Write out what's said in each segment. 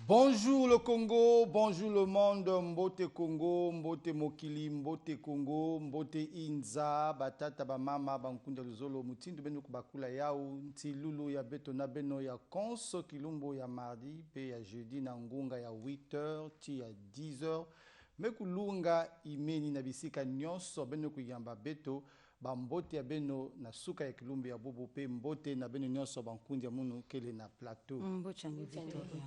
Bonjour le Congo, bonjour le monde, Mbote Congo, Mbote Mokili, Mbote Congo, Mbote Inza, Batata Bamama, Bankunda Luzolo, Mutindu Beno Bakula Yao, Ntilulu ya Beto na Beno ya Konso, Kilumbo ya mardi, pe ya jeudi na Ngunga ya 8h, ti ya 10h, Mekulunga imeni na bisika nyonso, Beno Kuyamba Beto, Bambote ya Beno na suka ya Kilumbi ya Bubu, pe Mbote na Beno nyonso, Bankundi ya Munu Kele na plateau.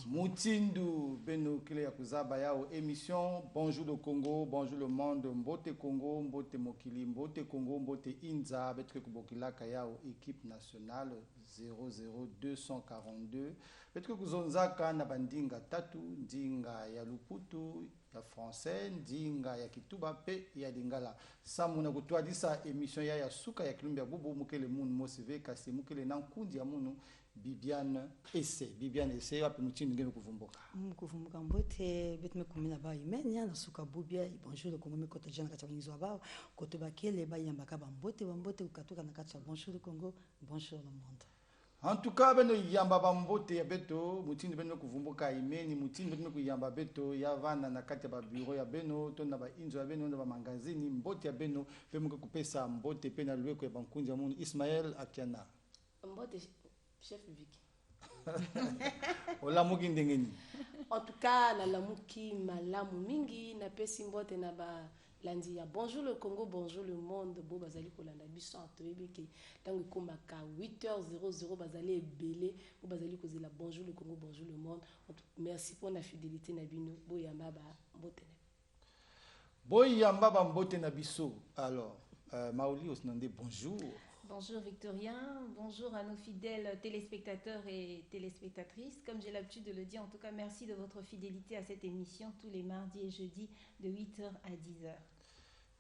Mutindu Beno Kele ya Kuzaba yao émission Bonjour le Congo, bonjour le monde, Mbote Congo, Mbote Mokili, Mbote Congo, Mbote Inza, Betre Kubokilaka yao équipe nationale 00242. Betre Kuzonzaka na bandinga tatu, ndinga ya Luputu, ya français, ndinga ya Kituba pe ya Lingala. Samuna kutwadisa émission ya suka ya Kilumbi ya Bubu mukele munu mosive kasi mukele na nkundi ya munu Bibiane Esse wapi mutini ngene kuvumbuka mbote betme kumina ba imenya na suka bubia bonjour le Congo mekota jana kata ngizo ba kote bakele ba yamba ka bambote ukatuka na kata bonjour le Congo, bonjour le monde. En tout cas beno yamba bambote ya beto mutini beno kuvumbuka imeni mutini beno kuyamba beto ya vana na kati ba bureau ya beno to na ba inzo ya beno na ba magazini mbote ya beno pe muke kupesa mbote pe na lweko ya bankunzi ya munu Ismaël Akiana mbote chef Vicky. Olamuki ndengeni. En tout cas, na lamuki malamu mingi na pesi mbote na ba landi ya bonjour le Congo, bonjour le monde. Bo bazali kolanda biso atoyebiki tango komaka 8h00 bazali ebele bo bazali kozela bonjour le Congo, bonjour le monde. Merci pour la fidélité na bino bo yamba ba mbote. Bo yamba ba mbote na biso. Alors, Maoli osnande bonjour. Bonjour Victorien, bonjour à nos fidèles téléspectateurs et téléspectatrices. Comme j'ai l'habitude de le dire, en tout cas, merci de votre fidélité à cette émission tous les mardis et jeudis de 8h à 10h.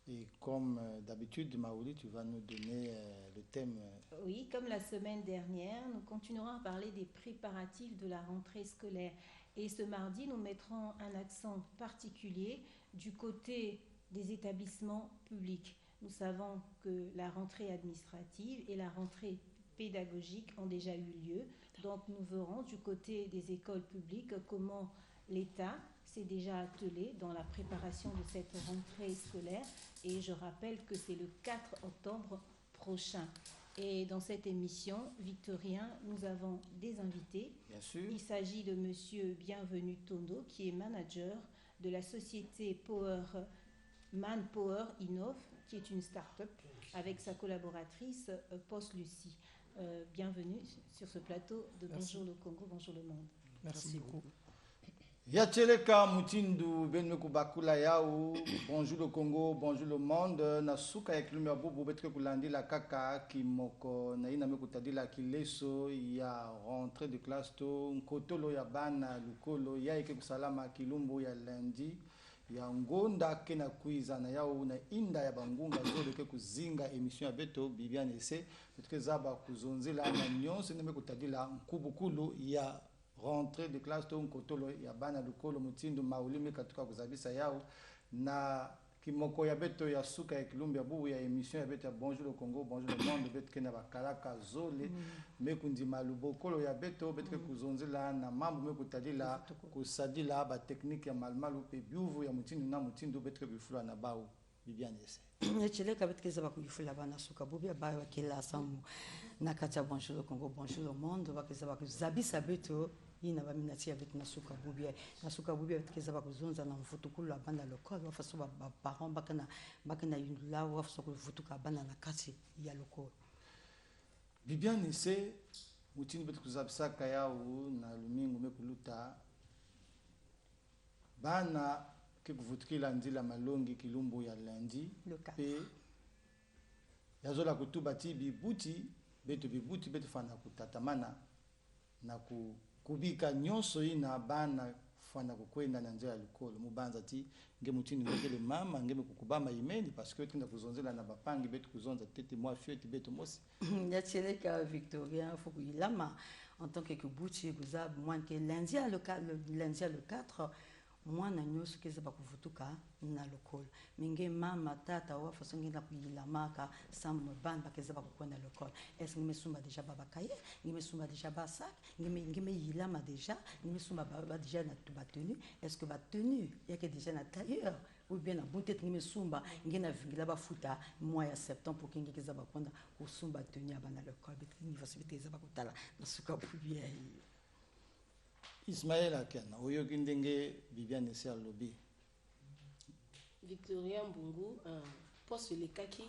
Et comme d'habitude, Maouli, tu vas nous donner le thème. Oui, comme la semaine dernière, nous continuerons à parler des préparatifs de la rentrée scolaire. Et ce mardi, nous mettrons un accent particulier du côté des établissements publics. Nous savons que la rentrée administrative et la rentrée pédagogique ont déjà eu lieu. Donc nous verrons du côté des écoles publiques comment l'État s'est déjà attelé dans la préparation de cette rentrée scolaire. Et je rappelle que c'est le 4 octobre prochain. Et dans cette émission, Victorien, nous avons des invités. Bien sûr. Il s'agit de Monsieur Bienvenu Tondo, qui est manager de la société Manpower Innov, qui est une start-up avec sa collaboratrice Post Lucie. Bienvenue sur ce plateau de Merci. Bonjour le Congo, bonjour le monde. Merci beaucoup. Yacheleka Mutindu Benmeku Bakula Yao, bonjour le Congo, bonjour le monde. Nasuka ya Kilumbi ya Bubu betre kulandi la kaka kimoko na ina mekutadi la kileso ya rentrée de classe to nkotolo ya bana lukolo ya ike kusalama Kilumbu ya lundi. Ya ngonda kena kuiza na yao na inda ya bangunga zole ke kuzinga emission ya beto Bibiane Esse betke zaba kuzonzela na nyonso neme kutadila nkubukulu ya rentrée de classe to nkotolo ya bana lukolo mutindu maulimi katuka kuzabisa yao na kimoko ya beto ya suka ya Kilumbi ya Bubu ya émission ya beto ya bonjour le Congo, bonjour le monde betke na bakalaka zole mekundi malubokolo ya beto betke kuzonzela na mambo mekutadila kusadila ba technique ya malmalu pe biuvu ya mutindu na mutindu betke bifula na bao Bibiane Esse. Echeleka betke zaba kuyifula bana suka bubia ba wakela samu na kata bonjour le Congo, bonjour le monde bakeza bakuzabisa beto ina baminati ya beto na suka bubia betke zaba kuzonza na mfutukulu la banda lokolo wafaso ba parents bakana yundula wafaso kufutuka banda na kati ya lokolo. Bibiane Esse mutindu betke kuzabisa kayao na lumingu mekuluta bana ke kuvutukila ndila malongi Kilumbu ya lundi pe yazola kutuba ti bibuti betu fana kutatamana na kubika nyonso ina bana fana kukwenda na njia ya lukolo mubanza ti nge mutini ngele mama nge kukubama imeni parce que tinda kuzonzela na bapangi betu kuzonza tete moi fioti betu mosi. Yacheleka Victorien faut qu'il lama en tant que kubuchi guzab moins que lundi le 4 mwana nyonso keza bakuvutuka na lokolo minge mama tata wa façon ngenda kuyilamaka sam ban bakeza bakukwenda lokolo est-ce ngime sumba déjà babakaye ngime sumba déjà basak ngime yilama déjà ngime sumba ba déjà na batenu est-ce que batenu yake déjà na tailleur ou bien na bunte ngime sumba ngena vingila bafuta mois ya septembre pour kingi keza bakwenda kusumba tenu abana lokolo bitini facilité za bakutala na suka bubia Ismaël Akena, oyoki ndenge Viviane Ser Lobby. Victoria Mbungu, poste lekaki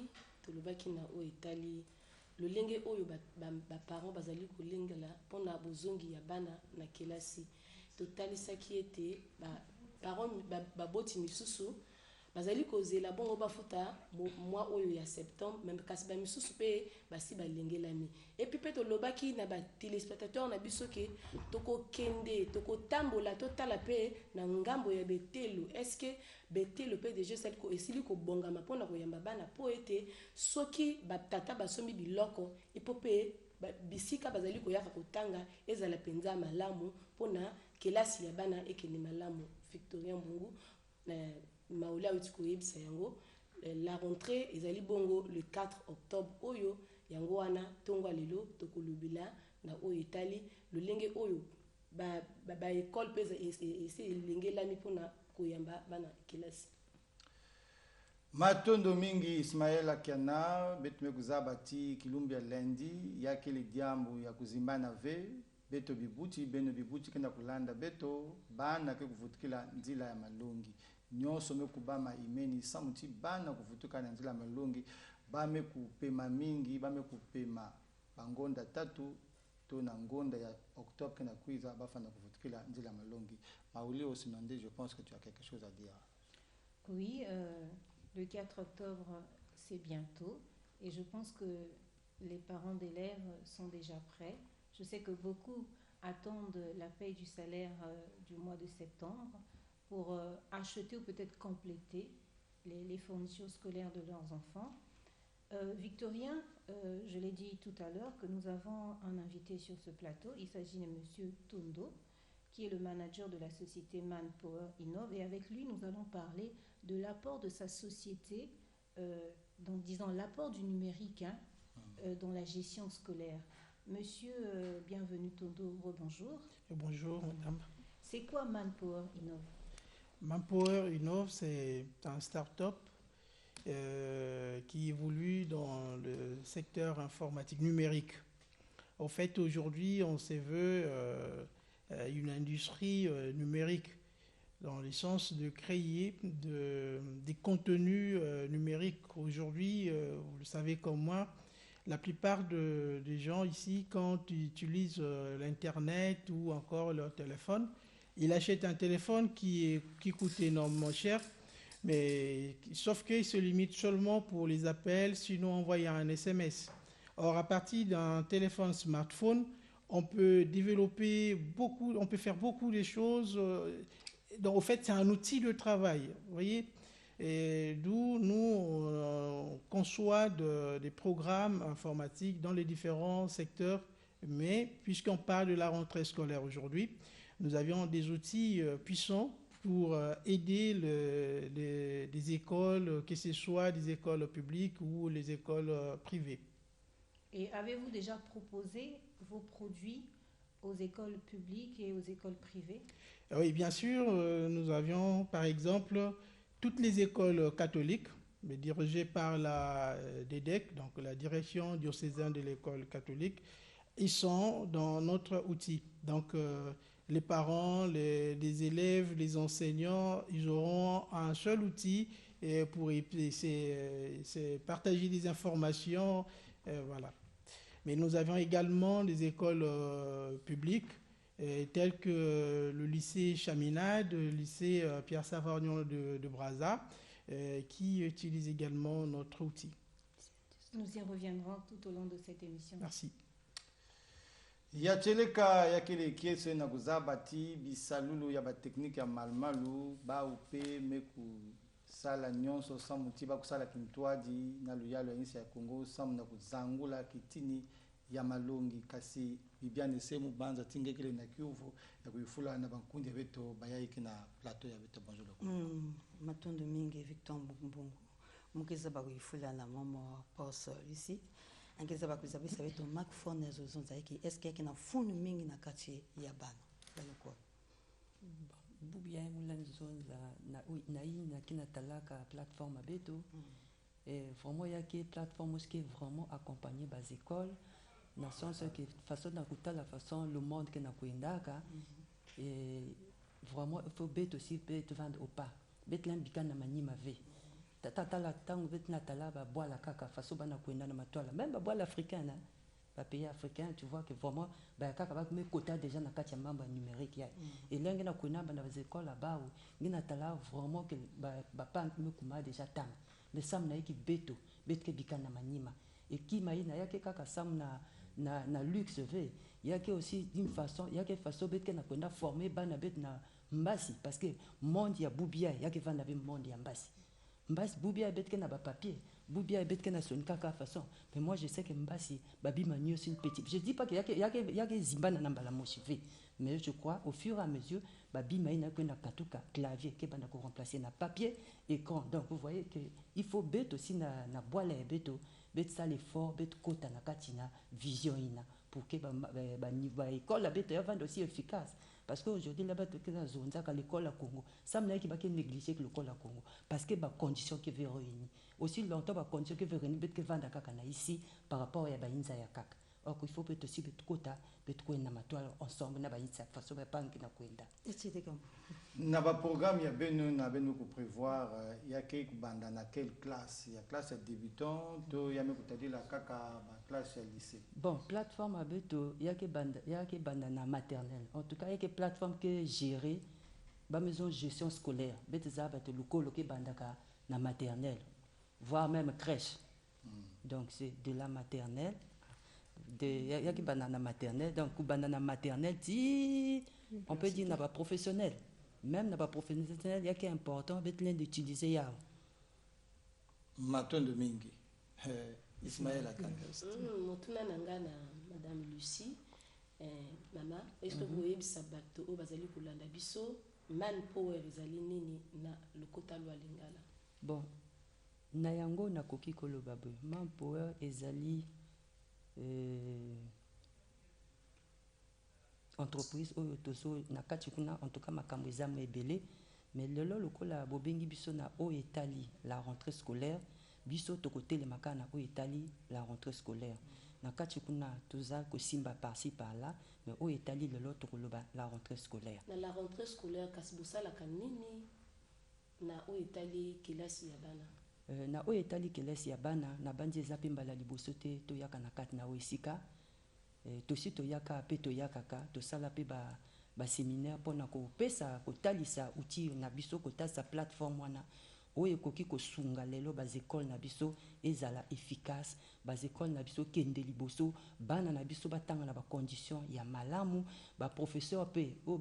tolobaki na o etali lolenge oyo ba parents bazali kolengela pona bozongi ya bana na kelasi totalisaki ete ba parents baboti misusu bazali kozela bongo bafuta mois oyo ya septembre même kasi ba misusu pe basi balengelami et puis pe tolobaki na ba téléspectateurs na biso ke toko kende toko tambola totala pe na ngambo ya betelo est-ce que betelo pe déjà celle ko esili ko bongama pona ko yamba bana po ete soki ba tata basombi biloko epope bisika bazali ko yaka kotanga ezala penza malamu pona kelasi ya bana ekene malamu. Victoria Mbungu Maoula Utikoyebisa yango la rentrée ezali bongo le 4 octobre oyo yango wana tongo lelo tokolubila na oyo etali lolenge oyo ba école pesa ese lengelami pona koyamba bana kelasi. Matondo mingi Ismaël Akena betume kuzabati kilumbi ya lendi yake le diambu ya kuzimbana ve beto bibuti beno bibuti kenda kulanda beto bana ke kuvutikila nzila ya malungi nyonso mekubama imeni samuti bana kuvutuka na nzila ya malungi bame kupema mingi bame kupema bangonda tatu to na ngonda ya octobre kena kuiza bafana kuvutikila nzila ya malungi. Mauli Osimande, je pense que tu as quelque chose à dire. Oui, le 4 octobre c'est bientôt et je pense que les parents d'élèves sont déjà prêts. Je sais que beaucoup attendent la paie du salaire du mois de septembre pour acheter ou peut-être compléter les fournitures scolaires de leurs enfants. Victorien, je l'ai dit tout à l'heure que nous avons un invité sur ce plateau. Il s'agit de M. Tondo, qui est le manager de la société Manpower Innov. Et avec lui, nous allons parler de l'apport de sa société, donc disons l'apport du numérique dans la gestion scolaire. Monsieur, bienvenue Tondo, rebonjour. Bonjour madame. C'est quoi Manpower Innov? Manpower Innov, c'est un start-up qui évolue dans le secteur informatique numérique. En fait, aujourd'hui, on se veut une industrie numérique dans le sens de créer des contenus numériques. Aujourd'hui, vous le savez comme moi, la plupart des gens ici, quand ils utilisent l'Internet ou encore leur téléphone, ils achètent un téléphone qui coûte énormément cher, mais sauf qu'il se limite seulement pour les appels, sinon envoyer un SMS. Or, à partir d'un téléphone smartphone, on peut développer beaucoup, on peut faire beaucoup de choses. Donc, en fait, c'est un outil de travail, vous voyez. Et d'où nous on conçoit des programmes informatiques dans les différents secteurs. Mais puisqu'on parle de la rentrée scolaire aujourd'hui, nous avions des outils puissants pour aider les écoles, que ce soit des écoles publiques ou les écoles privées. Et avez-vous déjà proposé vos produits aux écoles publiques et aux écoles privées? Oui, bien sûr. Nous avions, par exemple, toutes les écoles catholiques, mais dirigées par la DEDEC, donc la Direction diocésaine de l'école catholique, ils sont dans notre outil. Donc, les parents, les élèves, les enseignants, ils auront un seul outil pour partager des informations. Voilà. Mais nous avons également des écoles publiques, telles que le lycée Chaminade, le lycée Pierre Savargnon de Brazza, qui utilisent également notre outil. Nous y reviendrons tout au long de cette émission. Merci. Yacheleka yakele kiese na kuzabati bisalulu ya bateknike ya malmalu ba upe meku sala nyonso samuti ba kusala kintwadi na luyalo ya insi ya Kongo samu na kuzangula kitini ya malongi kasi bibiane semu banza tingekele na kiuvu ya kuifula na bankundi ya beto bayaiki na plateau ya beto bonjour le Congo. Matondo mingi Victor Mbungu mukeza bakuifula na mama Paul ici angeza bakuzabisa beto Mark Phone zozonza iki eske yake na funu mingi na kati ya bana baloko bubia mulan zonza na ina kina talaka plateforme beto vraiment yake plateforme qui est vraiment accompagné bas écoles na sens que façon na kuta la façon le monde que na kuendaka et vraiment il faut beto aussi beto vendre au pas beto lambika na manima ve tata la tango beto na tala ba boire kaka façon bana kuenda na matola même ba boire l'africain ba pays africain tu vois que vraiment ba kaka ba me quota déjà na katia mamba numérique ya et là ngena kuenda na ba écoles là-bas ngena tala vraiment que ba pas me kuma déjà tam mais sam na ki beto ke bikana manima et qui maïna yake kaka sam na luxe ve yake aussi d'une façon yake façon bet na kwenda former bana bet na mbasi parce que monde ya bubia yake vanda be monde ya mbasi bubia bet ke na ba papier bubia bet ke na son kaka façon mais moi je sais que mbasi babi manio c'est une petite je dis pas que yake zimbana na mbala mochive mais je crois au fur et à mesure babi maïna kwenda katuka clavier ke bana ko remplacer na papier écran donc vous voyez que il faut bet aussi na boile beto bet ça l'effort bet kota na katina vision ina pour que ba école la bet vendre aussi efficace parce que aujourd'hui là-bas que na zonza ka l'école à Congo ça me qui ba que négliger que l'école à Congo parce que ba condition qui veut réunir aussi longtemps ba condition qui veut réunir bet que vendre kaka na ici par rapport ya ba inza ya kaka or il faut bet aussi bet kota bet ko na matoile ensemble na ba inza façon ba banque na kwenda etite comme Na ba programme ya beno na beno ko prévoir ya ke banda na quelle classe ya classe ya débutant to ya me kutadi la kaka ba classe ya lycée. Bon, plateforme abeto yake banda na maternelle. En tout cas, yake plateforme que gérer ba maison gestion scolaire. Betza ba te lokolo ke bandaka na maternelle, voire même crèche. Donc c'est de la maternelle yake banda na maternelle donc banda na maternelle ti on peut dire na ba professionnel. Même na ba professionnel yake important betlen d'utiliser ya. Maton de mingi. Ismaël Akanga. Motuna nanga na madame Lucie mama est-ce que vous yebisa bato o bazali kolanda biso manpower ezali nini na lokota lwa lingala. Bon, na yango nakoki koloba boye manpower ezali entreprise oyo tozo na kati kuna en tout cas makambo eza mo ebele mais lelo lokola bobengi biso na o etali la rentrée scolaire biso tokotelemaka na o etali la rentrée scolaire na kati kuna toza kosimba par-ci par-là mais o etali lelo tokoloba la rentrée scolaire Na la rentrée scolaire kasi bosalaka nini na o etali kelasi ya bana. Na o etali kelasi ya bana na bandi eza mpe mbala liboso te toyaka na kati na o esika tosi toyaka mpe toyakaka tosala mpe baséminaire mpona kopesa kotalisa outil na biso kotalisa plateforme wana oyo ekoki kosunga lelo bazekole na biso ezala efficace bazekole na biso kende liboso bana na biso batanga na bacondition ya malamu baprofesseur mpe oyo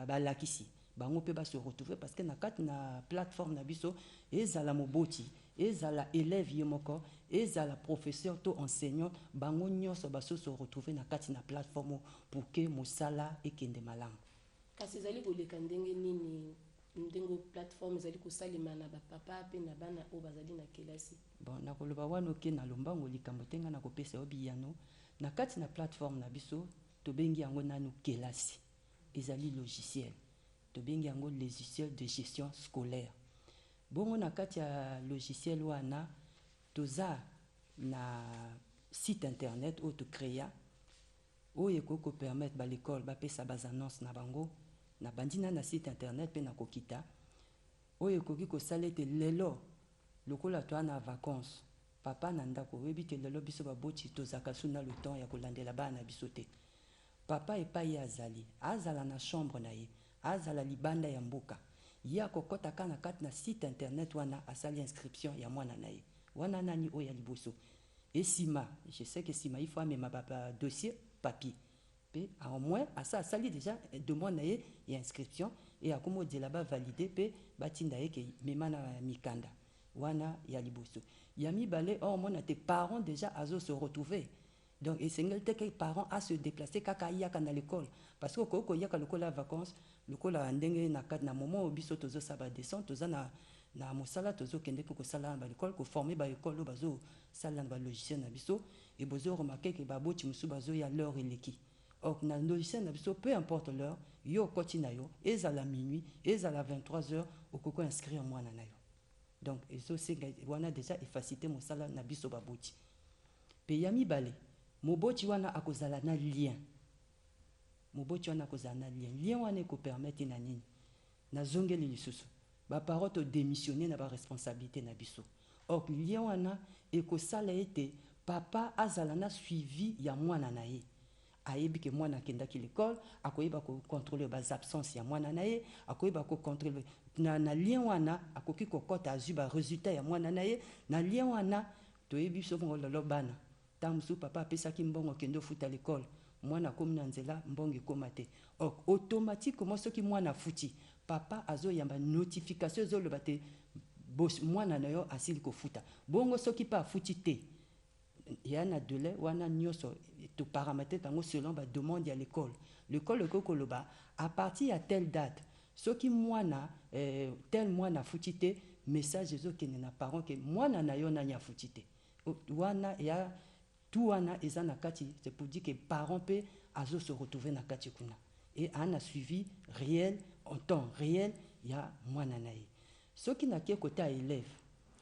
balakisi bango mpe base retrouver parce que na kati na plateforme na biso ezala moboti ezala élève ye moko ezala professeur to enseignant bango nyonso baso se retrouver na kati na plateforme pour que mosala ekende malamu. Kasi ezali koleka ndenge nini ndengo plateforme ezali kosalema na bapapa mpe na bana oyo bazali na kelasi. Bon nakoloba wana oke na lombango likambo te nga na kopesa yo biyano na kati na plateforme na biso tobengi yango nanu kelasi ezali logiciel tobengi yango logiciel de gestion scolaire. Bongo na kati ya logiciel wana toza na site internet oyo tocréa oyo ekoki permettre ba l'école bapesa bazannonce na bango na bandina na site internet mpe na kokita oyo ekoki kosala ete lelo lokola toa na vacances papa na ndako oyebi te lelo biso baboti tozaka suna le temps ya kolandela bana biso te papa epai ye azala na chambre na ye azala libanda ya mboka ye akokɔtaka na kati na site internet wana asali inscription ya mwana na ye wana nani oyo ya liboso esima je sais que sima il faut amema dossier papier pe au moins asali déjà demande na ye ya inscription et akomi odiela bavalide mpe batinda ye ke mema na mikanda wana ya liboso ya mibale omona te parents déjà azo se retrouver Donc, et c'est que les parents à se déplacer kaka yaka na l'école. Parce que quand il y a l'école à vacances, l'école a ndenge na kat na moment au biso tozo saba descend, toza na mosala tozo kende ko sala ba l'école ko former ba école bazo sala ba logiciel na biso et bozo remarquer que ba boti musu bazo ya l'heure eleki. Or na logiciel na biso peu importe l'heure, yo kotina yo, ezala minuit, ezala 23h au koko inscrire moi na yo. Donc eso c'est wana déjà efficacité mosala na biso ba boti. Pe yami balé moboti wana akozala na lien. Moboti wana akozala na lien. Lien wana ko permettre na nini? Na zongeli lisusu. Ba parents to démissionner na ba responsabilité na biso. Or lien wana ekosala ete papa azala na suivi ya mwana na ye. Ayebi ke mwana kendaki l'école, akoyeba ko contrôler ba absences ya mwana na ye, akoyeba ko contrôler na lien wana akoki kokota azuba résultat ya mwana na ye, na lien wana toyebi so ngolo bana. Tamsu papa apesaki mbongo kendo futa l'école mwana komi na nzela mbongo ekoma te. Or automatiquement soki mwana futi papa azoyamba notification ezoloba te mwana na yo asili kofuta bongo soki pa futi te ya na délai wana nyonso to paramétrer tango selon ba demande à l'école ekokoloba à partir à telle date soki mwana tel mwana futi te message ezokende na parent ke mwana na yo nanya futi te wana ya tout wana eza na kati, c'est pour dire que parents peut azo se retrouver na kati kuna et on a suivi réel en temps réel ya mwana na ye soki na ke côté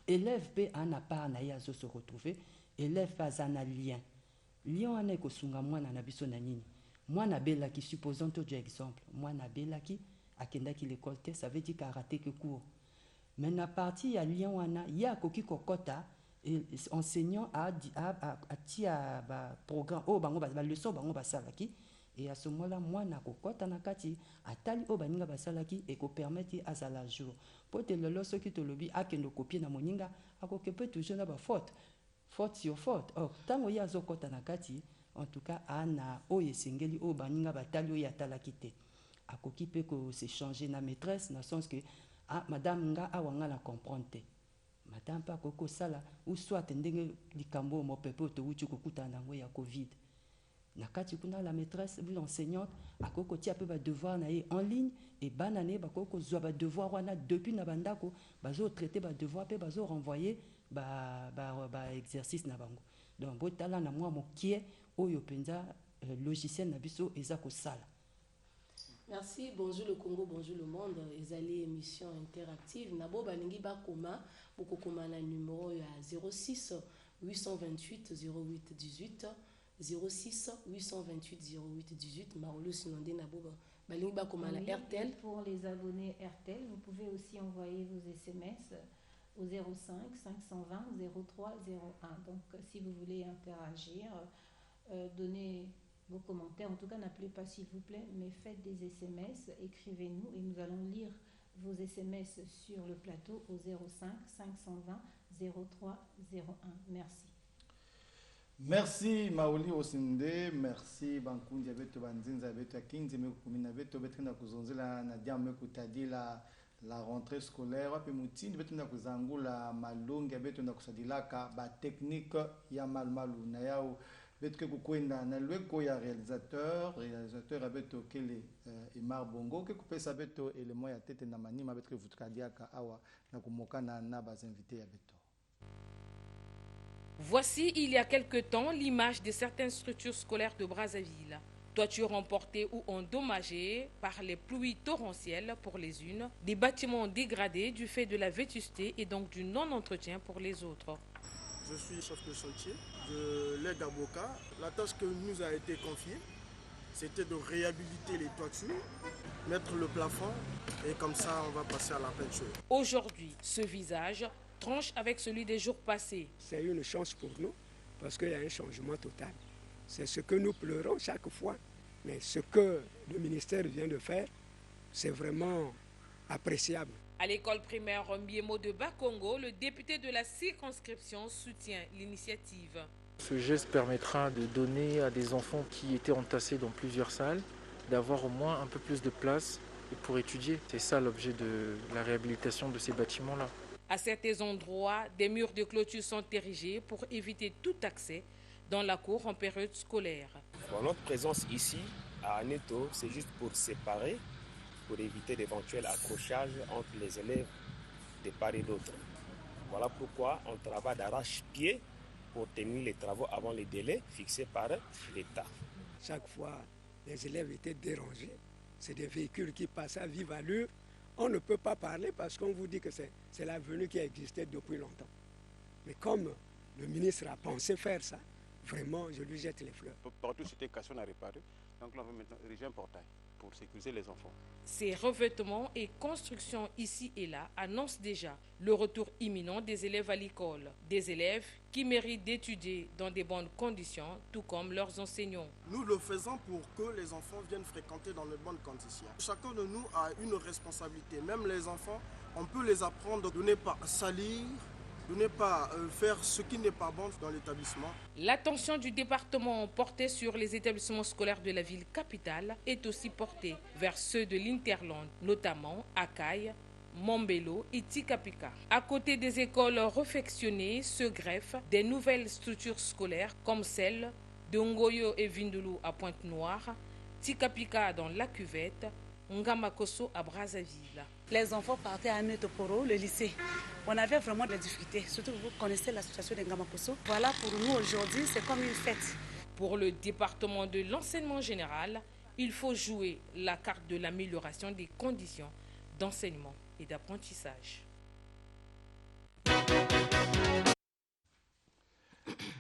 élève peut en a pas na ya azo se retrouver élève pas en a lien wana ko sunga mwana na biso na nini mwana belaki supposons tout exemple mwana belaki akendaki l'école te ça veut dire qu'il a raté que cours mais na partie ya lien wana ya koki kokota et enseignant a tia ba programme o bango ba leçon bango basalaki et à ce moment-là moi na kokota na kati atali o baninga basalaki et ko permettre azala jour pour te lelo soki to lobi akendo copier na moninga akokepe toujours na ba faute sur faute. Or tango ya zokota na kati en tout cas ana o yesengeli o baninga batali o yatalaki te akoki pe ko se changer na maîtresse na sens que madame nga awanga na comprendre te madame pa koko sala ou soit ndenge likambo mo pepe to uchi kokuta nango ya covid na kati kuna la maîtresse l'enseignante akoko tia pe ba devoir na ye en ligne et banane ba koko zwa ba devoir wana depuis na bandako bazo traiter ba devoir pe bazo renvoyer ba exercice na bango donc botala na moi mokie oyo penza logiciel na biso eza ko sala. Merci, bonjour le Congo, bonjour le monde. Ezali émission interactive. Nabo balingi bakoma, boko koma na numéro ya 06 828 08 18 06 828 08 18 Marolo Sinonde nabo balingi bakoma na RTL. Pour les abonnés RTL, vous pouvez aussi envoyer vos SMS au 05 520 03 01. Donc si vous voulez interagir, donnez vos commentaires, en tout cas n'appelez pas s'il vous plaît, mais faites des SMS, écrivez-nous et nous allons lire vos SMS sur le plateau au 05 520 03 01. Merci. Merci Maoli Osinde, merci Bankundi abeto banzinza abeto akinzi mekumina abeto betrina kuzonzela na diame kutadi la rentrée scolaire wapi mutindi beto na kuzangula malungi abeto na kusadilaka ba technique ya malmalu na yao beto kukwenda na lweko ya réalisateur abeto kele Imar Bongo ke kupesa beto élément ya tete na manima beto vutkadiaka awa na kumokana na bas invités abeto. Voici, il y a quelque temps, l'image de certaines structures scolaires de Brazzaville. Toitures emportées ou endommagées par les pluies torrentielles pour les unes, des bâtiments dégradés du fait de la vétusté et donc du non-entretien pour les autres. Je suis chef de chantier de l'aide avocat. La tâche que nous a été confiée, c'était de réhabiliter les toitures, mettre le plafond et comme ça on va passer à la peinture. Aujourd'hui, ce visage tranche avec celui des jours passés. C'est une chance pour nous parce qu'il y a un changement total. C'est ce que nous pleurons chaque fois. Mais ce que le ministère vient de faire, c'est vraiment appréciable. À l'école primaire Mbiemo de Bakongo, le député de la circonscription soutient l'initiative. Ce geste permettra de donner à des enfants qui étaient entassés dans plusieurs salles, d'avoir au moins un peu plus de place pour étudier. C'est ça l'objet de la réhabilitation de ces bâtiments-là. À certains endroits, des murs de clôture sont érigés pour éviter tout accès, dans la cour en période scolaire. Bon, notre présence ici à Aneto, c'est juste pour séparer, pour éviter d'éventuels accrochages entre les élèves de part et d'autre. Voilà pourquoi on travaille d'arrache-pied pour terminer les travaux avant les délais fixés par l'État. Chaque fois, les élèves étaient dérangés. C'est des véhicules qui passent à vive allure. On ne peut pas parler parce qu'on vous dit que c'est l'avenue qui a existé depuis longtemps. Mais comme le ministre a pensé faire ça, vraiment, je lui jette les fleurs. Partout, c'était cassé, on a réparé. Donc là, on va maintenant ériger un portail pour sécuriser les enfants. Ces revêtements et constructions ici et là annoncent déjà le retour imminent des élèves à l'école. Des élèves qui méritent d'étudier dans de bonnes conditions, tout comme leurs enseignants. Nous le faisons pour que les enfants viennent fréquenter dans de bonnes conditions. Chacun de nous a une responsabilité. Même les enfants, on peut les apprendre de ne pas salir, de ne pas faire ce qui n'est pas bon dans l'établissement. L'attention du département portée sur les établissements scolaires de la ville capitale est aussi portée vers ceux de l'Interland, notamment Akaï, Mombelo et Tikapika. À côté des écoles réfectionnées se greffent des nouvelles structures scolaires comme celles de Ngoyo et Vindulu à Pointe-Noire, Tikapika dans la Cuvette, Ngamakoso à Brazzaville. Les enfants partaient à Netoporo, le lycée. On avait vraiment des difficultés, surtout vous connaissez la situation de Ngamakoso. Voilà, pour nous aujourd'hui, c'est comme une fête. Pour le département de l'enseignement général, il faut jouer la carte de l'amélioration des conditions d'enseignement et d'apprentissage.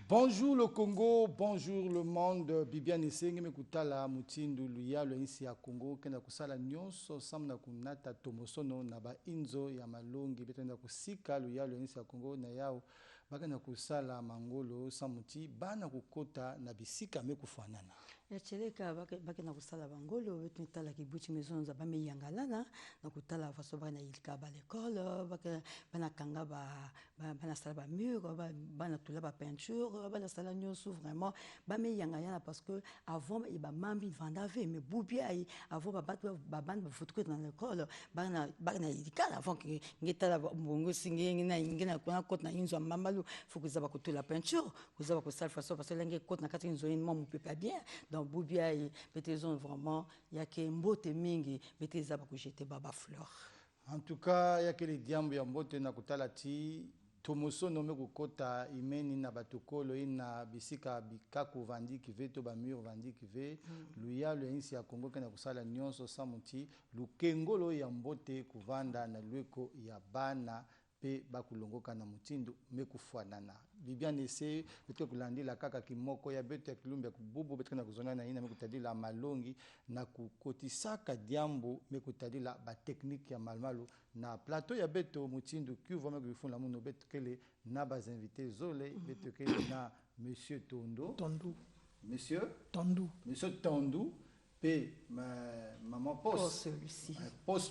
Bonjour le Congo, bonjour le monde. Bibiane Senge mekutala mutindu luya lo insi ya Congo kenda kusala nyonso samna kunata tomosono na ba inzo ya malongi betenda kusika luya lo insi ya Congo na yao bakana kusala mangolo samuti bana kukota na bisika mekufanana. Yacheleka bakena kusala bangolo betutala kibuchi maison za ba meyangalana na kutala faso bana ilka ba l'école bana kanga bana sala ba mur bana tula ba peinture bana sala nyoso vraiment ba meyangana parce que avant ba mambi vandave mais boubia avant ba bana ba foto dans l'école bana ilka avant que ngeta bongo singe ngina kuna kota na inzo mamalu faut que ça va coûter la peinture vous avez que ça façon parce que l'engé kota na kati inzo une maman peut pas bien donc boubia betezon vraiment ya ke mbote mingi beteza ba jeter baba fleur. En tout cas ya ke les diambo ya mbote na kutala ti tomoso no me kota imeni na batokolo ina bisika bikaku vandi kive to ba mur vandi kive luya lo insi ya Kongo kana kusala nyonso samuti lukengolo ya mbote kuvanda na lweko ya bana pe bakulongoka na mutindo mekufanana. Bibiane ese betwe kulandila kaka kimoko ya beto kilumbe kububu betwe na kuzona na ina mekutadila malongi na kukotisaka diambo mekutadila ba technique ya malmalu na plateau ya beto mutindo kuvo mekufuna muno beto kele na bas invités zole beto kele na monsieur Tondu monsieur Tondu pe maman Poste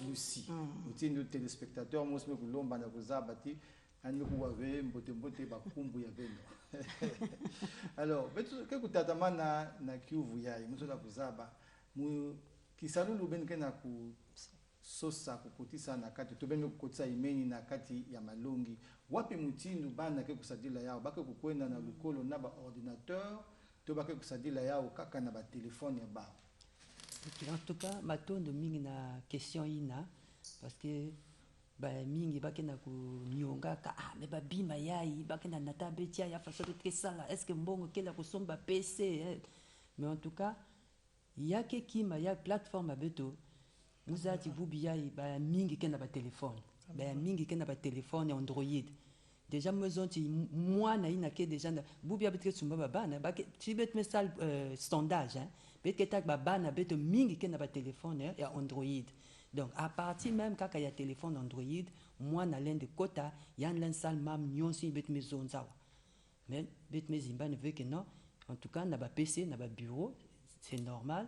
Lucie mutindo téléspectateur mosme kulomba na kuzabati anu kuwave mbote bakumbu ya beno. Alors betu ke kutatamana na Kivu yayi musola kuzaba mu kisalulu ben kana ku sosa kukutisa na kati to ben kukutisa imeni na kati ya malongi wapi mutindu bana ke kusadila yao bake kukwenda na lukolo na ba ordinateur to bake kusadila yao kaka na ba telefone ya ba. En tout cas matondo mingi na question ina parce que ba mingi bakena ku nyonga ka me ba bima yayi bakena nata betia ya façon de sala est-ce que mbongo kela ku somba PC mais en tout cas ya ke kima ya plateforme abeto muzati bubi yayi ba mingi kena ba téléphone Android déjà maison ti moi na ina ke déjà bubi abetre sumba bana ba ti bet message sondage bet ke tak bana beto mingi kena ba téléphone ya Android. Donc, à partir même quand il y a téléphone Android, moi, dans l'un de quota, il y a un salle mam nyon si bet mes zones zawa. Mais bet mes imba ne veut que non. En tout cas, n'a pas PC, n'a pas bureau, c'est normal.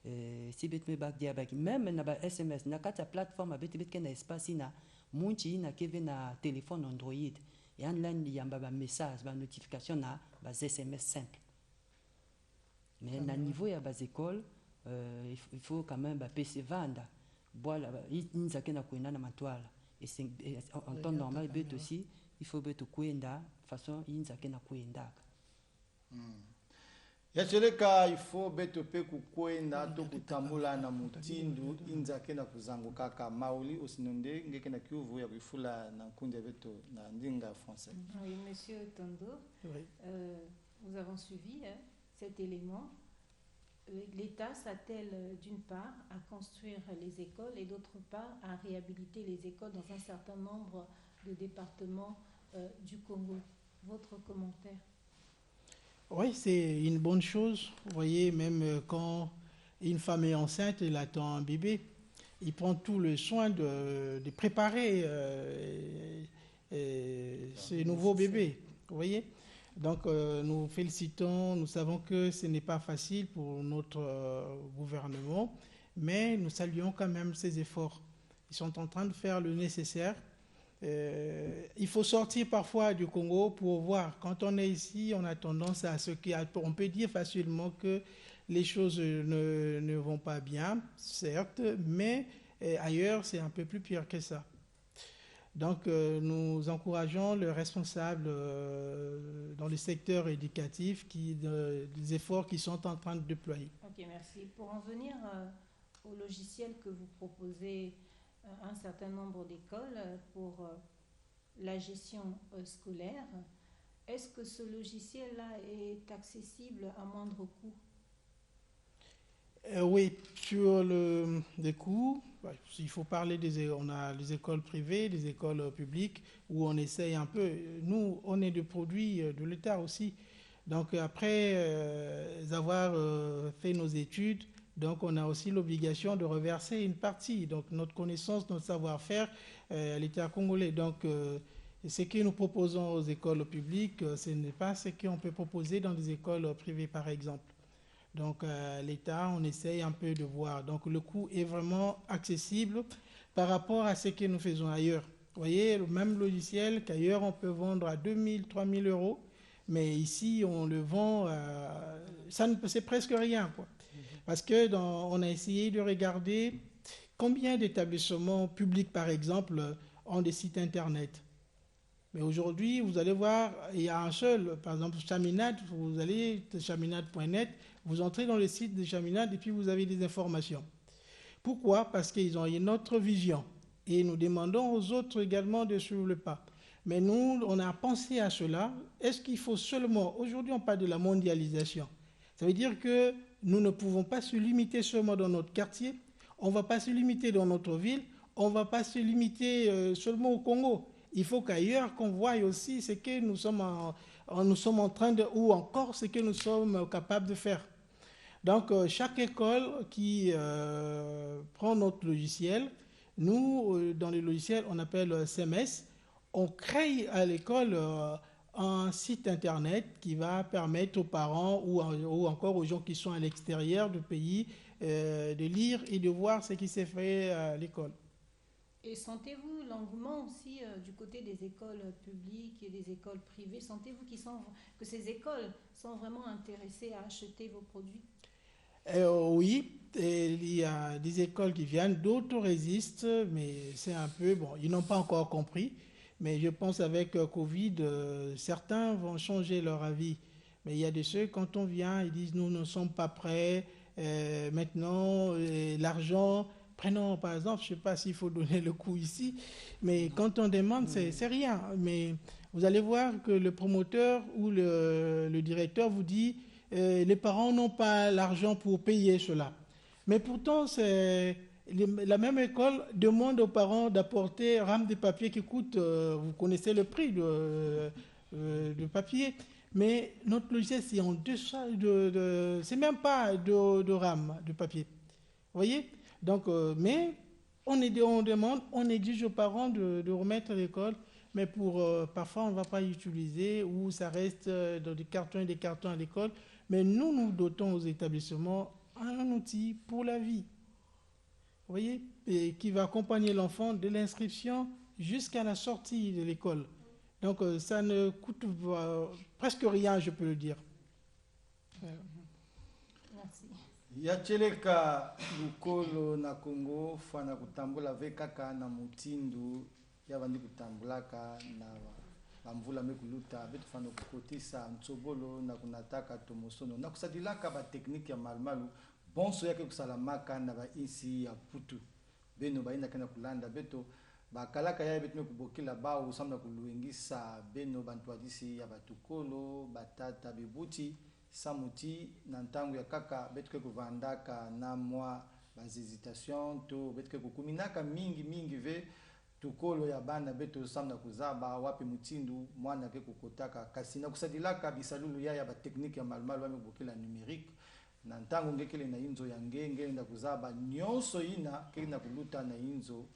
Si bet mes bag diabak, même n'a pas SMS, n'a qu'à plateforme, bet bet qu'un espace na, munchi na keve na téléphone Android. Et en l'un il y a un message, une notification na, bas SMS simple. Mais à niveau ya bas école, il faut quand même bas PC vendre. Voilà, il y a na matwala et en temps normal bet aussi il faut bet kuenda façon il y a na kuenda. yacheleka ifo beto pe kukwenda to kutambula na mutindu inzake na kuzanguka kaka mauli osinonde ngeke na kiuvu ya kuifula na nkundi beto na ndinga français. Oui, monsieur Tondo, nous avons suivi cet élément. L'État s'attelle d'une part à construire les écoles et d'autre part à réhabiliter les écoles dans un certain nombre de départements du Congo. Votre commentaire? Oui, c'est une bonne chose. Vous voyez, même quand une femme est enceinte, elle attend un bébé, il prend tout le soin de préparer ce nouveau bébé. Vous voyez? Donc nous félicitons, nous savons que ce n'est pas facile pour notre gouvernement, mais nous saluons quand même ces efforts. Ils sont en train de faire le nécessaire. Il faut sortir parfois du Congo pour voir. Quand on est ici, on a tendance à on peut dire facilement que les choses ne vont pas bien, certes, mais ailleurs, c'est un peu plus pire que ça. Donc, nous encourageons les responsables dans le secteur éducatif des efforts qu'ils sont en train de déployer. Ok, merci. Pour en venir au logiciel que vous proposez un certain nombre d'écoles pour la gestion scolaire, est-ce que ce logiciel-là est accessible à moindre coût? Oui, sur les coûts, il faut parler on a les écoles privées, des écoles publiques, où on essaye un peu. Nous, on est des produits de l'État aussi. Donc après avoir fait nos études, donc on a aussi l'obligation de reverser une partie. Donc notre connaissance, notre savoir-faire à l'État congolais. Donc ce que nous proposons aux écoles publiques, ce n'est pas ce qu'on peut proposer dans des écoles privées, par exemple. Donc l'État, on essaye un peu de voir. Donc le coût est vraiment accessible par rapport à ce que nous faisons ailleurs. Vous voyez, le même logiciel qu'ailleurs, on peut vendre à 2 000, 3 000 euros. Mais ici, on le vend, c'est presque rien, quoi. Parce qu'on a essayé de regarder combien d'établissements publics, par exemple, ont des sites Internet. Mais aujourd'hui, vous allez voir, il y a un seul, par exemple, Chaminade, vous allez, chaminade.net, vous entrez dans le site de Chaminade et puis vous avez des informations. Pourquoi? Parce qu'ils ont une autre vision. Et nous demandons aux autres également de suivre le pas. Mais nous, on a pensé à cela. Est-ce qu'il faut seulement... Aujourd'hui, on parle de la mondialisation. Ça veut dire que nous ne pouvons pas se limiter seulement dans notre quartier. On ne va pas se limiter dans notre ville. On ne va pas se limiter seulement au Congo. Il faut qu'ailleurs, qu'on voie aussi ce que nous sommes en train de... ou encore ce que nous sommes capables de faire. Donc, chaque école qui prend notre logiciel, nous, dans le logiciel, on appelle CMS, on crée à l'école un site Internet qui va permettre aux parents ou encore aux gens qui sont à l'extérieur du pays de lire et de voir ce qui s'est fait à l'école. Et sentez-vous l'engouement aussi du côté des écoles publiques et des écoles privées? Sentez-vous que ces écoles sont vraiment intéressées à acheter vos produits? Oui, il y a des écoles qui viennent, d'autres résistent, mais c'est un peu... Bon, ils n'ont pas encore compris, mais je pense avec Covid, certains vont changer leur avis. Mais il y a de ceux, quand on vient, ils disent « nous ne sommes pas prêts, maintenant, l'argent... » Prenons par exemple, je ne sais pas s'il faut donner le coût ici, mais quand on demande, c'est rien. Mais vous allez voir que le promoteur ou le directeur vous dit les parents n'ont pas l'argent pour payer cela. Mais pourtant, la même école demande aux parents d'apporter rame de papier qui coûte, vous connaissez le prix de papier, mais notre logiciel, c'est en deçà c'est même pas de rame de papier. Vous voyez? Donc, mais on demande, on exige aux parents de remettre l'école, mais parfois on ne va pas utiliser ou ça reste dans des cartons à l'école. Mais nous dotons aux établissements un outil pour la vie, vous voyez, et qui va accompagner l'enfant de l'inscription jusqu'à la sortie de l'école. Donc, ça ne coûte presque rien, je peux le dire. Merci. Yacheleka lukolo na Congo fana kutambula vekaka na mutindu yabandi kutambulaka bamvula mekuluta betu fano kukotisa ntsobolo na kunataka tomosono na kusadilaka ba technique ya malumalu bonso yake kusalamaka na ba isi ya putu beno baina kana kulanda beto bakalaka ya betu mekubokila bao samna kuluingisa beno bantu adisi ya batukolo batata bibuti samuti na ntango ya kaka betu ke kuvandaka na mwa bazizitation to betu ke kukuminaka mingi ve tukolo ya bana beto samna kuzaba wapi mutindu mwana ke kukotaka kasi na kusadilaka bisalulu ya ba technique ya malumalu wa mekubokila numérique na ntango ngekele na inzo ya ngenge nda kuzaba nyonso ina kele na kuluta na inzo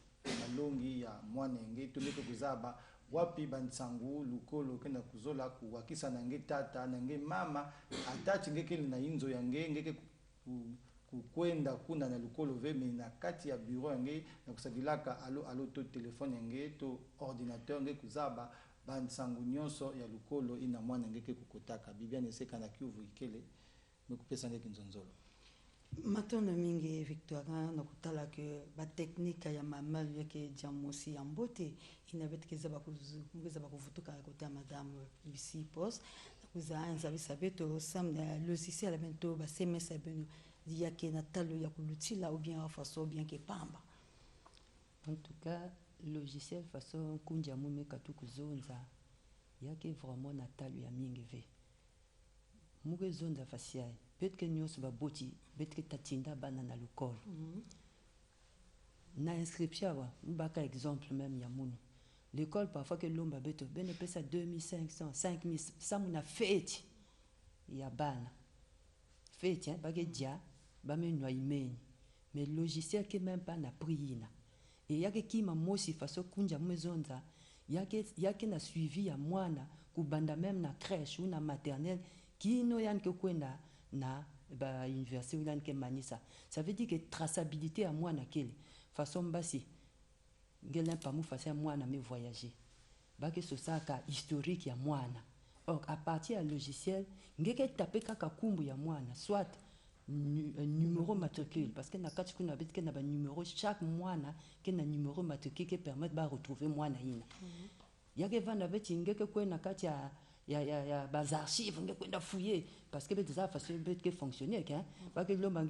malongi ya mwanenge tumeke kuzaba wapi bantsangu lukolo kenda kuzola kuwakisa na nge tata na nge mama atati ngekele na inzo ya ngenge kukwenda kuna na lukolo veme na kati ya bureau nge na kusadilaka alo to telefone nge to ordinateur nge kuzaba bantsangu nyonso ya lukolo ina mwanenge ke kukotaka bibia neseka na kiuvu ikele mekupesa ngeki nzonzolo matondo mingi Victoire na kutala ke ba technique ya mamalu yake jamosi ya mbote inabetekeza bakuvuza bakuvutuka kote ya madame Lucie Pos kuza anza bisabeto samna logiciel bento ba SMS beno yake na talo ya kulutila ou bien façon bien que pamba. En tout cas logiciel façon kunja mume katuku zonza yake vraiment na talo ya mingi ve muge zonza fasiai peut-être nyos ba boti peut-être tatinda bana na lukol na inscription wa mbaka exemple même ya munu l'école parfois que l'omba beto bene pesa 2500 5000 samuna feti ya bana feti bage dia ba me no imeni mais logiciel que même pas na priina et yake kima mosi façon kunja mezonza yake na suivi ya mwana kubanda même na crèche ou na maternelle kino yan ke kwenda na ba université ou yan ke manisa ça veut dire que traçabilité à moi na kele façon basi ngelen pamu façon mwana me voyager ba ke sosaka historique ya mwana or à partir ya logiciel ngeke taper kaka kumbu ya mwana soit numéro matricule parce que na kati kuna bit ke na ba numéro chaque mwana ke na numéro matricule qui permet ba retrouver mwana ina yake vanda beti ngeke kwena kati ya bas archives ngekwenda fouiller parce que des façon que fonctionner hein pas que l'homme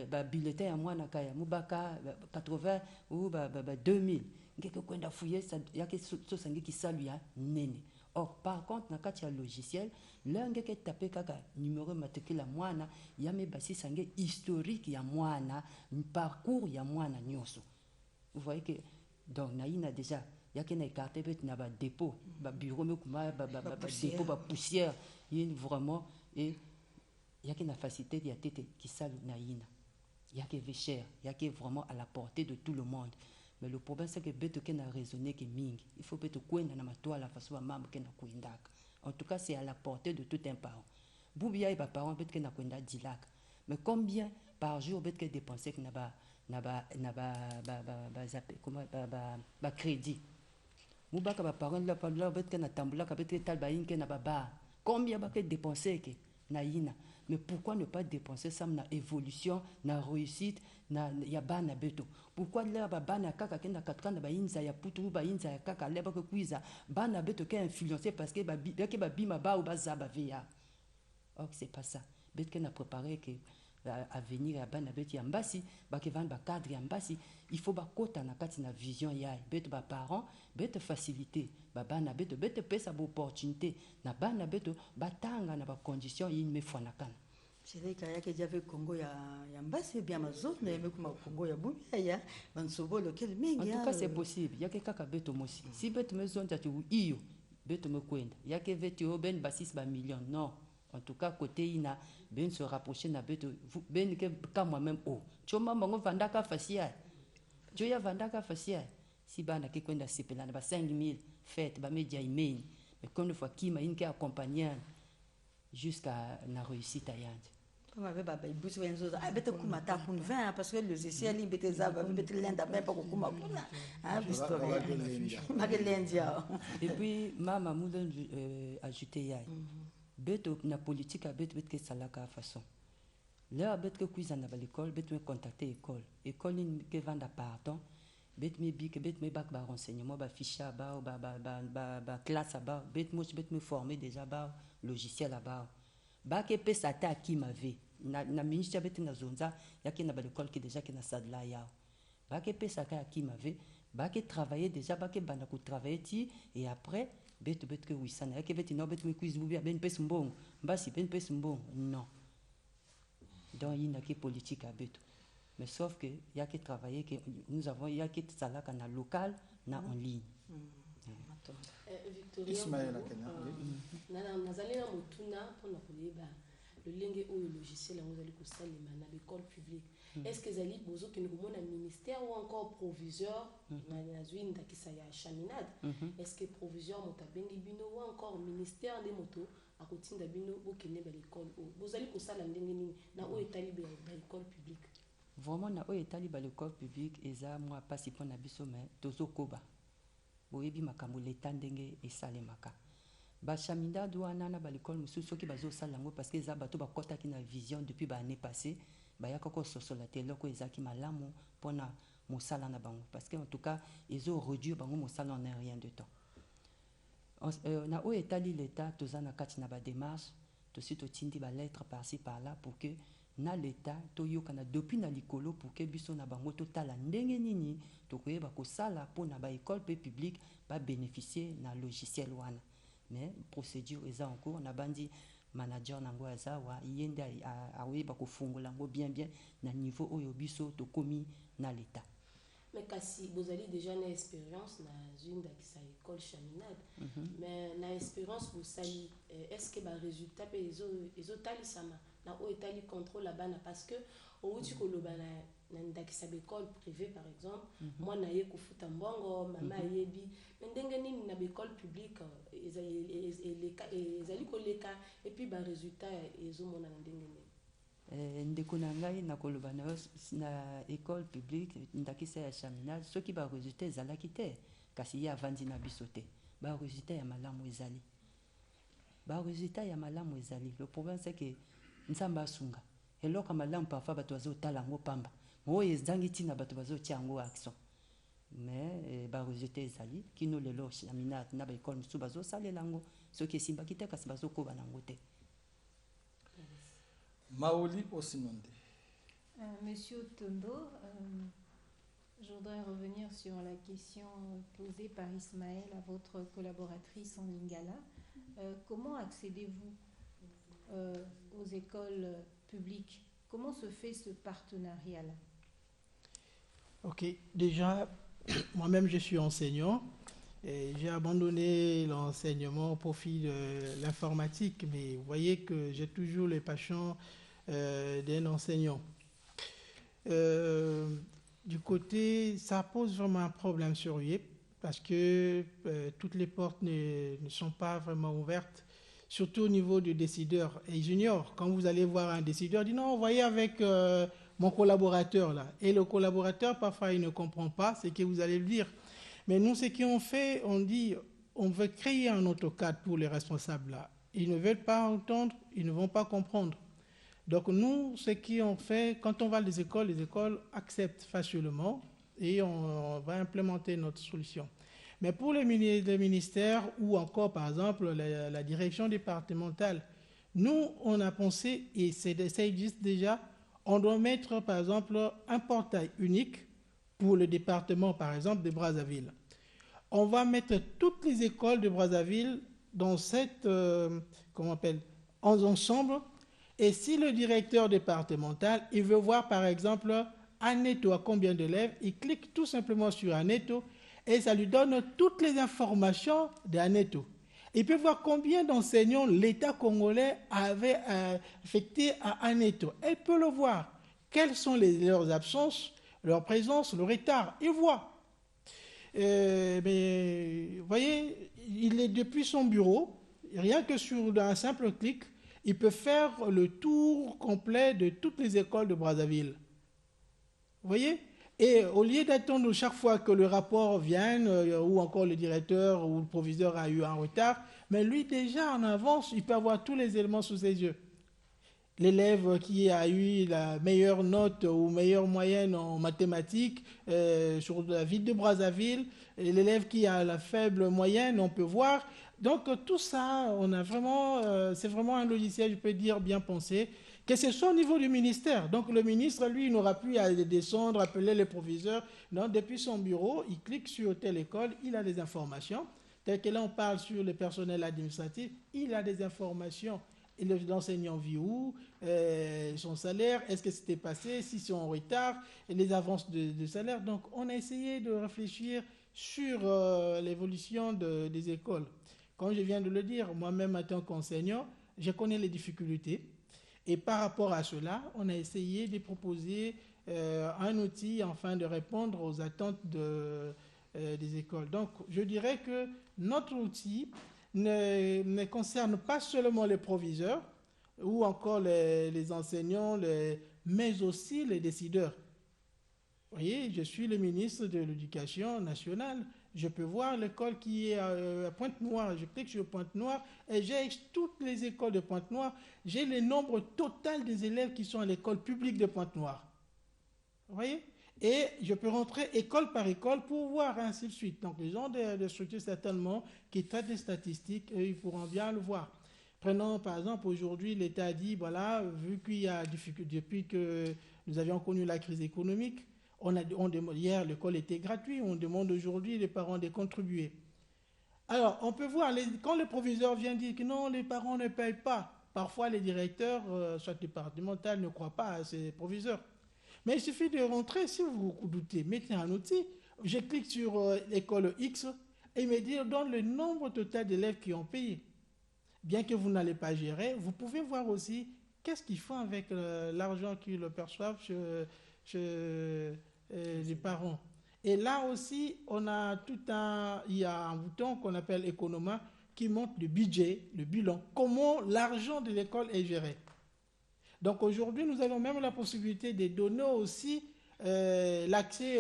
ba bulletin ya mwana kaya mubaka 80 ou ba 2000 ngeke kwenda fouiller ça yake so sangi ki salu ya nene. Or par contre na kati ya logiciel là ngeke taper kaka numéro matricule ya mwana ya me basi sangi historique ya mwana parcours ya mwana nyoso. Vous voyez que donc na ina déjà yake na écarté bet na ba dépôt ba bureau me kuma ba dépôt ba poussière il vraiment et yake na facilité ya tete qui salu na ina yake ve cher yake vraiment à la portée de tout le monde mais le problème c'est que beto ke na raisonner que mingi il faut beto kwenda na matoa la façon mambo ke na kuindaka en tout cas c'est à la portée de tout un parent bubia et ba parent beto ke na kwenda dilaka mais combien par jour beto ke dépenser que na ba crédit mubaka ba parents la parole beto na tambula ka beto talba inke na baba combien ba ke dépenser que na ina mais pourquoi ne pas dépenser ça na évolution na réussite na ya bana beto pourquoi là ba bana kaka kenda katkanda ba inza ya putu ba inza ya kaka leba ko kuiza bana beto ke influencer parce que ba bima ba ou ba zaba via or c'est pas ça beto ke na préparer que à venir à bana beto ya mbasi ba ke vendre ba cadre ya mbasi il faut ba kota na kati na vision ya beto ba parents beto faciliter ba bana beto pesa ba opportunité na bana beto batanga na ba conditions yi me fwanakana c'est vrai qu'il y a que j'avais Congo ya mbasi bien mazone mais comme Congo ya bubia ya bansobo lequel mingi en tout cas c'est possible il y a que kaka beto mosi si beto me zonza tu iyo beto me kwenda il y a que veto ben basis ba millions non en tout cas côté ina ben se rapprocher na beto ben que comme moi même oh choma mango vandaka facia jo ya vandaka facia si bana ki kwenda sipela na ba 5000 fête ba media email mais quand une fois qui m'a inke accompagner jusqu'à la réussite ayante comme avec baba ibusi wenzo ah bete kuma ta kun 20 parce que le logiciel il bete za ba bete lenda même pas kuma kuna ah historia magelendia et puis mama mudo ajouter ya beto na politique a beto que salaka façon là beto que cuisine na l'école beto me contacter école ni que vendre pardon bet me bik bet me bac ba renseignement ba fichier ba classe ba bet me former déjà ba logiciel ba ba ke pesa ta ki mave na ministère bet na zonza yake na ba l'école qui déjà qui na sadla ya ba ke pesa ka ki mave ba ke travailler déjà ba ke bana ko travailler ti et après bet que oui ça na ke bet no bet me quiz bubia ben pes mbong mbasi ben pes mbong non donc il n'a que politique à bet. Mais sauf que il y a que travailler que nous avons il y a que ça qu'on a local na en ligne. Victoria Ismaël Akena. nazali na motuna mpona koyeba lolenge oyo logiciel yango ezali kosalema na l'école publique. Est-ce que ezali bozokende komona ministère ou encore proviseur nazwi ndakisa ya chaminade? Est-ce que proviseur moto abengi bino ou encore ministère nde moto akotinda bino bokende ba l'école oyo bozali kosala ndenge nini na oyo etali ba école publique? Vraiment na oyo etali ba l'école publique eza mwa pasi mpona biso me tozokoba boyebi makambo leta ndenge esalemaka bachaminade wana na ba l'école mosusu soki bazosala yango parce que eza bato bakɔtaki na vision depuis baannée passée bayaka kososola te eloko ezalaki malamu mpona mosala na bango parce que en tout cas ezoreduire bango mosala en un rien de temps. Na oyo etali leta toza na kati na badémarche tosi totindi balettre par-ci par-là pour que na l'état toyokana depuis na likolo pour que biso na bango totala ndenge nini tokoyeba kosala mpona baécole pe publique babénéficier na logiciel wana mais procédure eza en cours na bandi manager nango aza wa ye nde aoyeba kofungola yango bien na niveau oyo biso tokomi na l'état. Mais kasi bozali déjà na expérience na zune ndakisa école chaminade mais na expérience bosali est-ce que ba résultat pe ezotalisama na oyo etali contrôle la bana parce que outi koloba na ndakisa école privée par exemple moi na ye kofuta mbongo mama yebi mais ndenge nini na école publique ezali koleka et puis ba résultat ezomona na ndenge nini? Ndeko na ngai nakoloba na école publique ndakisa ya chaminade soki ba résultat ezalaki te kasi ye avandi na biso te ba résultat ya malamu ezali le problème c'est que nzambe asunga eloko malamu parfois bato bazotala yango pamba oyo ezangi ntina bato bazotia yango action mais ba résultat ezali kino lelo chaminade na baécole mosusu bazosalela yango soki esimbaki te kasi bazokoba nango te. Maoli Osinonde. Monsieur Tondo, je voudrais revenir sur la question posée par Ismaël à votre collaboratrice en Lingala. Comment accédez-vous aux écoles publiques? Comment se fait ce partenariat-là? Ok, déjà, moi-même je suis enseignant. Et j'ai abandonné l'enseignement au profit de l'informatique, mais vous voyez que j'ai toujours les passions d'un enseignant. Du côté, ça pose vraiment un problème sur lui, parce que toutes les portes ne sont pas vraiment ouvertes, surtout au niveau du décideur et junior. Quand vous allez voir un décideur, il dit non, voyez avec mon collaborateur là. Et le collaborateur, parfois, il ne comprend pas ce que vous allez lui dire. Mais nous, ce qu'on fait, on dit, on veut créer un autocad pour les responsables là. Ils ne veulent pas entendre, ils ne vont pas comprendre. Donc nous, ce qu'on fait, quand on va à les écoles acceptent facilement et on va implémenter notre solution. Mais pour les ministères ou encore, par exemple, la direction départementale, nous, on a pensé, et ça existe déjà, on doit mettre, par exemple, un portail unique pour le département, par exemple, de Brazzaville. On va mettre toutes les écoles de Brazzaville dans cette, ensemble. Et si le directeur départemental, il veut voir, par exemple, Aneto à combien d'élèves, il clique tout simplement sur Aneto et ça lui donne toutes les informations d'Aneto. Il peut voir combien d'enseignants l'État congolais avait affecté à Aneto. Il peut le voir. Quelles sont leurs absences, leur présence, le retard. Il voit. Mais vous voyez, il est depuis son bureau, rien que sur un simple clic, il peut faire le tour complet de toutes les écoles de Brazzaville. Vous voyez? Et au lieu d'attendre chaque fois que le rapport vienne, ou encore le directeur ou le proviseur a eu un retard, mais lui déjà en avance, il peut avoir tous les éléments sous ses yeux. l'élève qui a eu la meilleure note ou meilleure moyenne en mathématiques sur la ville de Brazzaville, et l'élève qui a la faible moyenne, on peut voir. Donc tout ça, c'est vraiment un logiciel, je peux dire, bien pensé, que ce soit au niveau du ministère. Donc le ministre, lui, il n'aura plus à descendre, appeler les proviseurs. Non, depuis son bureau, il clique sur telle école, il a des informations. Tel que là, on parle sur le personnel administratif, il a des informations. Et l'enseignant vit où, son salaire, est-ce que c'était passé, s'ils sont en retard, et les avances de salaire. Donc on a essayé de réfléchir sur l'évolution des écoles. Comme je viens de le dire, moi-même en tant qu'enseignant, je connais les difficultés. Et par rapport à cela, on a essayé de proposer un outil afin de répondre aux attentes des écoles. Donc, je dirais que notre outil ne concerne pas seulement les proviseurs ou encore les enseignants, mais aussi les décideurs. Vous voyez, je suis le ministre de l'Éducation nationale. Je peux voir l'école qui est à Pointe-Noire. Je clique sur Pointe-Noire et j'ai toutes les écoles de Pointe-Noire. J'ai le nombre total des élèves qui sont à l'école publique de Pointe-Noire. Vous voyez? Et je peux rentrer école par école pour voir ainsi de suite. Donc, les gens de structures certainement qui traitent des statistiques, ils pourront bien le voir. Prenons par exemple aujourd'hui, l'État a dit, voilà, vu qu'il y a depuis que nous avions connu la crise économique, hier, l'école était gratuite, on demande aujourd'hui les parents de contribuer. Alors, on peut voir, quand le proviseur vient dire que non, les parents ne payent pas, parfois les directeurs, soit départementaux, ne croient pas à ces proviseurs. Mais il suffit de rentrer, si vous doutez, mettez un outil, je clique sur l'école X et il me dit, donne le nombre total d'élèves qui ont payé. Bien que vous n'allez pas gérer, vous pouvez voir aussi qu'est-ce qu'ils font avec l'argent qu'ils perçoivent chez les parents. Et là aussi, il y a un bouton qu'on appelle Economa qui montre le budget, le bilan, comment l'argent de l'école est géré. Donc aujourd'hui, nous avons même la possibilité de donner aussi l'accès,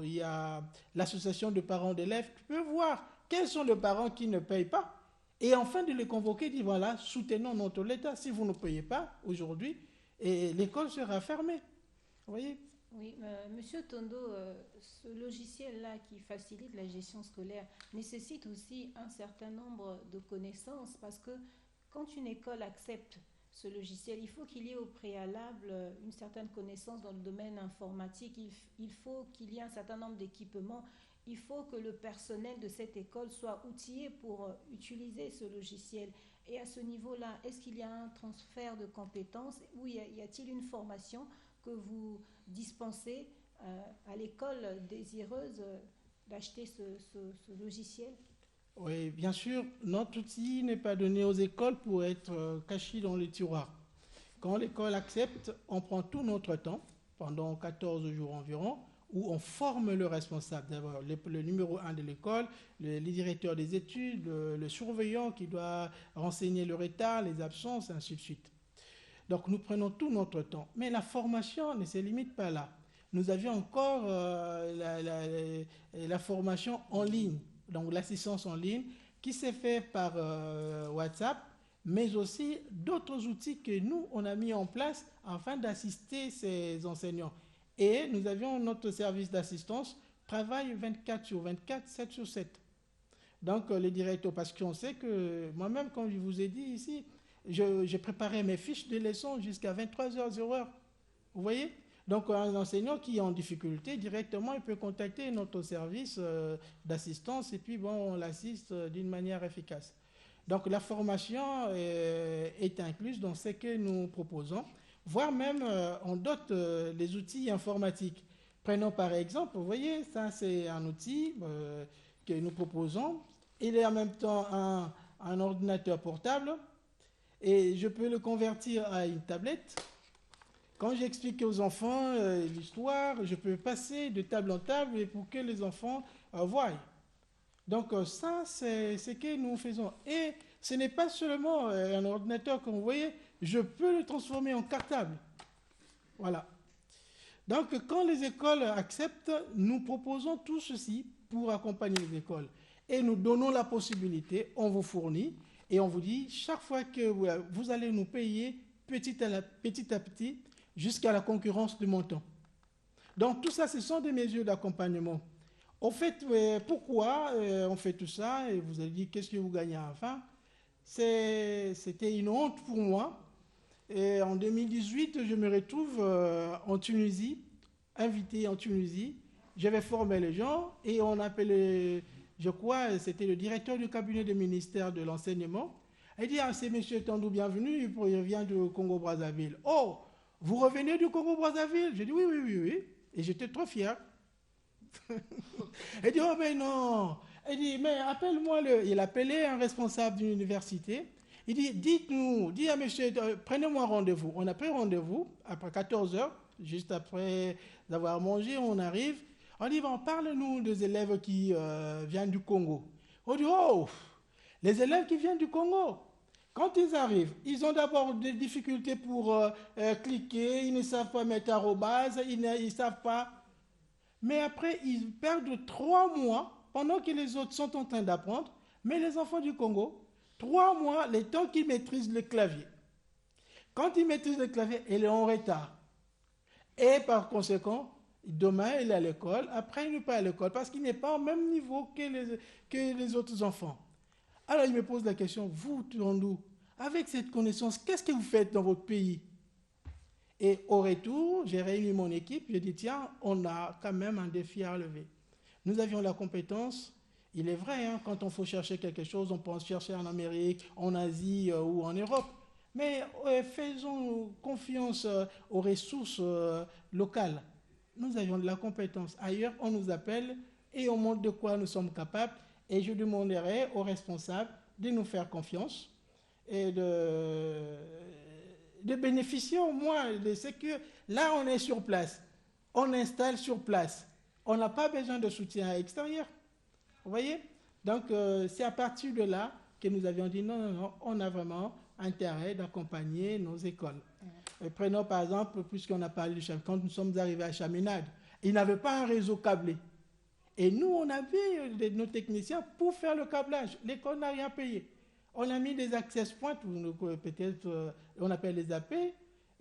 il y a l'association de parents d'élèves qui peut voir quels sont les parents qui ne payent pas et enfin de les convoquer, dire voilà, soutenons notre État. Si vous ne payez pas aujourd'hui, l'école sera fermée. Vous voyez? Oui, Monsieur Tondo, ce logiciel-là qui facilite la gestion scolaire nécessite aussi un certain nombre de connaissances parce que quand une école accepte ce logiciel, il faut qu'il y ait au préalable une certaine connaissance dans le domaine informatique, il faut qu'il y ait un certain nombre d'équipements, il faut que le personnel de cette école soit outillé pour utiliser ce logiciel. Et à ce niveau-là, est-ce qu'il y a un transfert de compétences ou y a-t-il une formation que vous dispensez à l'école désireuse d'acheter ce logiciel? Oui, bien sûr, notre outil n'est pas donné aux écoles pour être caché dans les tiroirs. Quand l'école accepte, on prend tout notre temps, pendant 14 jours environ, où on forme le responsable. D'abord, le numéro 1 de l'école, les directeurs des études, le surveillant qui doit renseigner le retard, les absences, ainsi de suite. Donc nous prenons tout notre temps. Mais la formation ne se limite pas là. Nous avions encore la formation en ligne, donc l'assistance en ligne, qui s'est faite par WhatsApp, mais aussi d'autres outils que nous, on a mis en place afin d'assister ces enseignants. Et nous avions notre service d'assistance, travaille 24 sur 24, 7 sur 7. Donc les directeurs, parce qu'on sait que moi-même, comme je vous ai dit ici, j'ai préparé mes fiches de leçons jusqu'à 23h00. Vous voyez? Donc un enseignant qui est en difficulté, directement, il peut contacter notre service d'assistance et puis bon, on l'assiste d'une manière efficace. Donc la formation est incluse dans ce que nous proposons, voire même on dote les outils informatiques. Prenons par exemple, vous voyez, ça c'est un outil que nous proposons. Il est en même temps un ordinateur portable et je peux le convertir à une tablette. Quand j'explique aux enfants l'histoire, je peux passer de table en table pour que les enfants voient. Donc ça, c'est ce que nous faisons. Et ce n'est pas seulement un ordinateur, comme vous voyez, je peux le transformer en cartable. Voilà. Donc quand les écoles acceptent, nous proposons tout ceci pour accompagner les écoles. Et nous donnons la possibilité, on vous fournit, et on vous dit, chaque fois que vous allez nous payer, petit à petit jusqu'à la concurrence du montant. Donc tout ça, ce sont des mesures d'accompagnement. Au fait, pourquoi on fait tout ça? Et vous avez dit, qu'est-ce que vous gagnez à la fin? C'était une honte pour moi. Et en 2018, je me retrouve en Tunisie, invité en Tunisie. J'avais formé les gens et on appelait, je crois, c'était le directeur du cabinet du ministère de l'enseignement. Il dit, ah, c'est M. Tandou, bienvenue, il vient du Congo-Brazzaville. Oh, vous revenez du Congo-Brazzaville? J'ai dit, oui. Et j'étais trop fier. Il dit, oh, mais non. Il dit, mais appelle-moi Il appelait un responsable d'une université. Il dit, dis à monsieur, prenez-moi rendez-vous. On a pris rendez-vous après 14 heures, juste après avoir mangé, on arrive. On dit, bon, parle-nous des élèves qui viennent du Congo. On dit, oh, les élèves qui viennent du Congo. Quand ils arrivent, ils ont d'abord des difficultés pour cliquer, ils ne savent pas mettre arrobase, ils ne savent pas. Mais après, ils perdent 3 mois pendant que les autres sont en train d'apprendre. Mais les enfants du Congo, 3 mois, le temps qu'ils maîtrisent le clavier. Quand ils maîtrisent le clavier, ils sont en retard. Et par conséquent, demain, il est à l'école, après, il n'est pas à l'école parce qu'il n'est pas au même niveau que les autres enfants. Alors, il me pose la question, vous, Tandou, avec cette connaissance, qu'est-ce que vous faites dans votre pays? Et au retour, j'ai réuni mon équipe, j'ai dit, tiens, on a quand même un défi à relever. Nous avions la compétence, il est vrai, hein, quand on faut chercher quelque chose, on pense chercher en Amérique, en Asie ou en Europe. Mais faisons confiance aux ressources locales. Nous avions de la compétence. Ailleurs, on nous appelle et on montre de quoi nous sommes capables. Et je demanderai aux responsables de nous faire confiance et de bénéficier au moins de ce que là, on est sur place. On installe sur place. On n'a pas besoin de soutien extérieur. Vous voyez? Donc, c'est à partir de là que nous avions dit non, on a vraiment intérêt d'accompagner nos écoles. Prenons par exemple, puisqu'on a parlé de Chaminade, quand nous sommes arrivés à Chaminade, ils n'avaient pas un réseau câblé. Et nous, on avait nos techniciens pour faire le câblage. L'école n'a rien payé. On a mis des access points, peut-être on appelle les AP,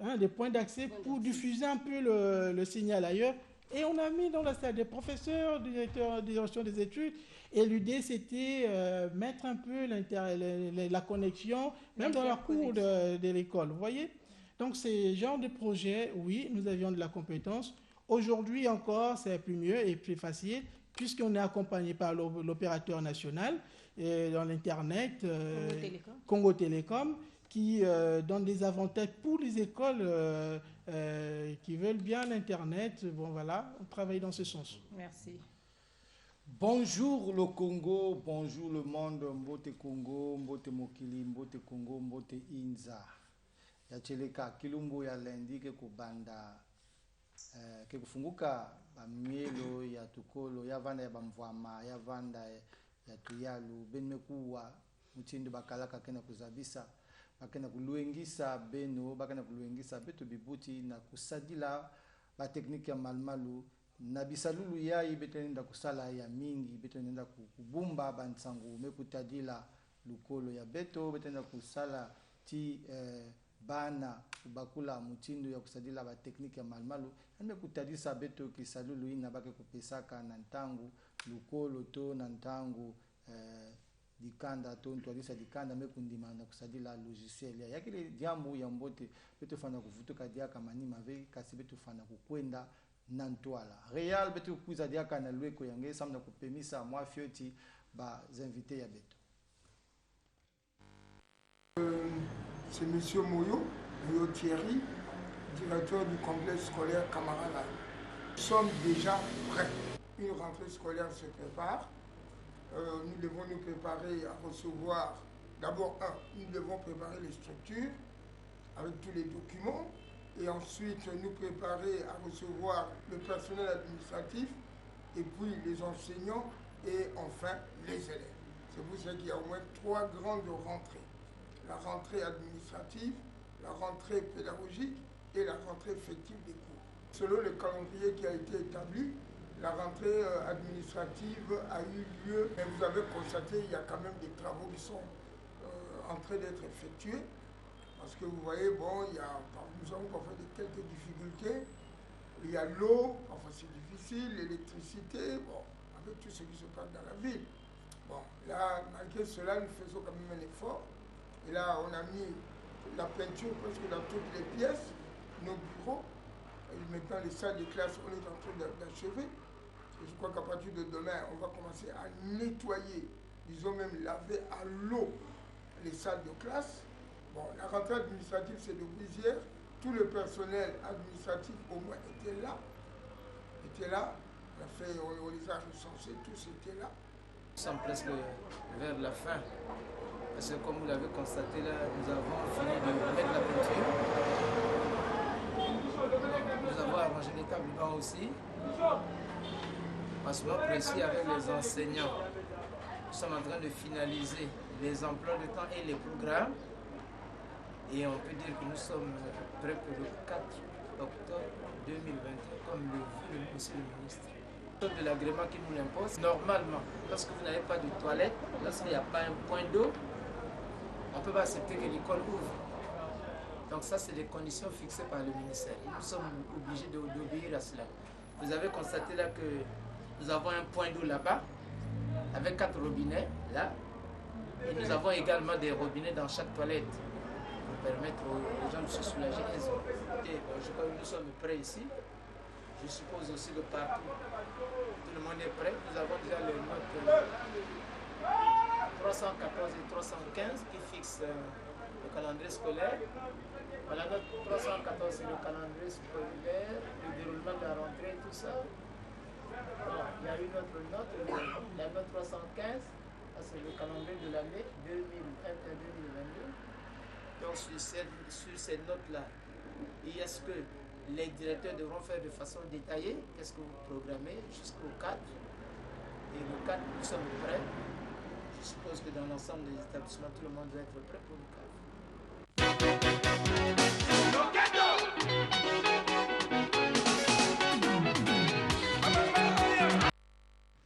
hein, des points d'accès pour diffuser un peu le signal ailleurs. Et on a mis dans la salle des professeurs, directeurs de direction des études. Et l'idée, c'était mettre un peu la connexion, même dans la cour de l'école. Vous voyez? Donc, ce genre de projet, oui, nous avions de la compétence. Aujourd'hui encore, c'est plus mieux et plus facile, puisqu'on est accompagné par l'opérateur national dans l'Internet, Congo Télécom, qui donne des avantages pour les écoles qui veulent bien l'Internet. Bon, voilà, on travaille dans ce sens. Merci. Bonjour le Congo, bonjour le monde, Mbote Congo, Mbote Mokili, Mbote Congo, Mbote Inza. Yacheleka kilumbu ya lendi ke kubanda ke kufunguka bamielo ya tukolo ya vanda ya bamvwama ya vanda ya tuyalu benmekuwa mutindi bakalaka kena kuzabisa bakena kuluengisa beno bakena kuluengisa beto bibuti na kusadila ba tekniki ya malmalu na bisalulu yayi betenenda kusala ya mingi betenenda kubumba bansangu mekutadila lukolo ya beto betenenda kusala ti bana ubakula mutindo ya kusadila ba tekniki ya malmalu ame kutadisa beto kisalulu ina bake kupesaka na ntangu lukolo to na ntangu dikanda to ntwalisa dikanda mekundima na kusadila logiciel ya kile jambo ya mbote beto fana kuvutuka diaka manima ve kasi beto fana kukwenda na ntwala real beto kuza diaka na lweko yange samna kupemisa mwa fioti ba invité ya beto. C'est M. Moyo Thierry, directeur du complexe scolaire Camarala. Nous sommes déjà prêts. Une rentrée scolaire se prépare. Nous devons nous préparer à recevoir, d'abord, nous devons préparer les structures avec tous les documents et ensuite nous préparer à recevoir le personnel administratif et puis les enseignants et enfin les élèves. C'est pour ça qu'il y a au moins 3 grandes rentrées. La rentrée administrative, la rentrée pédagogique et la rentrée effective des cours. Selon le calendrier qui a été établi, la rentrée administrative a eu lieu, mais vous avez constaté qu'il y a quand même des travaux qui sont en train d'être effectués. Parce que vous voyez, bon, nous avons parfois quelques difficultés. Il y a l'eau, parfois c'est difficile, l'électricité, bon, avec tout ce qui se passe dans la ville. Bon, là, malgré cela, nous faisons quand même un effort. Et là, on a mis la peinture presque dans toutes les pièces, nos bureaux. Et maintenant, les salles de classe, on est en train d'achever. Et je crois qu'à partir de demain, on va commencer à nettoyer, disons même laver à l'eau les salles de classe. Bon, la rentrée administrative, c'est depuis hier. Tout le personnel administratif, au moins, était là. On les a recensés, tous étaient là. Nous sommes presque vers la fin. Parce que comme vous l'avez constaté là, nous avons fini de mettre la peinture. Nous avons arrangé les tables bancs aussi. En ce moment précis avec les enseignants, nous sommes en train de finaliser les emplois de temps et les programmes. Et on peut dire que nous sommes prêts pour le 4 octobre 2021, comme le veut monsieur le ministre. De l'agrément qui nous l'impose, normalement, lorsque vous n'avez pas de toilette, lorsqu'il n'y a pas un point d'eau, on ne peut pas accepter que l'école ouvre. Donc ça, c'est les conditions fixées par le ministère. Et nous sommes obligés d'obéir à cela. Vous avez constaté là que nous avons un point d'eau là-bas, avec 4 robinets, là. Et nous avons également des robinets dans chaque toilette, pour permettre aux gens de se soulager. Et bon, je crois que nous sommes prêts ici. Je suppose aussi que partout, tout le monde est prêt. Nous avons déjà les notes 314 et 315 qui fixent le calendrier scolaire. La note 314, c'est le calendrier scolaire, le déroulement de la rentrée, tout ça. Bon, il y a une autre note, la note 315, c'est le calendrier de l'année 2021-2022. Donc sur ces notes-là, et est-ce que les directeurs devront faire de façon détaillée qu'est-ce que vous programmez jusqu'au 4. Et le 4, nous sommes prêts. Je suppose que dans l'ensemble des établissements, tout le monde doit être prêt pour le 4.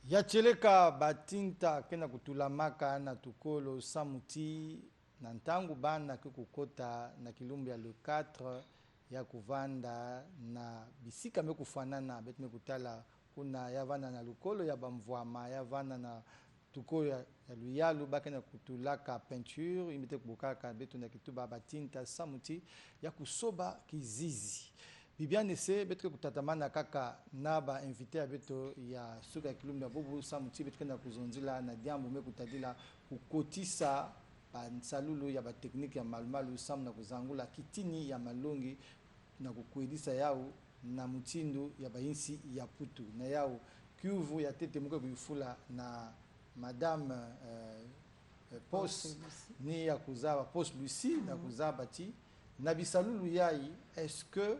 Yacheleka batinta kena kutulamaka na tukolo samuti na ntangu bana kukukota na kilumbi ya le 4 ya kuvanda na bisika mekufanana betu mekutala kuna yavana na lukolo ya bamvwama yavana na tukolo ya luyalu bakena kutulaka peinture imite kubukaka betu na kituba batinta samuti ya kusoba kizizi bibiane se betu kutatamana kaka na ba invité ya betu ya suka ya kilumbi ya bubu samuti betu kena kuzonzila na diambu mekutadila kukotisa bansalulu ya batekniki ya malumalu sam na kuzangula kitini ya malongi na kukuedisa yao na mutindo ya bainsi ya putu na yao kiuvu ya tete muke kuifula na madame Post ni ya kuzaba Post Lucie na kuzaba ti na bisalulu yai est-ce que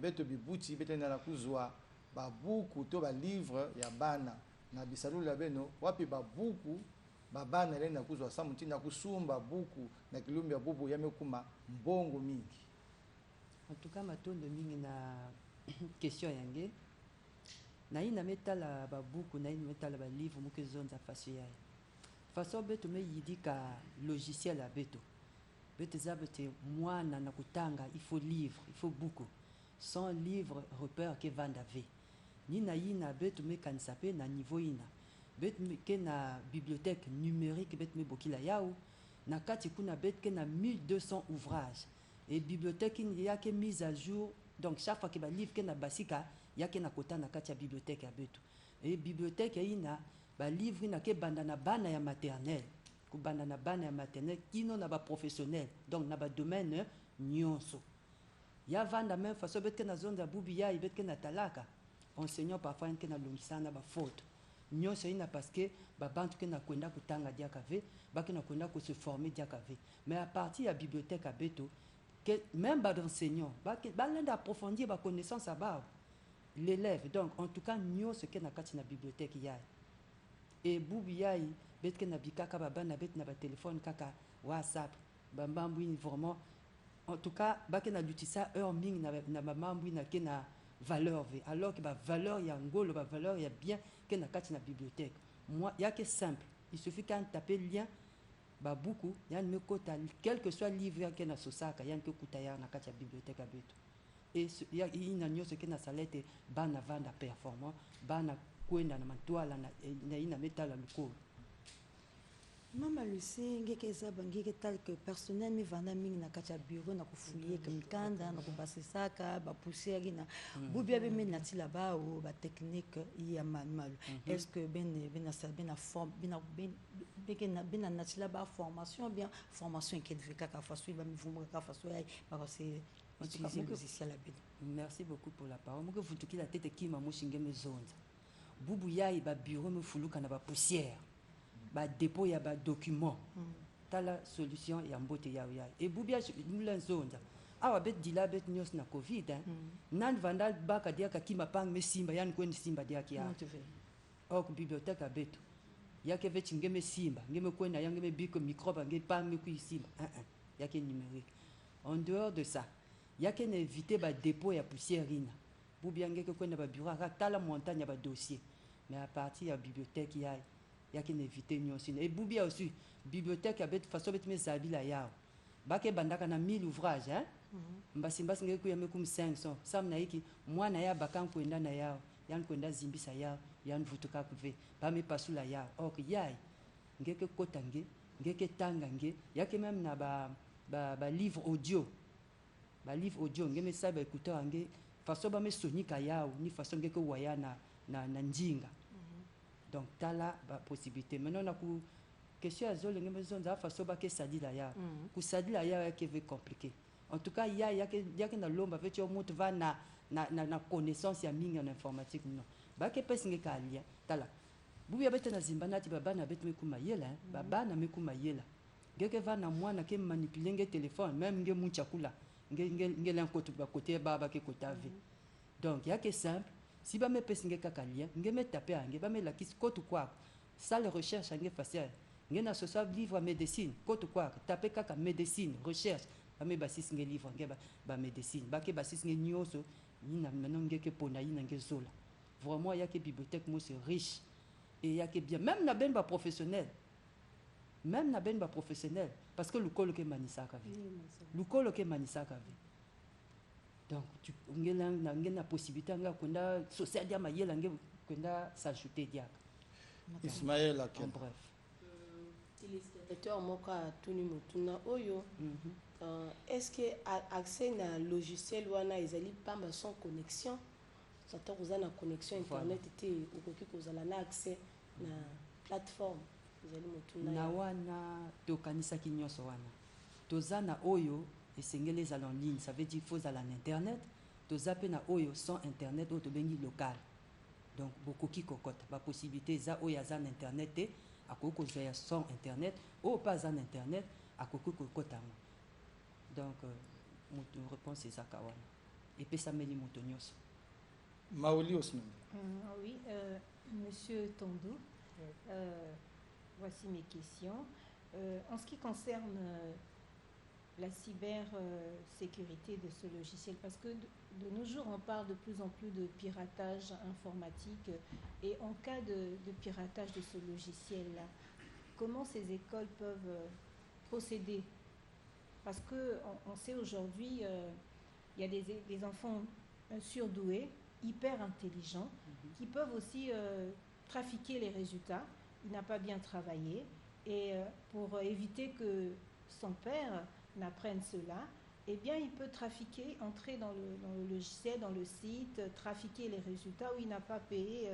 beto bibuti beto na kuzwa babuku to ba livre ya bana na bisalulu ya beno wapi babuku babana lena kuzwa samuti na kusumba buku na kilumbi ya bubu yamekuma mbongo mingi. En tout cas, matondo mingi na question yange. Na ina metala ba buku na ina metala ba livre muke zonza faso yae. Faso beto me yidika logiciel a beto. Beto zabete mwana na kutanga, il faut livre, il faut buku. Sans livre repère ke vanda ve. Ni na ina beto me kansape na niveau ina. Bet ke na bibliothèque numérique bet me bokila yao na kati kuna bet ke na 1200 ouvrages et bibliothèque il y a que mise à jour donc chaque fois que ba livre ke na basika ya ke na kota na kati ya bibliothèque ya betu et bibliothèque ina ba livre na ke banda na bana ya maternelle ku banda na bana ya maternelle kino na ba professionnel donc na ba domaine nyonso ya vanda même façon bet ke na zonda bubi ya bet ke na talaka enseignant parfois ke na longisana ba faute nyonso ina parce que babantu ke na kwenda kutanga diakave ba ke na kwenda ko se former diakave mais à partir ya bibliothèque à beto que même ba d'enseignant ba lenda approfondir ba connaissance à ba l'élève donc en tout cas nyonso ke na kati na bibliothèque ya et bubi yai bet ke na bikaka ba bana bet na ba téléphone kaka WhatsApp ba mbambu vraiment en tout cas ba ke na lutisa heure ming na ba mbambu na ke na valeur v alors que ba valeur ya ngolo ba valeur ya bien que na kati na bibliothèque moi il y a que simple il suffit qu'un taper lien ba buku yani me kota quel que soit livre yake na sosaka yani ke kutaya na kati ya bibliothèque abeto et ya ina nyose ke na salete bana vanda performant bana kwenda na matwala na ina metala lukolo. Mama Lucie ngeke eza bangeke tel que personnel mi vanda mingi na kati ya bureau na kufuye ke mikanda na kubasisaka ba poussière na bubia be me nati là-bas ou ba technique ya manuel. Est-ce que ben forme ben nati là-bas formation bien formation qui devait ka faso ba mi vumba ka faso ya ba c'est utiliser le logiciel là bas. Merci beaucoup pour la parole. Moi que vous tuki la tête qui ma moshinge me zonza. Bubu ya ba bureau me fuluka na ba poussière. Ba dépôt ya ba document tala solution ya mbote ya et bubia mulen zonza awa bet dila bet nyos na covid nan vandal baka dia ka kima pang me simba yan kwen simba dia kia ok bibliothèque abeto yake vet ngeme simba ngeme kwena ya ngeme biko microbe nge pang me ku simba yake numérique en dehors de ça yake na éviter ba dépôt ya poussière ina bubia ngeke kwena ba bureau ka tala montagne ya ba dossier mais à partir ya bibliothèque ya il y a qu'une éviter nyonsine et bubia aussi bibliothèque a bet façon bet mes zabila yao bake bandaka na 1000 ouvrages hein mbasi ngeke ya mekum 500 sam na hiki mwana ya bakan kwenda na yao yan kwenda zimbisa yao yan vutuka kuve ba me pasula yao ok yai ngeke kotange ngeke tanga nge yake même na ba livre audio ngeme sa ba écouteur nge façon ba me sonika yao ni façon ngeke waya na njinga. Donc, tu as la possibilité. Maintenant, on a une question à zone, on a façon que ça dit là, que ça dit là, qui est compliqué. En tout cas, il y a que dans l'homme avec un mot va na connaissance ya mingi en informatique non. Ba que pesi nge kalia, tala. Bubu ya beta na zimbana ti baba na beta mekuma yela, baba na mekuma yela. Ngeke va na mwana ke manipuler nge téléphone, même nge munchakula, nge l'enkoto ba côté baba ke kotave. Donc, il y a que simple. Si ba me pesinge kakalia nge me taper nge ba me la kis kotu kwa salle recherche nge facile nge na so soit livre médecine kotu kwa taper kaka médecine recherche ba me basis nge livre nge ba médecine ba ke basis nge nyoso ni na maintenant nge ke pona ina nge zola vraiment ya ke bibliothèque mo c'est riche et ya ke bien même na ben ba professionnel parce que le colo ke manisaka vi donc tu ngena possibilité nga kwenda social dia mayela nge kwenda s'ajouter dia Ismaël en bref utilisateur moka tuni mutuna oyo est-ce que accès na logiciel wana ezali pamba sans connexion sata kozana connexion internet te okoki kozala na accès na plateforme ezali mutuna na wana tokanisa kinyoso wana tozana oyo esengeli ezala en ligne, ça veut dire qu'il faut aller en internet, to zappe na oyo sans internet ou to bengi local. Donc beaucoup qui cocotte, la possibilité za oyo azan internet te akoko zaya sans internet ou pas en internet akoko kokota. Donc mon réponse est ça kawana. Et puis ça me dit motonyos. Maoli Osman. Oui, monsieur Tondo. Voici mes questions. En ce qui concerne la cybersécurité de ce logiciel, parce que de nos jours on parle de plus en plus de piratage informatique et en cas de piratage de ce logiciel-là, comment ces écoles peuvent procéder? Parce qu'on sait aujourd'hui il y a des enfants surdoués, hyper intelligents, qui peuvent aussi trafiquer les résultats. Il n'a pas bien travaillé et pour éviter que son père n'apprenne cela, eh bien, il peut trafiquer, entrer dans le logiciel, dans le site, trafiquer les résultats où il n'a pas payé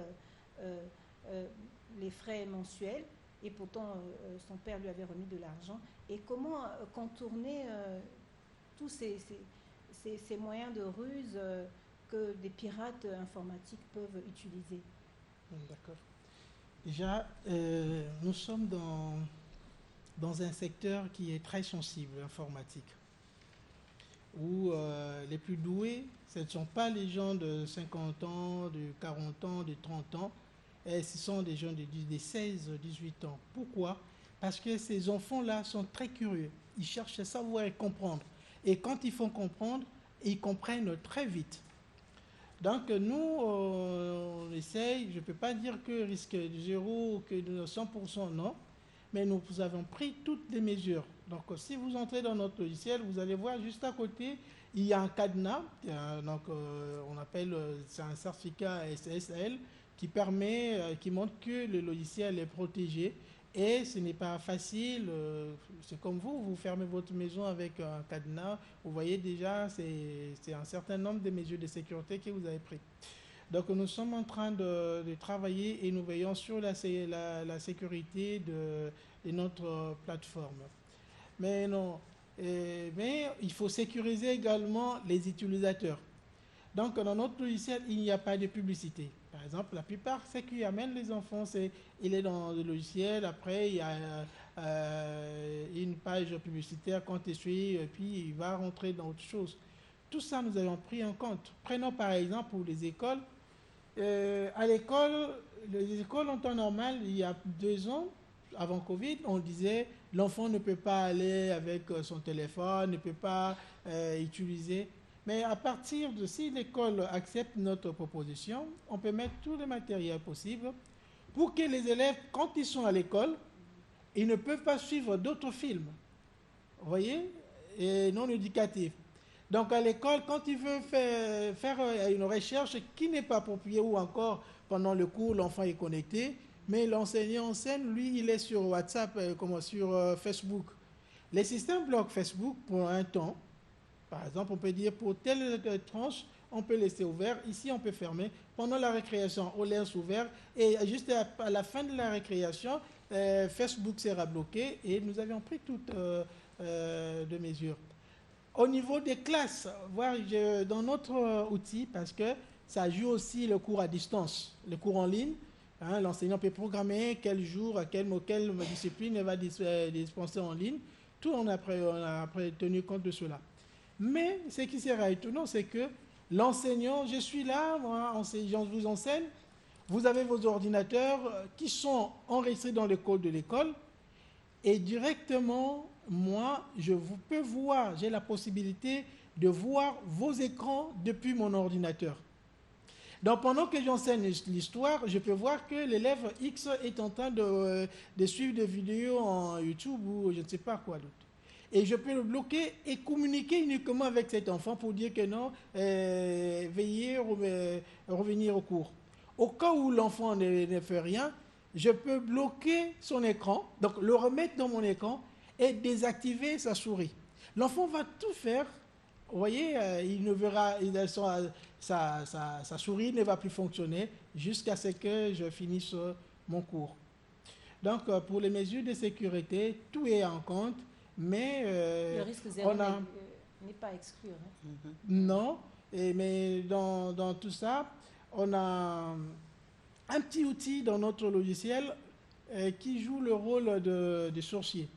les frais mensuels et pourtant son père lui avait remis de l'argent. Et comment contourner tous ces moyens de ruse que des pirates informatiques peuvent utiliser? D'accord. Déjà, nous sommes dans un secteur qui est très sensible, l'informatique, où les plus doués, ce ne sont pas les gens de 50 ans, de 40 ans, de 30 ans, et ce sont des gens de 16, 18 ans. Pourquoi? Parce que ces enfants-là sont très curieux. Ils cherchent à savoir et comprendre. Et quand ils font comprendre, ils comprennent très vite. Donc nous, on essaye, je ne peux pas dire que risque de 0 ou que de 100%, non. mais nous avons pris toutes les mesures. Donc, si vous entrez dans notre logiciel, vous allez voir juste à côté, il y a un cadenas, on appelle, c'est un certificat SSL qui permet, qui montre que le logiciel est protégé. Et ce n'est pas facile, c'est comme vous fermez votre maison avec un cadenas, vous voyez déjà, c'est un certain nombre de mesures de sécurité que vous avez prises. Donc nous sommes en train de travailler et nous veillons sur la sécurité de notre plateforme. Mais non, mais il faut sécuriser également les utilisateurs. Donc dans notre logiciel, il n'y a pas de publicité. Par exemple, la plupart, ce qui amène les enfants, il est dans le logiciel, après il y a une page publicitaire quand il suit, et puis il va rentrer dans autre chose. Tout ça, nous avons pris en compte. Prenons par exemple pour les écoles. À l'école, les écoles en temps normal, il y a 2 ans, avant Covid, on disait l'enfant ne peut pas aller avec son téléphone, ne peut pas utiliser. Mais à partir de, si l'école accepte notre proposition, on peut mettre tout le matériel possible pour que les élèves, quand ils sont à l'école, ils ne peuvent pas suivre d'autres films, vous voyez, et non éducatifs. Donc à l'école, quand ils veulent faire une recherche qui n'est pas appropriée ou encore pendant le cours, l'enfant est connecté, mais l'enseignant en scène, lui, il est sur WhatsApp, comme sur Facebook. Les systèmes bloquent Facebook pour un temps. Par exemple, on peut dire pour telle tranche, on peut laisser ouvert. Ici, on peut fermer. Pendant la récréation, on laisse ouvert. Et juste à la fin de la récréation, Facebook sera bloqué. Et nous avions pris toutes de mesures. Au niveau des classes, dans notre outil, parce que ça joue aussi le cours à distance, le cours en ligne. Hein, l'enseignant peut programmer quel jour, quelle discipline il va dispenser en ligne. Tout, on a tenu compte de cela. Mais ce qui sera étonnant, c'est que l'enseignant, je suis là, moi, je vous enseigne, vous avez vos ordinateurs qui sont enregistrés dans le code de l'école, et directement, moi, peux voir, j'ai la possibilité de voir vos écrans depuis mon ordinateur. Donc pendant que j'enseigne l'histoire, je peux voir que l'élève X est en train de suivre des vidéos en YouTube ou je ne sais pas quoi d'autre. Et je peux le bloquer et communiquer uniquement avec cet enfant pour dire que non, veuillez revenir au cours. Au cas où l'enfant ne fait rien, je peux bloquer son écran, donc le remettre dans mon écran et désactiver sa souris. L'enfant va tout faire. Vous voyez, il ne verra, sa souris ne va plus fonctionner jusqu'à ce que je finisse mon cours. Donc, pour les mesures de sécurité, tout est en compte. Mais le risque zéro n'est pas exclu. Hein. Non, mais dans tout ça, on a un petit outil dans notre logiciel qui joue le rôle de sorcier.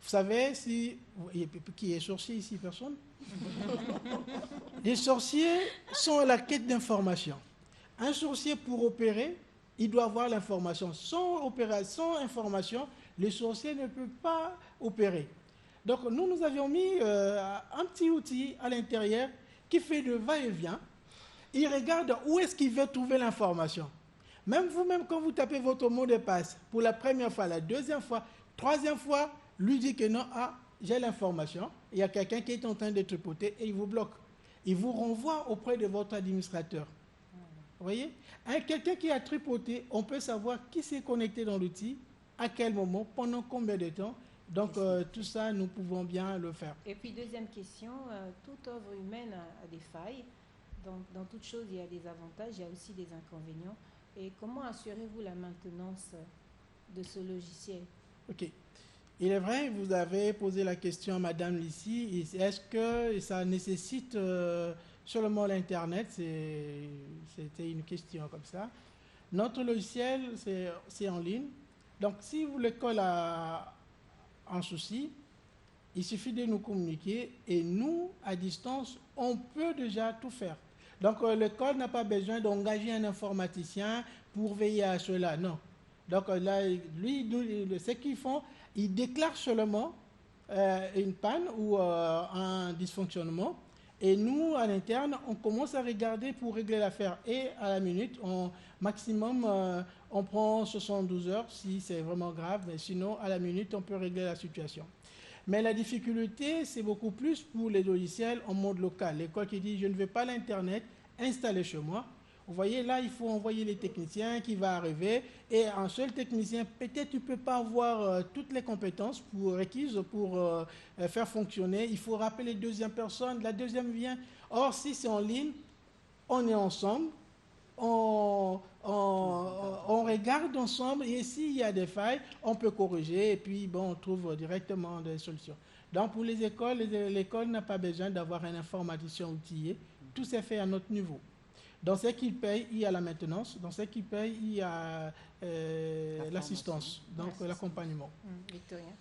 Vous savez, qui est sorcier ici, personne? Les sorciers sont à la quête d'information. Un sorcier, pour opérer, il doit avoir l'information. Sans information, le sorcier ne peut pas opérer. Donc nous avions mis un petit outil à l'intérieur qui fait le va-et-vient. Il regarde où est-ce qu'il veut trouver l'information. Même vous-même, quand vous tapez votre mot de passe, pour la première fois, la deuxième fois, troisième fois, lui dit que non, j'ai l'information, il y a quelqu'un qui est en train de tripoter et il vous bloque. Il vous renvoie auprès de votre administrateur. Vous voyez? Quelqu'un qui a tripoté, on peut savoir qui s'est connecté dans l'outil, à quel moment, pendant combien de temps. Donc tout ça, nous pouvons bien le faire. Et puis deuxième question, toute œuvre humaine a des failles. Dans toute chose, il y a des avantages, il y a aussi des inconvénients. Et comment assurez-vous la maintenance de ce logiciel? Ok. Il est vrai, vous avez posé la question à Madame ici, est-ce que ça nécessite seulement l'Internet? C'était une question comme ça. Notre logiciel, c'est en ligne. Donc, si l'école a un souci, il suffit de nous communiquer et nous, à distance, on peut déjà tout faire. Donc, l'école n'a pas besoin d'engager un informaticien pour veiller à cela, non. Donc, là, ce qu'ils font, ils déclarent seulement une panne ou un dysfonctionnement Et nous, à l'interne, on commence à regarder pour régler l'affaire. Et à la minute, maximum, on prend 72 heures si c'est vraiment grave. Mais sinon, à la minute, on peut régler la situation. Mais la difficulté, c'est beaucoup plus pour les logiciels en mode local. L'école qui dit, je ne veux pas l'Internet installé chez moi. Vous voyez, là, il faut envoyer les techniciens qui vont arriver. Et un seul technicien, peut-être tu ne peux pas avoir toutes les compétences requises pour faire fonctionner. Il faut rappeler les deuxième personnes. La deuxième vient. Or, si c'est en ligne, on est ensemble. On regarde ensemble et s'il y a des failles, on peut corriger et puis bon, on trouve directement des solutions. Donc pour les écoles, l'école n'a pas besoin d'avoir un informaticien outillé. Tout s'est fait à notre niveau. Dans ce qui paye, il y a la maintenance. Dans ce qui paye, il y a l'assistance, donc l'accompagnement. Victorien.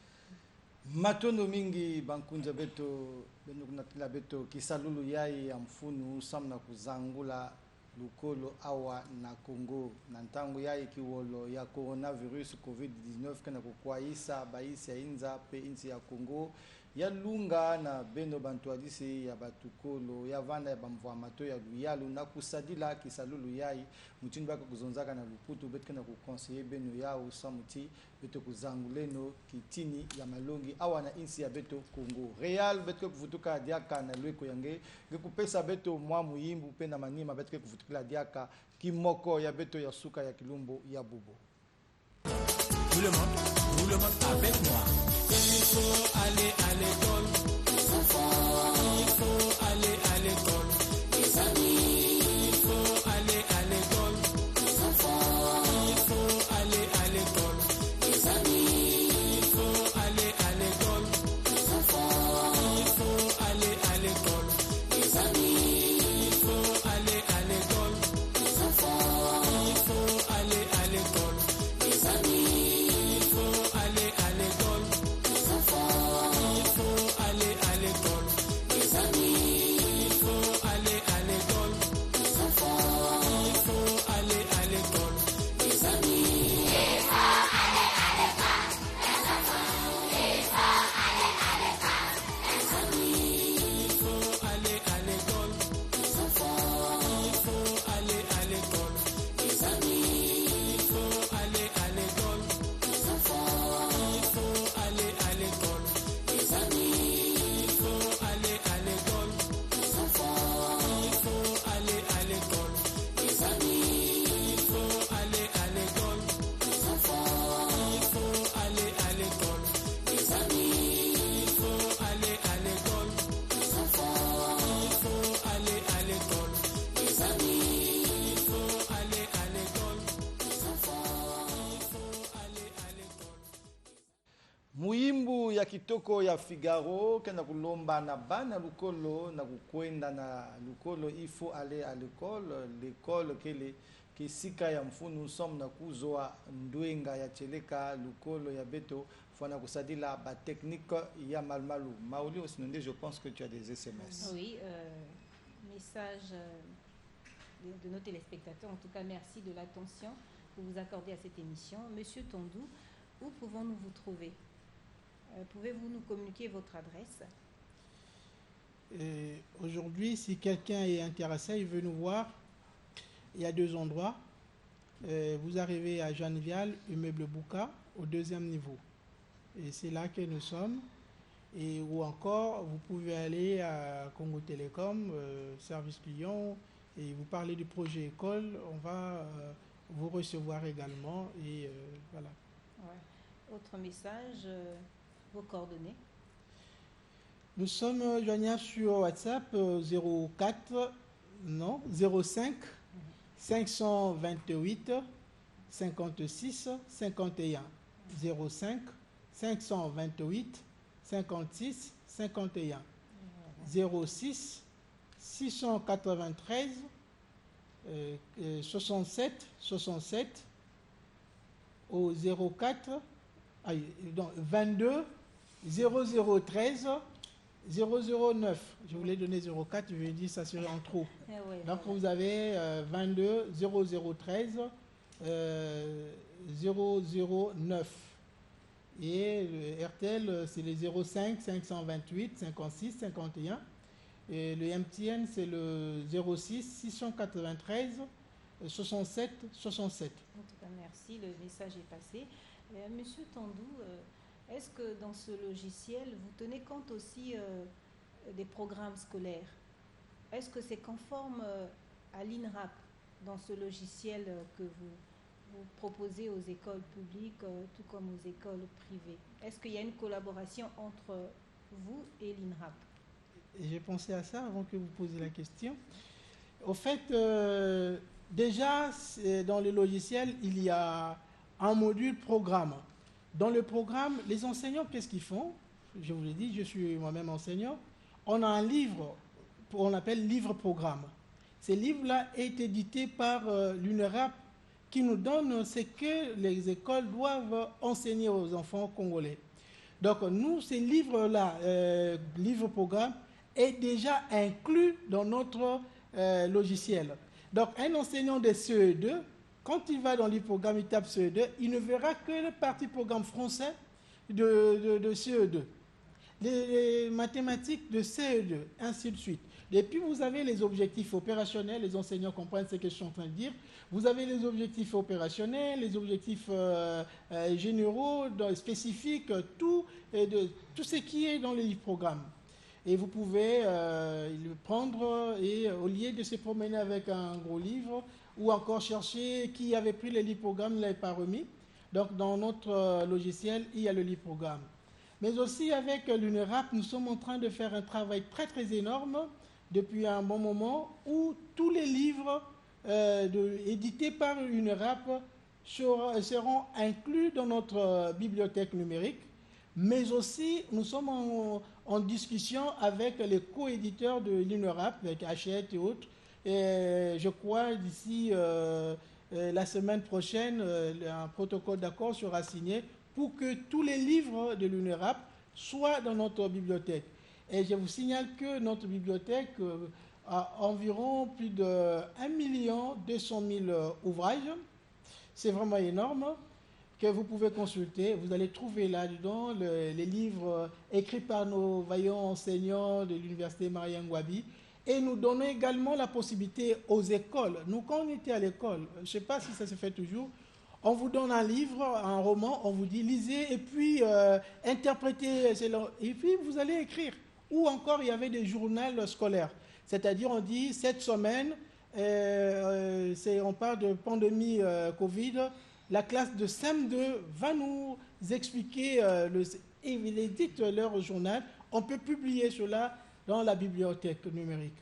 Matono mingi bankunja beto benukunatila beto kisalulu yai ya mfunu samna kuzangula lukolo awa na Congo na ntango ya ikiwolo ya coronavirus COVID-19 kana kukwaisa baisi ya inza pe insi ya Congo ya lunga na beno bantu adisi ya batukolo ya vanda ya bamvwa mato ya luyalu na kusadila kisalulu yai mutini baka kuzonzaka na luputu betka na kukonseye beno ya usamuti beto kuzanguleno kitini ya malongi awa na insi ya beto Congo real betko kuvutuka diaka na lweko yange ngekupesa beto mwa muyimbu pe na manima betko kuvutukila diaka kimoko ya beto ya suka ya kilumbo ya bubo. Tout le monde avec moi. Il faut aller à l'école. Il faut aller à l'école. Les amis, il faut aller à l'école. Les enfants, il faut aller à l'école. Les amis, il faut aller à l'école. Les enfants, il faut aller à l'école. Les amis, il faut aller à l'école. Les enfants, il faut aller à l'école. Les amis. Muimbu ya kitoko ya Figaro kena kulomba na bana lukolo na kukwenda na lukolo il faut aller à l'école kele kisika ya mfunu som na kuzoa ndwenga ya cheleka lukolo ya beto fana kusadila ba technique ya malmalu mauli osinonde. Je pense que tu as des SMS. Oui, message de nos téléspectateurs. En tout cas, merci de l'attention que vous accordez à cette émission. Monsieur Tondou, où pouvons-nous vous trouver? Pouvez-vous nous communiquer votre adresse? Aujourd'hui, si quelqu'un est intéressé, il veut nous voir, il y a deux endroits. Vous arrivez à Jeannevial, immeuble Bouka, au 2e niveau. Et c'est là que nous sommes. Et ou encore, vous pouvez aller à Congo Télécom, service client, et vous parlez du projet école. On va vous recevoir également. Et voilà. Ouais. Autre message, vos coordonnées. Nous sommes joignables sur WhatsApp 05 528 56 51 05 528 56 51 06 693 67 67 au 04 donc 22 0013 009. Je voulais donner 04, je vais dire ça serait en trop. Donc vous avez 22 0013 009. Et le RTL, c'est les 05 528 56 51. Et le MTN, c'est le 06 693 67 67. En tout cas, merci, le message est passé. Monsieur Tandou, est-ce que dans ce logiciel, vous tenez compte aussi des programmes scolaires? Est-ce que c'est conforme à l'INRAP dans ce logiciel que vous proposez aux écoles publiques, tout comme aux écoles privées? Est-ce qu'il y a une collaboration entre vous et l'INRAP? J'ai pensé à ça avant que vous posiez la question. Au fait, déjà, dans le logiciel, il y a un module programme. Dans le programme, les enseignants, qu'est-ce qu'ils font? Je vous l'ai dit, je suis moi-même enseignant. On a un livre, on appelle livre-programme. Ce livre-là est édité par l'UNERAP qui nous donne ce que les écoles doivent enseigner aux enfants congolais. Donc, nous, ces livres-là, livre-programme, est déjà inclus dans notre logiciel. Donc, un enseignant de CE2, quand il va dans le programme, il tape CE2, il ne verra que le parti programme français de CE2, les mathématiques de CE2, ainsi de suite. Et puis, vous avez les objectifs opérationnels, les enseignants comprennent ce que je suis en train de dire. Vous avez les objectifs opérationnels, les objectifs généraux, spécifiques, tout ce qui est dans les livres programmes. Et vous pouvez le prendre et au lieu de se promener avec un gros livre ou encore chercher qui avait pris le livre programme, ne l'avait pas remis. Donc dans notre logiciel, il y a le livre programme. Mais aussi avec l'UNERAP, nous sommes en train de faire un travail très très énorme depuis un bon moment où tous les livres édités par l'UNERAP seront inclus dans notre bibliothèque numérique. Mais aussi, nous sommes en discussion avec les co-éditeurs de l'UNERAP, avec Hachette et autres. Et je crois d'ici la semaine prochaine, un protocole d'accord sera signé pour que tous les livres de l'UNERAP soient dans notre bibliothèque. Et je vous signale que notre bibliothèque a environ plus de 1 200 000 ouvrages. C'est vraiment énorme, que vous pouvez consulter. Vous allez trouver là-dedans les livres écrits par nos vaillants enseignants de l'université Maria Ngouabi. Et nous donnons également la possibilité aux écoles. Nous, quand on était à l'école, je ne sais pas si ça se fait toujours, on vous donne un livre, un roman, on vous dit lisez et puis interprétez, et puis vous allez écrire. Ou encore, il y avait des journaux scolaires. C'est-à-dire, on dit, cette semaine, on parle de pandémie Covid, la classe de CM2 va nous expliquer, et ils éditent leur journal. On peut publier cela dans la bibliothèque numérique.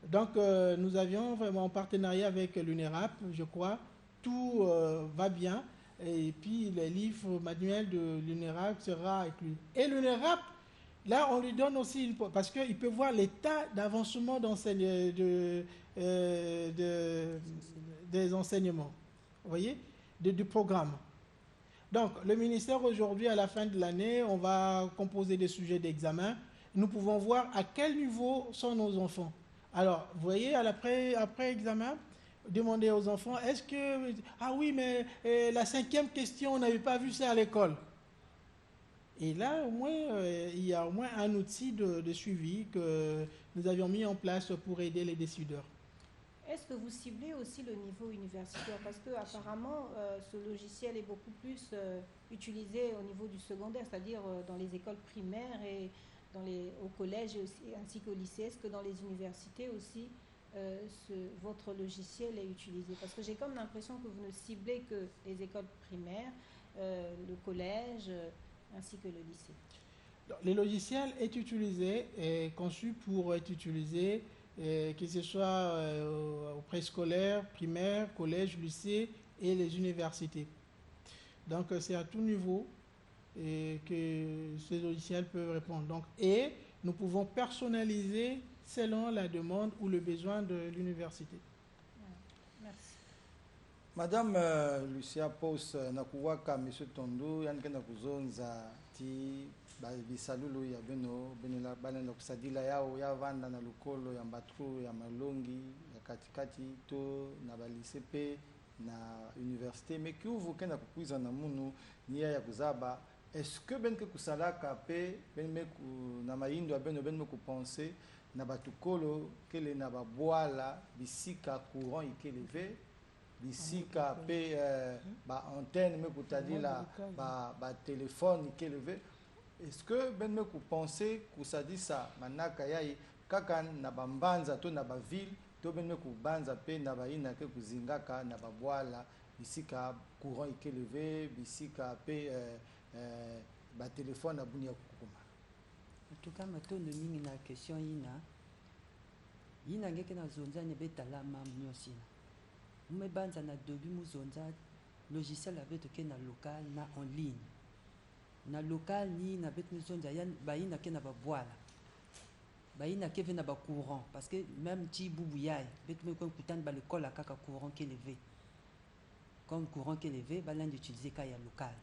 Donc, nous avions vraiment un partenariat avec l'UNERAP, je crois. Tout va bien. Et puis, les livres manuels de l'UNERAP sera inclus. Et l'UNERAP, là, on lui donne aussi, parce qu'il peut voir l'état d'avancement des enseignements. Vous voyez, du programme. Donc, le ministère, aujourd'hui, à la fin de l'année, on va composer des sujets d'examen. Nous pouvons voir à quel niveau sont nos enfants. Alors, vous voyez, après examen, demandez aux enfants, est-ce que... Ah oui, mais la 5e question, on n'avait pas vu ça à l'école. Et là, au moins, il y a au moins un outil de suivi que nous avions mis en place pour aider les décideurs. Est-ce que vous ciblez aussi le niveau universitaire? Parce qu'apparemment, ce logiciel est beaucoup plus utilisé au niveau du secondaire, c'est-à-dire dans les écoles primaires et au collège ainsi qu'au lycée. Est-ce que dans les universités aussi, votre logiciel est utilisé? Parce que j'ai comme l'impression que vous ne ciblez que les écoles primaires, le collège, ainsi que le lycée. Le logiciel est utilisé et conçu pour être utilisé, que ce soit au préscolaire, primaire, collège, lycée et les universités. Donc c'est à tout niveau que ces logiciels peuvent répondre. Donc, et nous pouvons personnaliser selon la demande ou le besoin de l'université. Merci. Madame Lucia Pos, nakuwaka Monsieur Tondo, yankenda kuzonza ti bisalulu ya benela balenda kusadila yao ya vanda na lukolo ya mbatru ya malongi ya katikati to na balise pe na université mais que vous kenda kukuiza na munu niya ya kuzaba est-ce que benke kusalaka pe benme ku na maindo ya benme ku penser na batukolo kele na babwala bisika courant ikelevé bisika pe ba antenne me kutadila ba téléphone ikelevé. Est-ce que ben me ku penser ku sadisa manaka yai kaka na bambanza to na ba ville to ben me ku banza pe na ba ina ke kuzingaka na babwala bisika courant ikelevé bisika pe ba téléphone abunia kukuma. En tout cas matondo mingi na question yina ngeke na zonza ne betala mam nyosina me banza na début mu zonza logiciel avec to ke na local na en ligne na local ni na bet mu zonza yan bayina ke na ba voila bayina ke na ba courant parce que même ti bubu yai bet me ko kutan ba l'école kaka courant qui élevé comme courant qui élevé ba l'un d'utiliser ka ya local.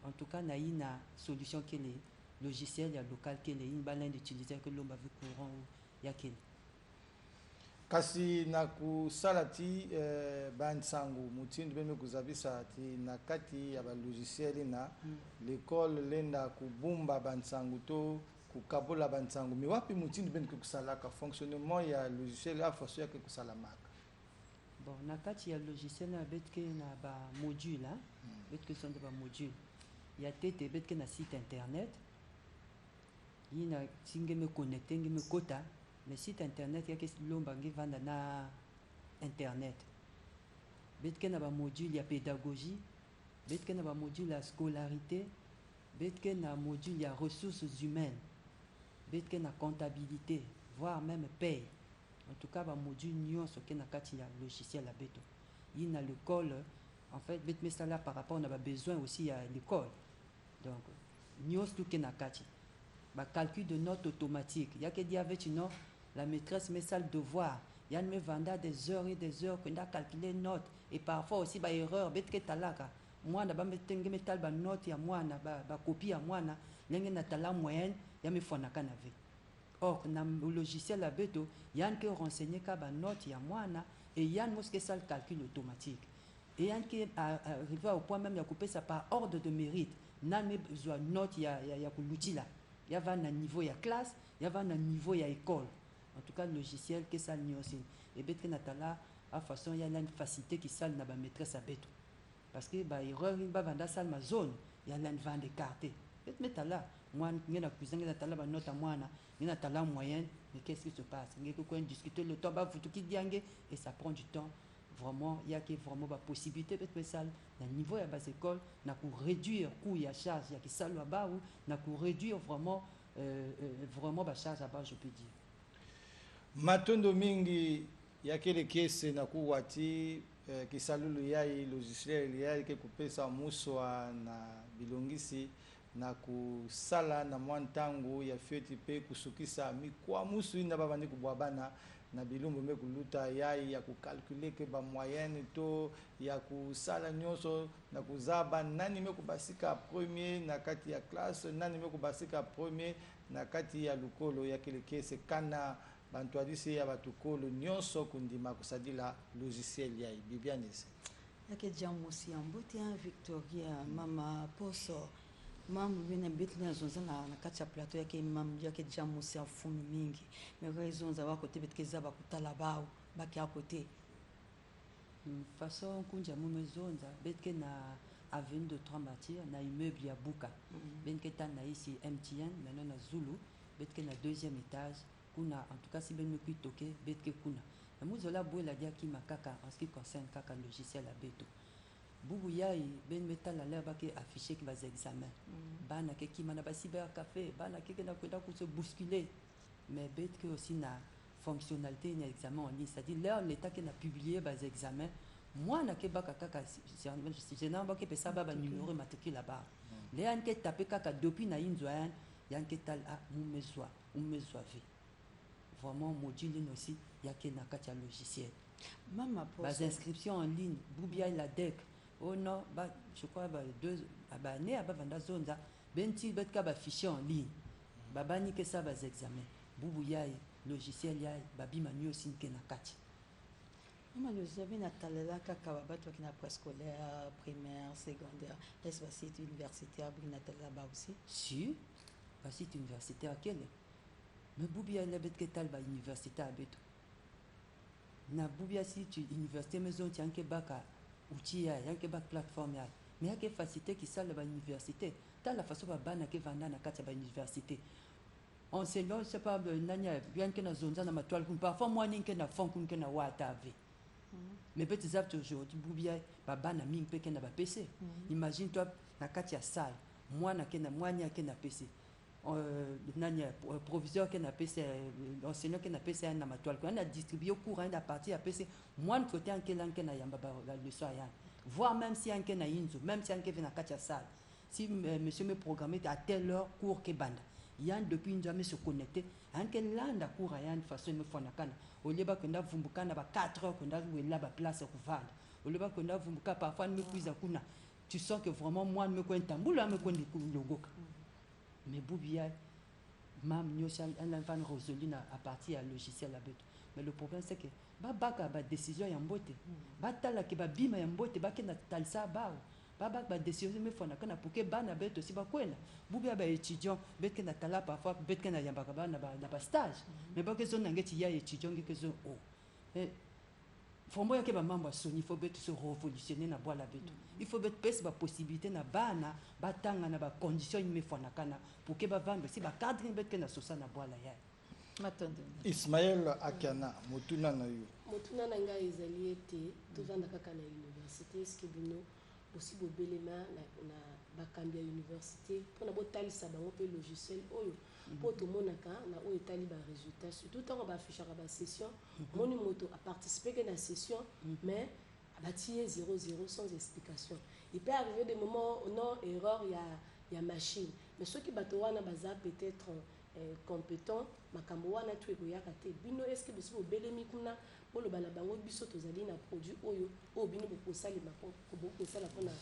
En tout cas na ina solution que les logiciel ya local que les in ba l'un d'utiliser que l'homme avec courant ya kele. Kasi na kusala ti bansangu mutindi beme kuzabisa ti na kati ya ba logiciel na l'école lenda kubumba bansangu to kukabola bansangu mi wapi mutindi beme kusala ka fonctionnement ya logiciel a façon ya kusala maka. Bon na kati ya logiciel na betke na ba module betke sont de ba module ya tete betke na site internet yina singe me connecter nge me kota. Le site internet, il y a que l'omba qui vend na internet. Betke na ba module ya pédagogie, betke na ba module ya scolarité, betke na module ya ressources humaines, betke na comptabilité, voire même paye. En tout cas, ba module nyonso ke na kati ya logiciel la beto. Il na l'école, en fait, bet me ça par rapport na ba besoin aussi à l'école. Donc nyonso tout ke na kati. Ba calcul de notes automatique, il y a que dit avec une la maîtresse met ça le devoir. Yann me vanda des heures et des heures qu'on a calculé notes et parfois aussi ba erreur bet que talaka. Moi na ba metenge metal ba note ya moi na ba copie ya moi na lenge na tala moyenne ya me fona kanave. Or na logiciel la beto yann que renseigner ka ba note ya moi na et yann moske ça le calcul automatique. Et yann qui arrivé au point même ya couper ça par ordre de mérite. Nan me besoin note ya l'outil là. Il y a un niveau ya classe, il y a un niveau ya école. En tout cas, le logiciel que ça n'y aussi. Et bien que Natala a façon il y a une facilité qui sale na ba maîtresse à beto. Parce que ba erreur il ba vanda sale ma zone, il y a une vente écartée. Et Natala, moi ni na cuisine Natala ba note à moi na, ni Natala moyenne, mais qu'est-ce qui se passe? Il y a quoi discuter le temps ba vous tout qui diangue et ça prend du temps. Vraiment, il y a que vraiment ba possibilité peut ça na niveau ya bas école na pour réduire coût ya charge, il y a qui ça là-bas ou na pour réduire vraiment vraiment ba charge là-bas je peux dire. Matondo mingi ya kele kese na kuwati kisalulu yai logiciel yai ke kupesa muswa na bilongisi na kusala na mwantangu ya feti pe kusukisa mikwa musu ina baba ndi kubwabana na bilumbu me kuluta yai ya kukalkule ke ba moyenne to ya kusala nyonso na kuzaba nani me kubasika premier na kati ya classe nani me kubasika premier na kati ya lukolo ya kele kese kana bantu adisi ya batukolo nyonso kundima kusadila logiciel yai bibianese yake jamusi ambuti ya Victoria mama poso mam bina bitna zonza na kati ya plateau yake mam yake jamusi afunu mingi mais raison za wako tebekeza bakutala bao baki à côté façon kunja mume zonza betke na avenue de Trois Matières na immeuble ya Buka benke na ici MTN maintenant na Zulu betke na deuxième étage kuna en tout cas si ben me toke betke kuna na muzola bola dia ki makaka en ce qui concerne kaka logiciel à beto bubu yai ben metal à l'air baki affiché qui va examen bana ke ki mana ba cyber café bana ke na kwenda ku se bousculer mais betke aussi na fonctionnalité na examen en ligne c'est-à-dire là l'état qui n'a publié bas examen moi na ke baka kaka c'est na baki pesa baba numéro matricule là-bas les an ke taper kaka depuis na inzoan yan ke tal a mumezwa vie vraiment module aussi il y a que na kati logiciel mama pour les inscriptions en ligne boubia la DEC oh non ba je crois ba deux ba né ba vanda zonza benti betka ba fichier en ligne ba bani que ça ba examen boubia logiciel ya ba bima nyo sin ke na kati mama le zabi na talela kaka ba bato qui na préscolaire primaire secondaire est-ce que c'est universitaire bi na talela ba aussi si ba site universitaire quel Mais Boubia lebet ke talba université abeto. Na Boubia si tu université maison ti anke baka outil ya yanke bak plateforme ya. Mais yake facilité qui ça la université. Tant la façon ba bana ke vanda na kati ba université. Enseignant c'est pas nanya bien que na zonza na matwal kun parfois moi ninke na fond kun ke na wata ave. Mais peut-être ça aujourd'hui Boubia ba bana ming pe ke na ba PC. Imagine toi na kati ya salle. Moi na ke na mwanya ke na PC. Proviseur qui n'a PC, enseignant qui n'a PC na matwal qu'on a distribué au courant à partir à PC moi de côté en quel an na yamba la leçon ya voir même si en na inzo même si en vient na katia salle si monsieur me programmé à telle heure cours que banda yan depuis une jamais se connecter en quel landa cours ya de façon me fona kana au lieu ba que nda vumbuka na ba 4 heures que nda la ba place pour vendre au lieu ba que nda vumbuka parfois me cuisa kuna tu sens que vraiment moi me ko ntambula me ko ndilongoka. Mais Boubia, mam nyosal an résolu à partir du logiciel là. Mais le problème c'est que baka ba décision ya mbote ba tala ke ba bima ya mbote ba ke na talsa ba ba décision me fona kana pour que bana beto si ba kwela Boubia ba étudiant bet ke na tala parfois bet ke na yamba ba na ba stage mais ba ke zone ngeti ya étudiant ke zo oh faut moi que ba membre soni faut bet se révolutionner na bois la beto il faut bet pes ba possibilité na bana ba tanga na ba condition me fona kana pour que ba vendre si ba cadre bet ke na sosa na bois la ya matande Ismaël Akana motuna na yo motuna na nga ezali ete tovanda kaka na université eske bino aussi bobelema na bakambi ya université mpona botalisa bango mpe logiciel oyo mpo tomonaka na oyo etali barésultat surtout ntango baaffichaka basession moni moto aparticipe ke na session mais abatie 00 sans explication il peut arriver des moments non erreur ya machine mais soki bato wana baza peut-être compétent makambo wana tu ekoyaka te bino eske bosi bobelemi kuna boloba na bango biso tozali na produit oyo bino bokosalema bokosala mpona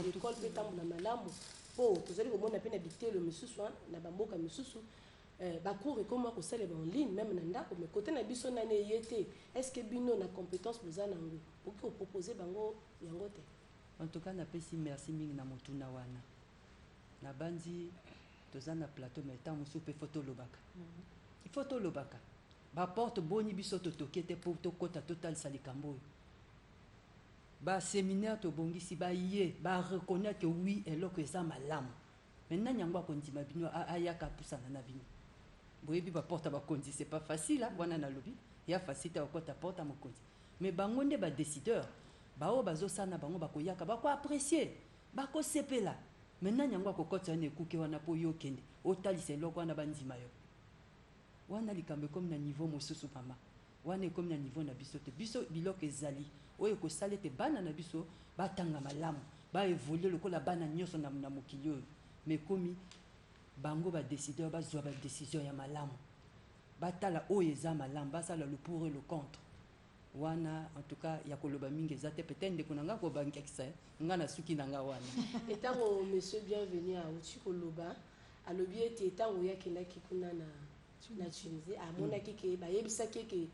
école mpe tambola malamu mpo tozali komona mpe na bitelo misusu na bamboka misusu bacours ekoma kosalema en ligne même na ndako mais côté na biso nani eye te eske bino na compétence boza nango oki kopropose bango yango te. En tout cas napesi merci mingi na motuna wana na bandi toza na plateau mais tant mosusu mpe photo lobaka il faut tolobaka baporte boni biso totoki ete mpo tokɔta totalisa likambo oyo baséminaire tobongisi baye bareconnaitre que oui eloko eza malamu maintenant nyango akondima bino ayaka apusana na bino boyebi baporte bakonzi c'est pas facile wana nalobi ya facile te okɔta porte mokonzi mais bango nde badécideur baoyo bazosala na bango bakoyaka bakoapprécier bakosepela maintenant nyango akokɔtisa na ekuke wana mpo yo okende otalisa eloko wana bandima yo wana likambo ekomi na niveau mosusu mama wana ekomi na niveau na biso te biso biloko ezali oyo ekosala ete bana na biso batanga malamu baévolue lokola bana nyonso na mokili oyo mais ekomi bango badécideur bazwa badécision ya malamu batala oyo eza malamu basala le pour et le contre wana en tout cas ya koloba mingi eza te peut-être ndeko na nga kobangakisa nga na suki na nga wana etango monsieur bienvenu auti koloba alobi ete etango yakendaki kuna na Tunisie amonaki ke bayebisaki ke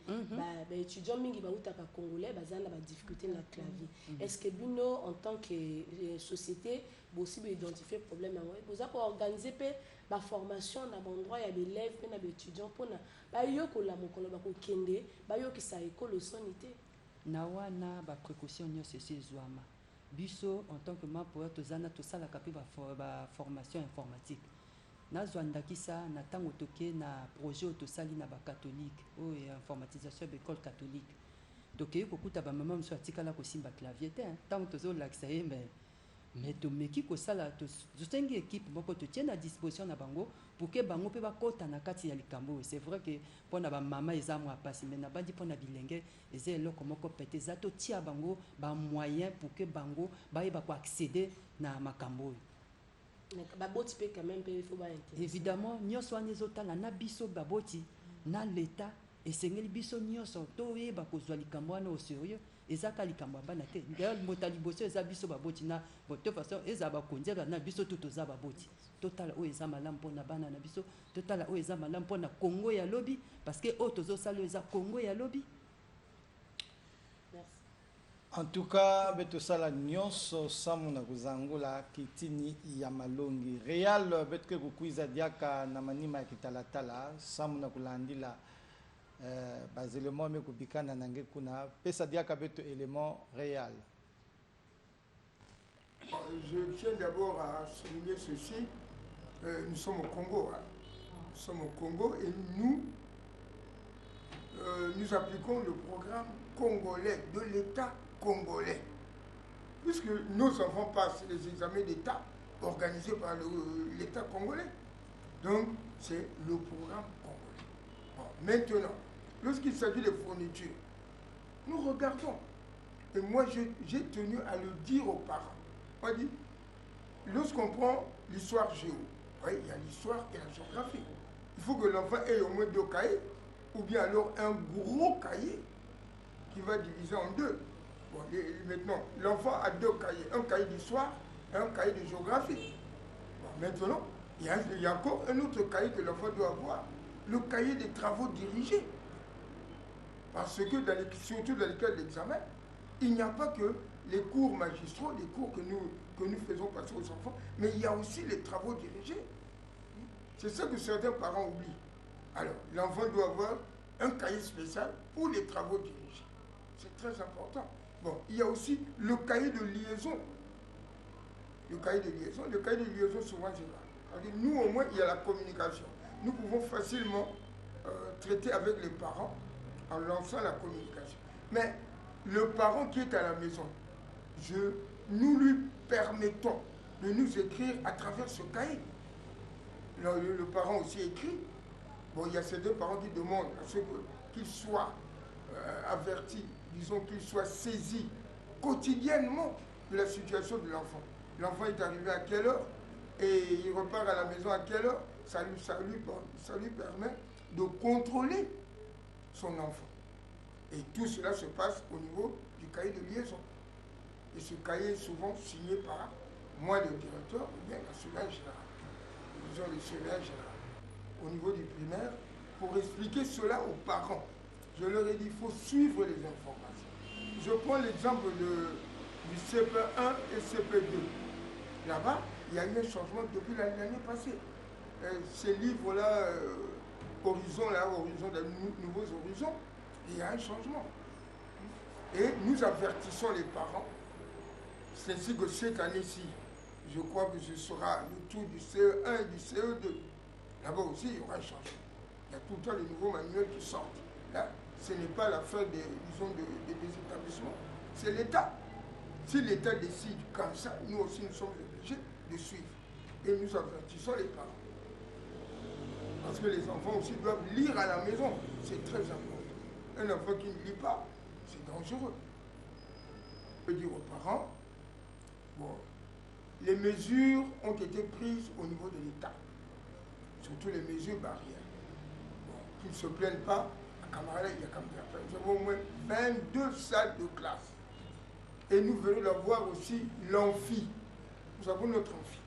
baétudiant mingi bautaka congolais baza na badifficulté na clavier est-ce que bino en tant que société bosi boidentifier problème yango boza koorganize mpe baformation na bandroit ya baélève mpe na baétudiant mpona bayokola mokolo bakokende bayokisa ekolo soni te na wana baprécaution nyonso esi ezwama biso en tant que membre toza na tosalaka mpe baformation informatique nazwa ndakisa na ntango toke na projet oyo tosali na bacatholique oyo informatisation ya baécole catholique tokei kokuta bamama mosusu atikala kosimba clavier te ntango tozolakisa ye mais tomeki kosala tosengi équipe moko totie na disposition na bango pour ke bango mpe bakɔta na kati ya likambo oyo c'est vrai que mpona bamama eza mwa pasi mais nabandi mpona bilenge eza eloko moko pete eza totia bango bamoyen pour ke bango bayeba koaccéder na makambo oyo baboti pe quand même pe faut ba évidemment nyonso wana ezotala na biso baboti na l'état esengeli biso nyonso toyeba kozwa likambo wana au sérieux ezaka likambo bana te d'ailleurs mota liboso eza biso baboti na de façon eza bakonzela na biso tout toza baboti totala oyo eza malamu mpona bana na biso totala oyo eza malamu mpona Congo ya lobi parce que oyo tozosala eza Congo ya lobi. En tout cas, betosala nyonso samu na kuzangula kitini ya malongi. Real betke kukuiza diaka na manima ya kitalatala samu na kulandila bas éléments me kubikana nange kuna pesa diaka beto élément réel. Je tiens d'abord à souligner ceci. Nous sommes au Congo. Hein. Nous sommes au Congo et nous appliquons le programme congolais de l'État congolais. Puisque nos enfants passent les examens d'État organisés par l'État congolais. Donc, c'est le programme congolais. Bon, maintenant, lorsqu'il s'agit de fournitures, nous regardons. Et moi, j'ai tenu à le dire aux parents. On dit, lorsqu'on prend l'histoire géo, oui, il y a l'histoire et la géographie. Il faut que l'enfant ait au moins 2 cahiers, ou bien alors un gros cahier qui va diviser en 2. Bon, maintenant, l'enfant a 2 cahiers, un cahier d'histoire et un cahier de géographie. Bon, maintenant, il y a encore un autre cahier que l'enfant doit avoir, le cahier des travaux dirigés. Parce que surtout dans les cas d'examen, il n'y a pas que les cours magistraux, les cours que nous faisons passer aux enfants, mais il y a aussi les travaux dirigés. C'est ça que certains parents oublient. Alors, l'enfant doit avoir un cahier spécial pour les travaux dirigés. C'est très important. Bon, il y a aussi le cahier de liaison. Le cahier de liaison, souvent, c'est là. Nous, au moins, il y a la communication. Nous pouvons facilement traiter avec les parents en lançant la communication. Mais le parent qui est à la maison, nous lui permettons de nous écrire à travers ce cahier. Le parent aussi écrit. Bon, il y a ces 2 parents qui demandent à ce qu'ils soient avertis, disons qu'ils soient saisis quotidiennement de la situation de l'enfant. L'enfant est arrivé à quelle heure et il repart à la maison à quelle heure. Ça lui permet de contrôler son enfant. Et tout cela se passe au niveau du cahier de liaison. Et ce cahier est souvent signé par moi, le directeur, ou bien la surveillance générale. Disons le surveillant général. Au niveau du primaire, pour expliquer cela aux parents, je leur ai dit, il faut suivre les informations. Je prends l'exemple du CP1 et CP2. Là-bas, il y a eu un changement depuis l'année passée. Ces livres-là, Horizon, des nouveaux horizons, il y a un changement. Et nous avertissons les parents. C'est ainsi que cette année-ci, je crois que ce sera le tour du CE1 et du CE2. Là-bas aussi, il y aura un changement. Il y a tout le temps de nouveaux manuels qui sortent. Là, ce n'est pas l'affaire des établissements, c'est l'État. Si l'État décide comme ça, nous aussi nous sommes obligés de suivre. Et nous avertissons les parents. Parce que les enfants aussi doivent lire à la maison. C'est très important. Un enfant qui ne lit pas, c'est dangereux. Je peux dire aux parents, bon, les mesures ont été prises au niveau de l'État. Surtout les mesures barrières. Bon, qu'ils ne se plaignent pas, à Camarala, il y a comme ça. Nous avons au moins 22 salles de classe. Et nous venons d'avoir aussi l'amphi. Nous avons notre amphi.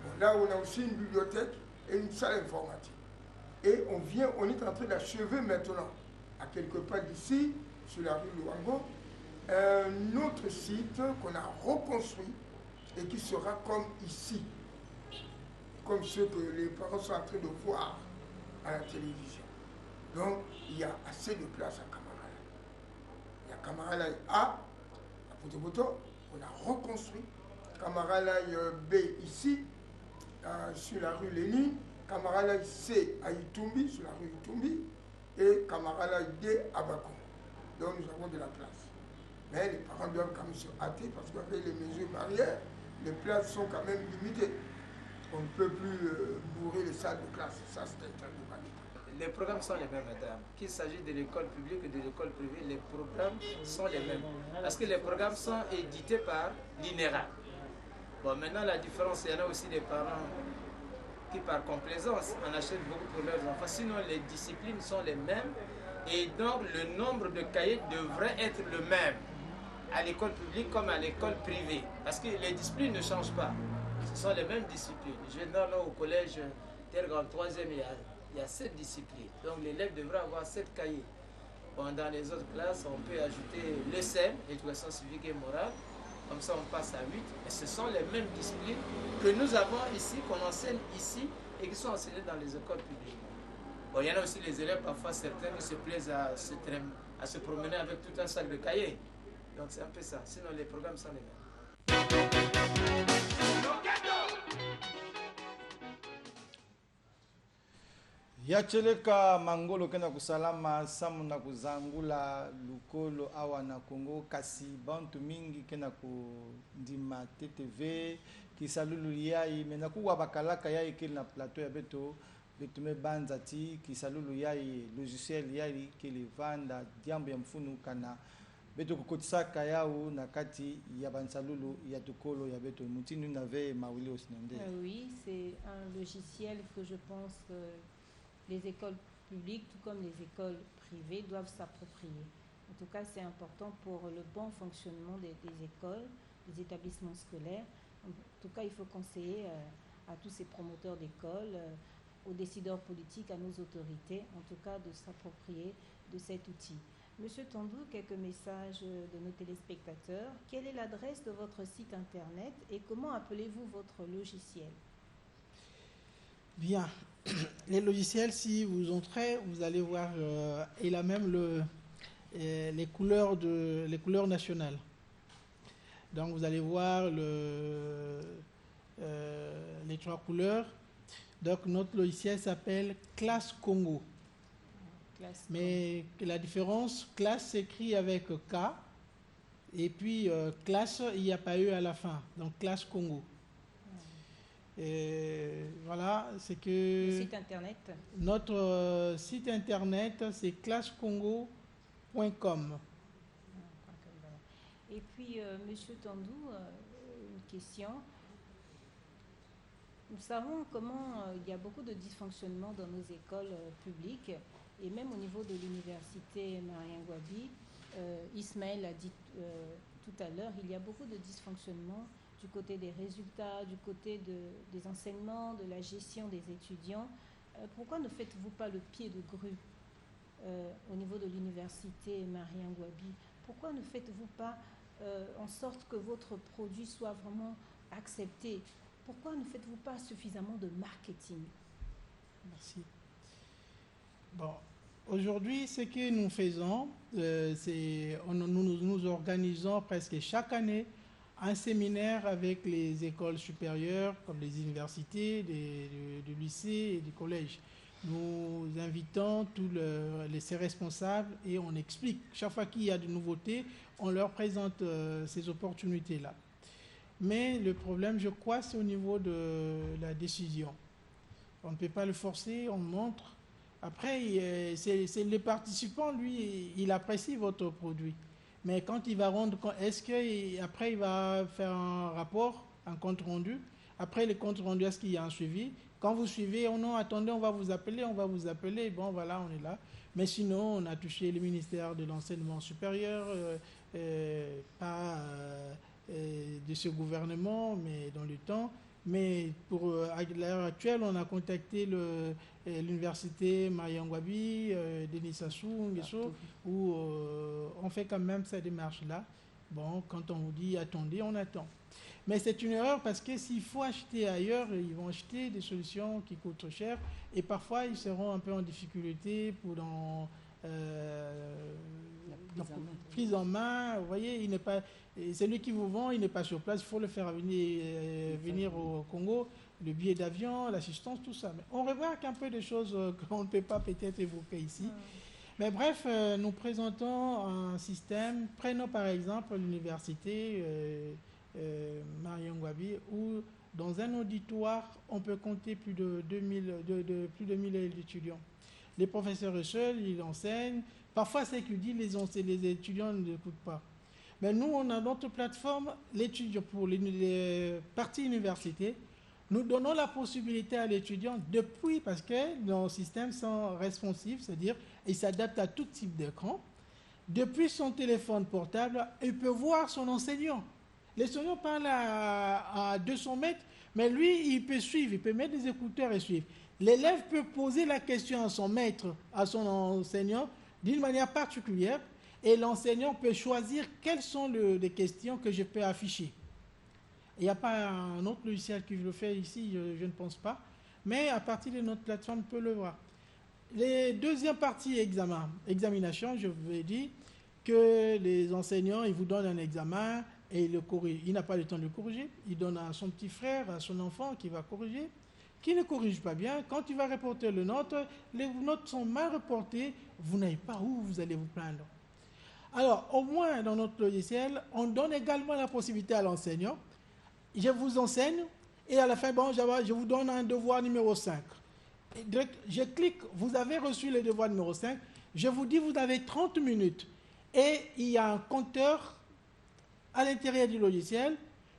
Bon, là, on a aussi une bibliothèque et une salle informatique. Et on est en train d'achever maintenant, à quelque part d'ici, sur la rue Luango, un autre site qu'on a reconstruit et qui sera comme ici, comme ceux que les parents sont en train de voir à la télévision. Donc, il y a assez de place à Camarala. Il y a Camarala A, à Potopoto, on a reconstruit. Camarala B ici, sur la rue Lénine. Camarala C à Itumbi, sur la rue Itumbi. Et Camarala D à Bakou. Donc, nous avons de la place. Mais les parents doivent quand même se hâter parce qu'avec les mesures barrières, les places sont quand même limitées. On ne peut plus bourrer les salles de classe. Ça, c'est interdit. Les programmes sont les mêmes, madame. Qu'il s'agisse de l'école publique ou de l'école privée, les programmes sont les mêmes. Parce que les programmes sont édités par l'INERA. Bon, maintenant, la différence, il y en a aussi des parents qui, par complaisance, en achètent beaucoup pour leurs enfants. Sinon, les disciplines sont les mêmes. Et donc, le nombre de cahiers devrait être le même à l'école publique comme à l'école privée. Parce que les disciplines ne changent pas. Ce sont les mêmes disciplines. Je vais là au collège Terre en 3e, il y a 7 disciplines. Donc l'élève devrait avoir 7 cahiers. Pendant les autres classes, on peut ajouter le SEM, éducation civique et morale. Comme ça, on passe à 8. Et ce sont les mêmes disciplines que nous avons ici, qu'on enseigne ici et qui sont enseignées dans les écoles publiques. Bon, il y en a aussi les élèves, parfois certains qui se plaisent à se promener avec tout un sac de cahiers. Donc c'est un peu ça. Sinon, les programmes sont les mêmes. yacheleka mangolo kena kusalama samu na kuzangula lukolo awa na Congo kasi bantu mingi kena kundima TTV kisalulu yai mena kuwa bakalaka yai kili na plateau ya beto betume banza ti kisalulu yai logiciel yai kili vanda diambo ya mfunu kana beto kukotisaka yao na kati ya bansalulu ya tukolo ya beto mutinu nave mawili osinende. Oui, c'est un logiciel que je pense les écoles publiques, tout comme les écoles privées, doivent s'approprier. En tout cas, c'est important pour le bon fonctionnement des écoles, des établissements scolaires. En tout cas, il faut conseiller à tous ces promoteurs d'écoles, aux décideurs politiques, à nos autorités, en tout cas, de s'approprier de cet outil. Monsieur Tandou, quelques messages de nos téléspectateurs. Quelle est l'adresse de votre site internet et comment appelez-vous votre logiciel? Bien. Les logiciels, si vous entrez, vous allez voir, il a même les couleurs nationales. Donc vous allez voir les 3 couleurs. Donc notre logiciel s'appelle Classe Congo. Mais la différence, classe s'écrit avec K, et puis classe, il n'y a pas eu à la fin. Donc Classe Congo. Et voilà, c'est que le site internet. Notre site internet, c'est classecongo.com. Et puis, Monsieur Tandou, une question. Nous savons comment il y a beaucoup de dysfonctionnements dans nos écoles publiques et même au niveau de l'université Marien Ngouabi. Ismaël a dit tout à l'heure, il y a beaucoup de dysfonctionnements du côté des résultats, du côté des enseignements, de la gestion des étudiants. Pourquoi ne faites-vous pas le pied de grue au niveau de l'université Marien Ngouabi? Pourquoi ne faites-vous pas en sorte que votre produit soit vraiment accepté? Pourquoi ne faites-vous pas suffisamment de marketing? Merci. Bon, aujourd'hui, ce que nous faisons, nous organisons presque chaque année un séminaire avec les écoles supérieures, comme les universités, des lycées et des collèges. Nous invitons tous ces responsables et on explique. Chaque fois qu'il y a de nouveautés, on leur présente ces opportunités-là. Mais le problème, je crois, c'est au niveau de la décision. On ne peut pas le forcer, on montre. Après, c'est le participant, lui, il apprécie votre produit. Mais quand il va rendre compte, est-ce qu'après il va faire un rapport, un compte rendu? Après le compte rendu, est-ce qu'il y a un suivi? Quand vous suivez, oh non, attendez, on va vous appeler, bon voilà, on est là. Mais sinon, on a touché le ministère de l'enseignement supérieur, pas de ce gouvernement, mais dans le temps. Mais à l'heure actuelle, on a contacté l'université Marien Ngouabi, Denis Sassou Nguesso, où on fait quand même cette démarche-là. Bon, quand on vous dit attendez, on attend. Mais c'est une erreur parce que s'il faut acheter ailleurs, ils vont acheter des solutions qui coûtent trop cher et parfois ils seront un peu en difficulté pour prise en main. Vous voyez, celui qui vous vend, il n'est pas sur place, il faut le faire venir au Congo, le billet d'avion, l'assistance, tout ça. Mais on remarque un peu des choses qu'on ne peut pas peut-être évoquer ici. Mais bref, nous présentons un système. Prenons par exemple l'université Marien Ngouabi, où dans un auditoire, on peut compter plus de 2000 étudiants. Les professeurs seuls, ils enseignent. Parfois, c'est qu'ils disent les étudiants ne l'écoutent pas. Mais nous, on a notre plateforme, l'étudiant pour les parties université. Nous donnons la possibilité à l'étudiant depuis, parce que nos systèmes sont responsifs, c'est-à-dire ils s'adaptent à tout type d'écran. Depuis son téléphone portable, il peut voir son enseignant. L'enseignant parle à 200 mètres, mais lui, il peut suivre, il peut mettre des écouteurs et suivre. L'élève peut poser la question à son maître, à son enseignant. d'une manière particulière et l'enseignant peut choisir quelles sont les questions que je peux afficher. Il n'y a pas un autre logiciel qui le fait ici, je ne pense pas, mais à partir de notre plateforme, on peut le voir. Les deuxième partie examination, je vous ai dit que les enseignants, ils vous donnent un examen et ils le corrigent. Il n'a pas le temps de le corriger. Il donne à son petit frère, à son enfant qui va corriger, qui ne corrige pas bien. Quand tu vas reporter les notes sont mal reportées, vous n'avez pas où vous allez vous plaindre. Alors, au moins dans notre logiciel, on donne également la possibilité à l'enseignant. Je vous enseigne et à la fin, bon, je vous donne un devoir numéro 5. Je clique, vous avez reçu le devoir numéro 5, je vous dis vous avez 30 minutes et il y a un compteur à l'intérieur du logiciel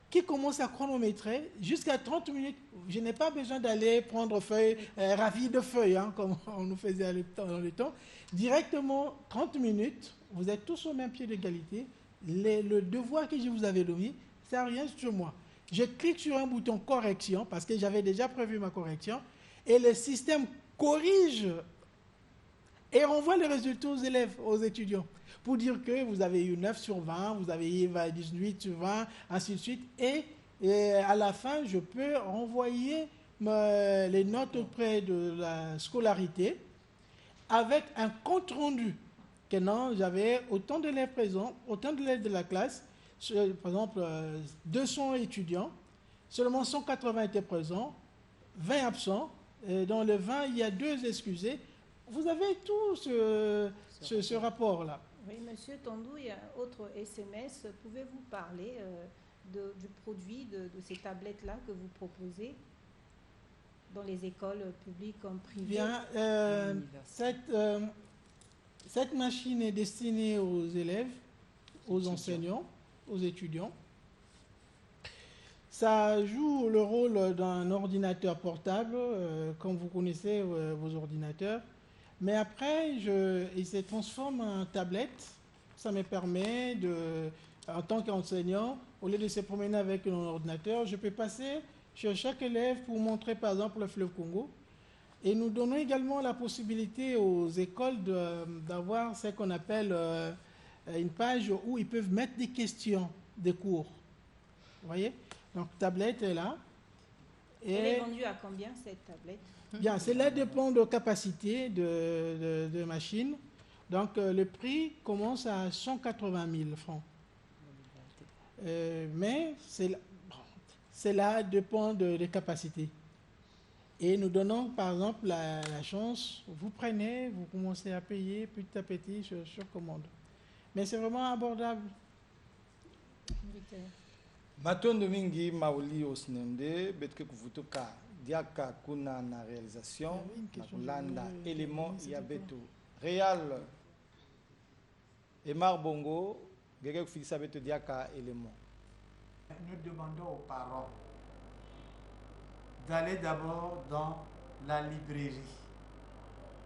qui commence à chronométrer jusqu'à 30 minutes. Je n'ai pas besoin d'aller prendre feuille, ravi de feuilles, hein, comme on nous faisait dans le temps. Directement, 30 minutes, vous êtes tous au même pied d'égalité. Le devoir que je vous avais donné, ça n'a rien sur moi. Je clique sur un bouton correction parce que j'avais déjà prévu ma correction. Et le système corrige et renvoie les résultats aux élèves, aux étudiants, pour dire que vous avez eu 9 sur 20, vous avez eu 18 sur 20, ainsi de suite. Et à la fin, je peux renvoyer les notes auprès de la scolarité avec un compte rendu. Que non, j'avais autant d'élèves présents, autant d'élèves de la classe, par exemple 200 étudiants, seulement 180 étaient présents, 20 absents. Dans le 20, il y a 2 excusés. Vous avez tout ce rapport-là. Oui, Monsieur Tondou, il y a un autre SMS. Pouvez-vous parler du produit de ces tablettes-là que vous proposez dans les écoles publiques comme privées? Bien, cette machine est destinée aux élèves, aux enseignants, aux étudiants. Ça joue le rôle d'un ordinateur portable, comme vous connaissez vos ordinateurs. Mais après, il se transforme en tablette. Ça me permet, en tant qu'enseignant, au lieu de se promener avec un ordinateur, je peux passer chez chaque élève pour montrer par exemple le fleuve Congo. Et nous donnons également la possibilité aux écoles d'avoir ce qu'on appelle une page où ils peuvent mettre des questions des cours. Vous voyez? Donc, tablette est là. Et elle est vendue à combien, cette tablette? Bien, cela dépend de capacité de machine. Donc, le prix commence à 180 000 francs. Mais cela dépend des capacités. Et nous donnons, par exemple, la chance, vous prenez, vous commencez à payer petit à petit sur commande. Mais c'est vraiment abordable. Matondo mingi mauli osnemde betke kufutuka diaka kuna na réalisation na kulanda élément ya beto réal et Marbongo gege kufikisa beto diaka élément. Nous demandons aux parents d'aller d'abord dans la librairie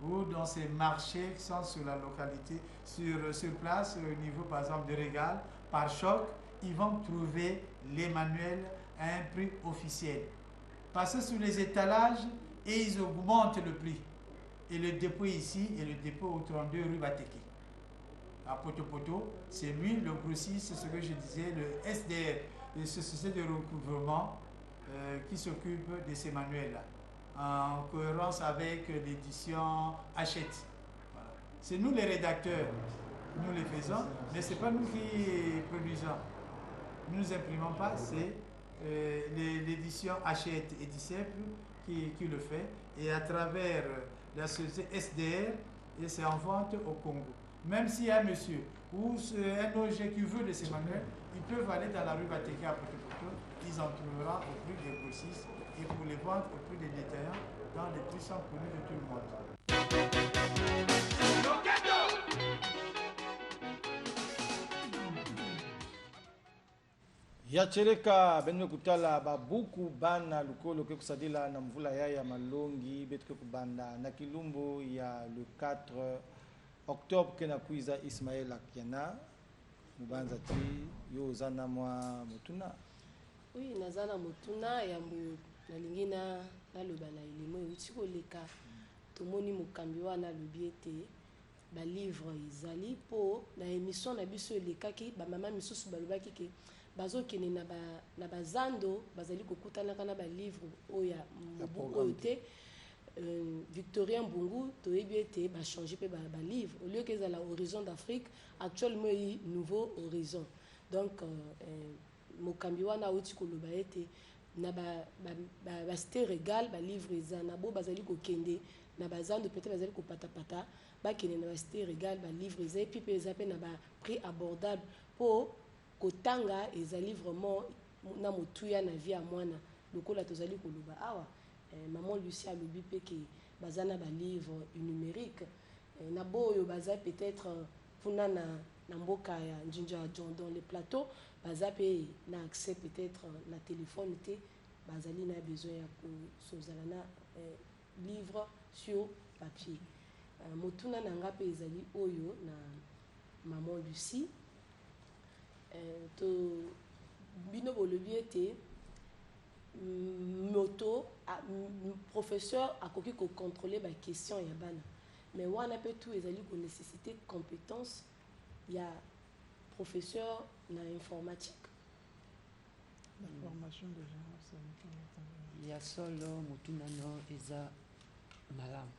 ou dans ces marchés qui sont sur la localité, sur place, au niveau par exemple de Régal, par choc. Ils vont trouver les manuels à un prix officiel. Passer sur les étalages et ils augmentent le prix. Et le dépôt ici est le dépôt au 32 rue Bateke. À Poto, c'est lui le grossiste, c'est ce que je disais, le SDR, la société de recouvrement qui s'occupe de ces manuels-là, en cohérence avec l'édition Hachette. Voilà. C'est nous les rédacteurs, nous les faisons, mais ce n'est pas nous qui produisons. Nous ne nous imprimons pas, c'est l'édition Hachette et Disciple qui le fait. Et à travers la société SDR, et c'est en vente au Congo. Même s'il y a un monsieur ou un OG qui veut de ces manuels, ils peuvent aller dans la rue Bateke à Poto, ils en trouveront au prix des grossistes et pour les vendre au prix des détaillants dans les prix sont connus de tout le monde. Yacheleka benwe kutala babuku bana lukolo ke kusadila na mvula ya malongi betke kubanda na kilumbu ya le 4 octobre ke na kuiza Ismaël Akiana mubanza ti yo zana mwa mutuna. Oui, nazana mutuna yambo nalingi naloba na elimo euti koleka tomoni mokambi wana alobi ete balivre ezali mpo na émission na biso elekaki bamama misusu balobaki ke bazokende na bazando bazali kokutanaka na balivre oyo ya mobu oyo te Victorien Mbungu toyebi ete bachange mpe balivre au lieu ke ezala horizon d'Afrique actuellement eyi nouveau horizon donc mokambi wana auti koloba ete na basite régal balivre eza na bo bazali kokende na bazando peut-être bazali kopatapata bakende na basite régal balivre eza epi mpe eza mpe na baprix abordable mpo kotanga ezali vraiment na motuya na vie ya mwana lokola tozali koloba awa maman Lucie alobi mpe ke baza na balivre numérique na bo oyo baza peut-être mpuna na mboka ya njinja dans les plateaux baza mpe na accès peut-être na téléphone te bazali na besoin ya kozala na livre sur papier motuna na nga mpe ezali oyo na maman Lucie to bino bolobi ete moto professeur akoki kocontrôler baquestion ya bana mais wana mpe tout ezali konécessité compétence ya professeur na informatique la formation déjà ya solo motuna no eza malamu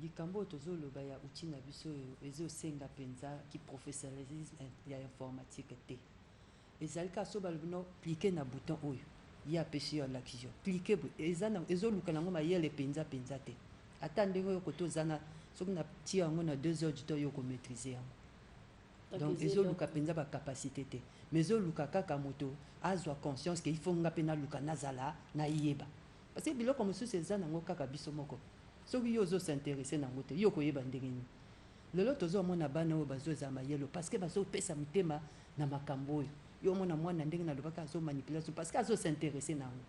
likambo tozoloba ya uti na biso ezosenga mpenza ki professionnalisme ya informatique te ezali ka so balobi no klike na bouton oyo ya apesi yo l'action klike ezoluka nango mayele mpenza te ata ndenge oyo koto oza na soki na tia yango na 2 heures du temps yo komaîtrise yango donc ezoluka mpenza bacapacité te mais ezoluka kaka moto azwa conscience ke ifo nga mpe naluka nazala nayeba parce que biloko mosusu eza nango kaka biso moko soki yo ozosinteresse nango te yo koyeba ndenge nini lelo tozomona bana oyo bazozala mayelo parce que bazopesa mitema na makambo oyo yo mona mwana ndenge nalobaka azomanipulation parce que azosinteresse nango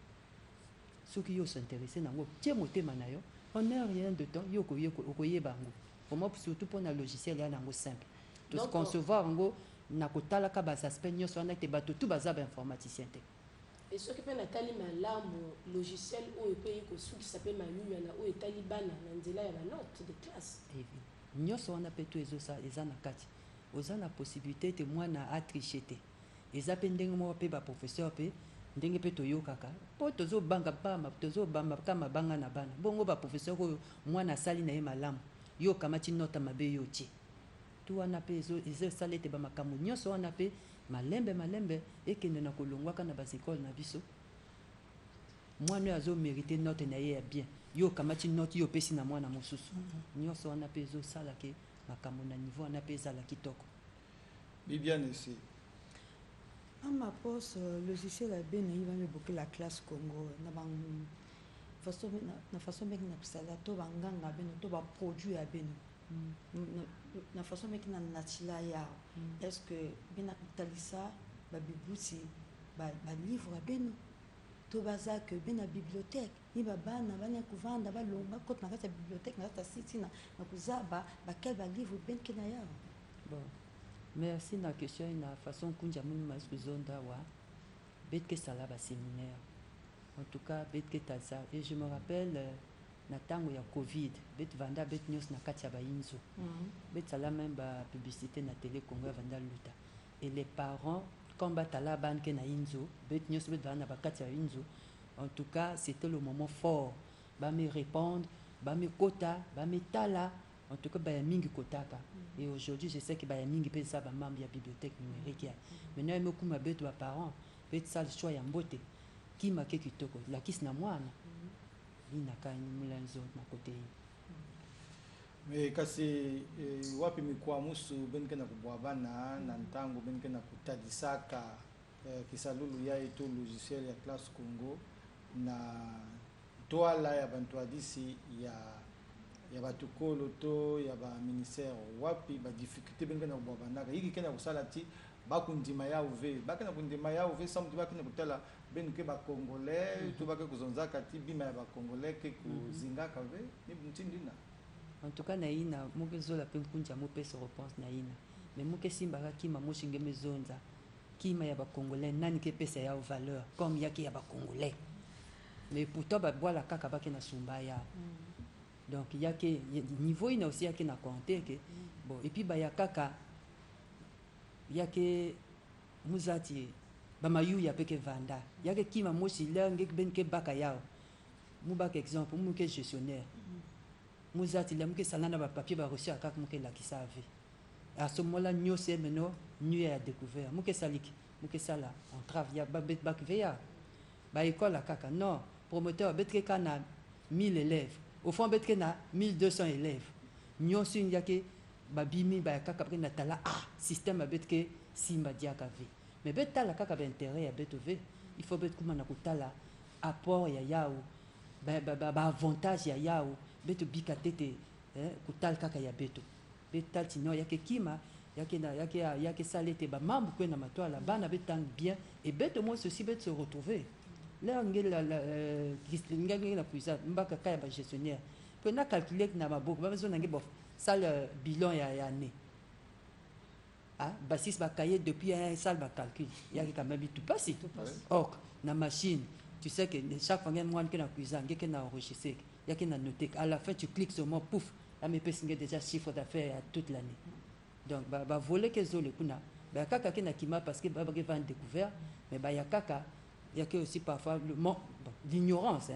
soki yo osinteresse nango tie motema na yo en un rien de temps yo okoyeba yango vraiment surtout mpona logiciel ya nango simple toconcevoir yango na kotalaka basaspect nyonso wana ete bato tu baza bainformaticien te et soki mpe natali malamu logiciel oyo mpe ye kosukisa mpe mayuya na oyo etali bana na nzela ya banote de classe nyonso wana mpe to eza na kati oza na possibilité ete mwana atriche te eza mpe ndenge moko mpe baprofesseur mpe ndenge mpe toyokaka mpo tozobamba ka mabanga na bana bongo baprofesseur oyo mwana asali na ye malamu yo okamati nota mabe yo tie tu wana mpe ezosala ete bamakambo nyonso wana mpe malembe ekende na kolongwaka na basekole na biso mwana oyo azomérite note na ye ya bien yo okamati note yo opesi na mwana mosusu nyonso wana mpe ezosala ke makambo na niveau wana mpe ezala kitoko Bibiane ici. À ma poste, logiciel a bien eu beaucoup la classe Congo. Na façon mec na pisala to banganga beno to ba produit a beno. Na façon mec na natila ya. Est-ce que bien talisa ba bibuti ba livre a beno. To baza que bien na bibliothèque. Ni bana bana kuvanda ba longa côte na kata bibliothèque na kata site na kuzaba ba quel ba livre ben kenaya. Bon. Merci na question na façon kunja muni mazuzonda wa betke sala ba séminaire en tout cas betke taza et je me rappelle na tango ya Covid bet vanda bet news na katia ba inzo bet sala même ba publicité na télé Congo vanda luta et les parents comme batala ban ke na inzo bet news bet vanda ba katia inzo en tout cas c'était le moment fort ba me répondre ba me kota ba me tala en tout cas baya mingi kotaka et aujourd'hui je sais que baya mingi pe ça ba membre ya bibliothèque numérique ya maintenant il me kuma beto ba parents bet ça le choix ya mbote ki ma ke kitoko la kis na mwana ina ka ni mulanzo na côté mais kasi wapi mikwa musu benke na kubwa bana na ntango benke na kutadisaka kisalulu ya eto logiciel ya classe Congo na toala ya bantu adisi ya batukolo to ya ba ministère wapi ba difficulté benga na bwabandaka yiki kena kusala ti bakundima ya uve bakena kundima ya uve samedi bakena kutala benke ba congolais to baka kuzonzaka ti bima ya ba congolais ke kuzingaka ve ni mtindina en tout cas na ina mukezo la pe kunja mo pesa réponse na ina mais muke simba ki ma moshinge mezonza kima ya ba congolais nani ke pesa ya valeur comme yaki ya ba congolais mais pourtant ba bola kaka bakena sumba ya Donc il y a que niveau il y a aussi que na compter que bon et puis ya kaka il y a que muzati bamayu ya peke vanda il y a que kima mosi là ngek ben ke baka yao mu bak exemple mu ke gestionnaire muzati là mu ke salana ba papier ba reçu akak mu ke la ki savait à ce moment-là nous c'est maintenant nous a découvert mu ke saliki mu ke sala on travaille ba bet bak veya ba école la kaka non promoteur bet ke kana 1000 élèves au fond bet ke na 1200 élèves nous c'est il y a que babimi ba kaka pe na tala système bet ke simba diaka ve mais bet tala kaka ba intérêt ya betove il faut bet kuma na kutala apport ya yao ba avantage ya yao beto bika tete kutal kaka ya beto betal tino ya ke kima ya ke salete ba mambu kwena matwala bana betang bien et beto moi ceci bet se retrouver là ngela la puissance mbaka kaya ba gestionnaire peut na calculer na maboko ba besoin ngebo sale bilan ya année basis ba cahier depuis un salle ba calcul il y a quand même tout passé or na machine tu sais que chaque fois moi que na cuisine que na enregistrer il y a que na noter à la fin tu cliques sur mon pouf là me pèse déjà chiffre d'affaires toute l'année donc ba voler que zo le kuna ba kaka que na kima parce que ba vendre découvert mais ba ya kaka il y a que aussi parfois l'ignorance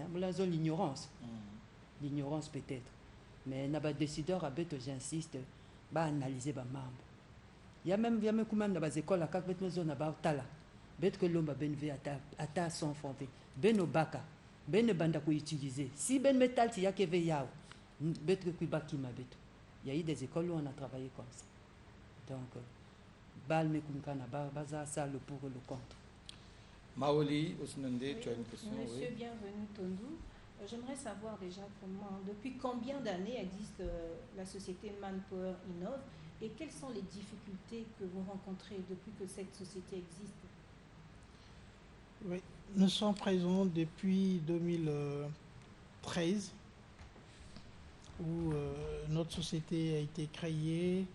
l'ignorance l'ignorance peut-être mais na ba décideur à beto j'insiste ba analyser ba membre il y a même quand dans les écoles à kaka beto zone ba tala bet que l'homme ben ve ata son fondé ben obaka ben banda ko utiliser si ben métal il y a que ve yao bet que ku baki ma beto il y a eu des écoles où on a travaillé comme ça donc bal me kumkana baza ça le pour le contre. Maoli Osnande, tu as une question? Monsieur, oui. Bienvenue Tondou. J'aimerais savoir déjà depuis combien d'années existe la société Manpower Innove et quelles sont les difficultés que vous rencontrez depuis que cette société existe? Oui, nous sommes présents depuis 2013 où notre société a été créée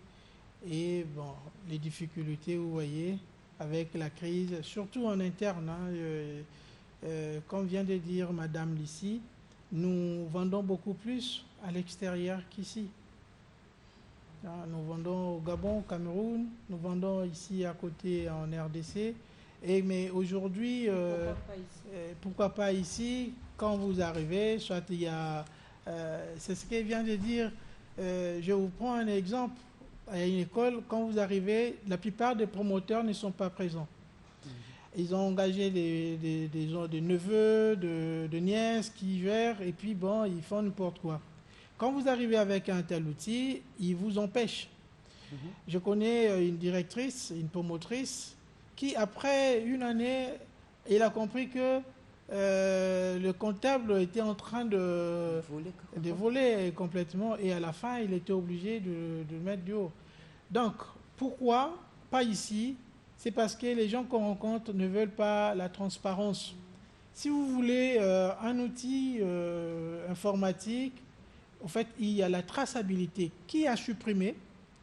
et bon, les difficultés, vous voyez, avec la crise, surtout en interne, comme vient de dire Madame Lissi, nous vendons beaucoup plus à l'extérieur qu'ici. Nous vendons au Gabon, au Cameroun, nous vendons ici à côté en RDC. Mais aujourd'hui, pourquoi pas ici, quand vous arrivez, soit il y a... c'est ce qu'elle vient de dire. Je vous prends un exemple. À une école, quand vous arrivez, la plupart des promoteurs ne sont pas présents. Ils ont engagé des neveux, de nièces qui gèrent, et puis bon, ils font n'importe quoi. Quand vous arrivez avec un tel outil, ils vous empêchent. Je connais une directrice, une promotrice, qui après une année, elle a compris que le comptable était en train de voler complètement, et à la fin, il était obligé de mettre du haut. Donc, pourquoi pas ici? C'est parce que les gens qu'on rencontre ne veulent pas la transparence. Si vous voulez un outil informatique, en fait, il y a la traçabilité. Qui a supprimé?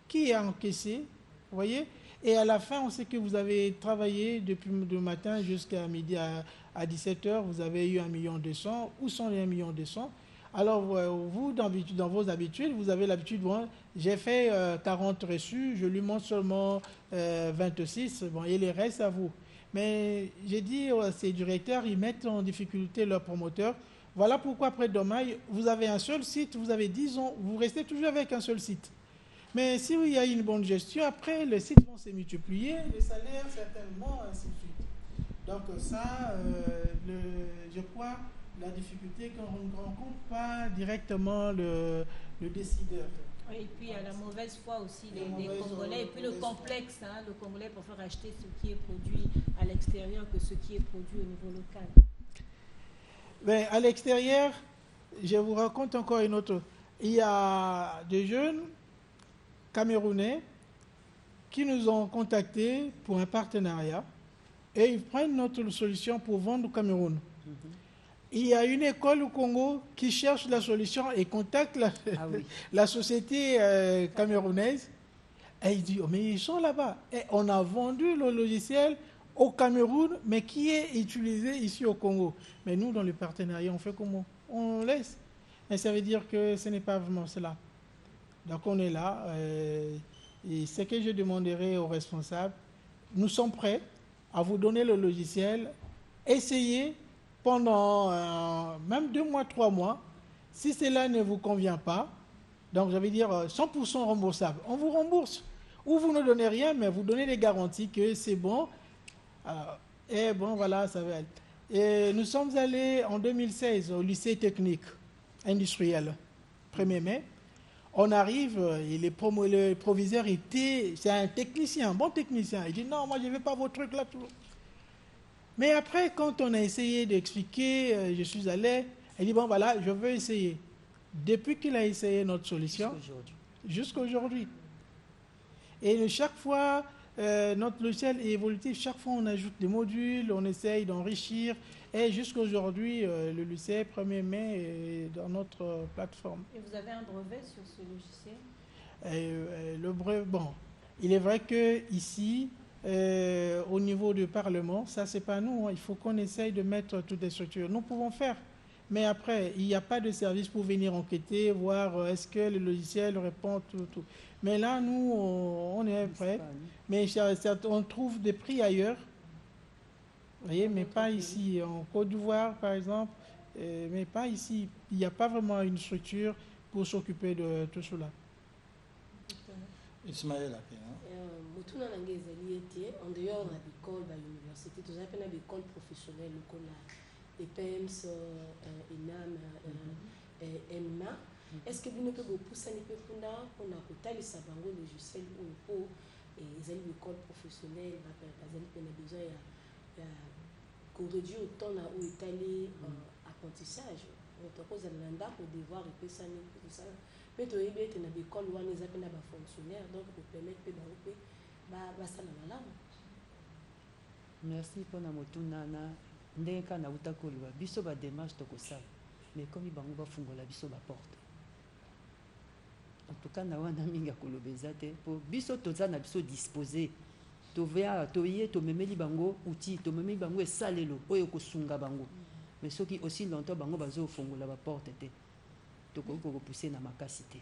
Qui a encaissé? Vous voyez? Et à la fin, on sait que vous avez travaillé depuis le matin jusqu'à midi à 17h, vous avez eu 1,2 million. Où sont les 1,2 million? Alors, vous, dans vos habitudes, vous avez l'habitude, bon, j'ai fait 40 reçus, je lui montre seulement 26, bon, et les restes à vous. Mais j'ai dit à ces directeurs, ils mettent en difficulté leurs promoteurs. Voilà pourquoi, après Domaï, vous avez un seul site, vous avez 10 ans, vous restez toujours avec un seul site. Mais si il y a une bonne gestion, après, les sites vont se multiplier, les salaires, certainement, ainsi de suite. Donc ça, je crois, la difficulté qu'on ne rencontre pas directement le décideur. Oui, et puis à la mauvaise foi aussi des Congolais, et puis le complexe, le Congolais préfère acheter ce qui est produit à l'extérieur que ce qui est produit au niveau local. Mais à l'extérieur, je vous raconte encore une autre. Il y a des jeunes Camerounais qui nous ont contactés pour un partenariat et ils prennent notre solution pour vendre au Cameroun. Il y a une école au Congo qui cherche la solution et contacte la société camerounaise. Et il dit, oh, mais ils sont là-bas. Et on a vendu le logiciel au Cameroun, mais qui est utilisé ici au Congo. Mais nous, dans le partenariat, on fait comment? On laisse. mais ça veut dire que ce n'est pas vraiment cela. Donc on est là, et ce que je demanderai aux responsables, nous sommes prêts à vous donner le logiciel, essayez pendant même 2 mois, 3 mois. Si cela ne vous convient pas, donc je vais dire 100% remboursable, on vous rembourse. Ou vous ne donnez rien, mais vous donnez des garanties que c'est bon. Et bon, voilà, ça va être. Et nous sommes allés en 2016 au lycée technique industriel, 1er mai. On arrive, et le proviseur c'est un technicien, un bon technicien. Il dit non, moi je ne veux pas vos trucs là. Tout. Mais après, quand on a essayé d'expliquer, je suis allé, il dit bon voilà, je veux essayer. Depuis qu'il a essayé notre solution, jusqu'à aujourd'hui. Et chaque fois, notre logiciel est évolutif. Chaque fois, on ajoute des modules, on essaye d'enrichir. Et jusqu'à aujourd'hui, le lycée 1er mai est dans notre plateforme. Et vous avez un brevet sur ce logiciel? Le brevet, bon, il est vrai qu'ici, au niveau du Parlement, ça, c'est pas nous. Hein. Il faut qu'on essaye de mettre toutes les structures. Nous pouvons faire. Mais après, il n'y a pas de service pour venir enquêter, voir est-ce que le logiciel répond, tout. Mais là, nous, on est prêts. Mais on trouve des prix ailleurs, vous voyez, mais pas ici. En Côte d'Ivoire, par exemple, mais pas ici. Il n'y a pas vraiment une structure pour s'occuper de tout cela. Ismaël, en dehors de l'école, de l'université, tout ça, il y a des écoles professionnelles, comme EPEMS, ENAM, ENMA. Est-ce que vous ne pouvez pas pousser les gens pour le logiciel ou les écoles professionnelles, ils ont besoin de corriger autant où est allé apprentissage. On te pose un mandat pour devoir répéter ça, tout ça. Mais tu as des écoles où les appels à fonctionnaires, donc pour permettre de ça dans la Merci pour la motunana. Ndeka na utakoliwa biso ba démarche tokosala mais comme bango bafungola biso ba porte en tout cas na wana minga kolobeza te po biso toza na biso disposer tovea toye to memeli bango outil to memeli bango esalelo oyo kosunga bango mais soki aussi longtemps bango bazo fungola ba porte te toko ko pousser na makasi te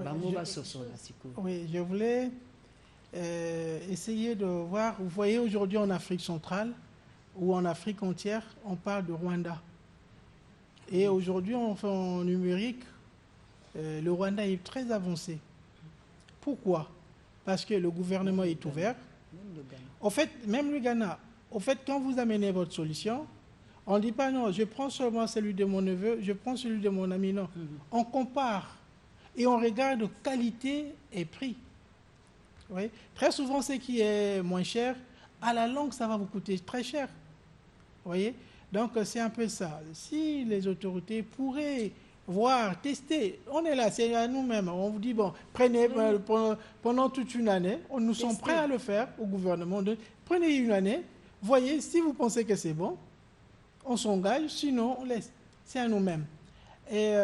bango ba sosola siko. Oui, je voulais essayer de voir, vous voyez aujourd'hui en Afrique centrale ou en Afrique entière, on parle de Rwanda. Et aujourd'hui, en numérique, le Rwanda est très avancé. Pourquoi? Parce que le gouvernement est ouvert. En fait, même le Ghana, en fait, quand vous amenez votre solution, on ne dit pas non, je prends seulement celui de mon neveu, je prends celui de mon ami, non. On compare et on regarde qualité et prix. Oui. Très souvent, ce qui est moins cher, à la longue, ça va vous coûter très cher. Vous voyez? Donc, c'est un peu ça. Si les autorités pourraient voir, tester, on est là, c'est à nous-mêmes. On vous dit, bon, prenez pendant toute une année, nous sommes prêts à le faire au gouvernement. Prenez une année, voyez, si vous pensez que c'est bon, on s'engage, sinon on laisse. C'est à nous-mêmes. Et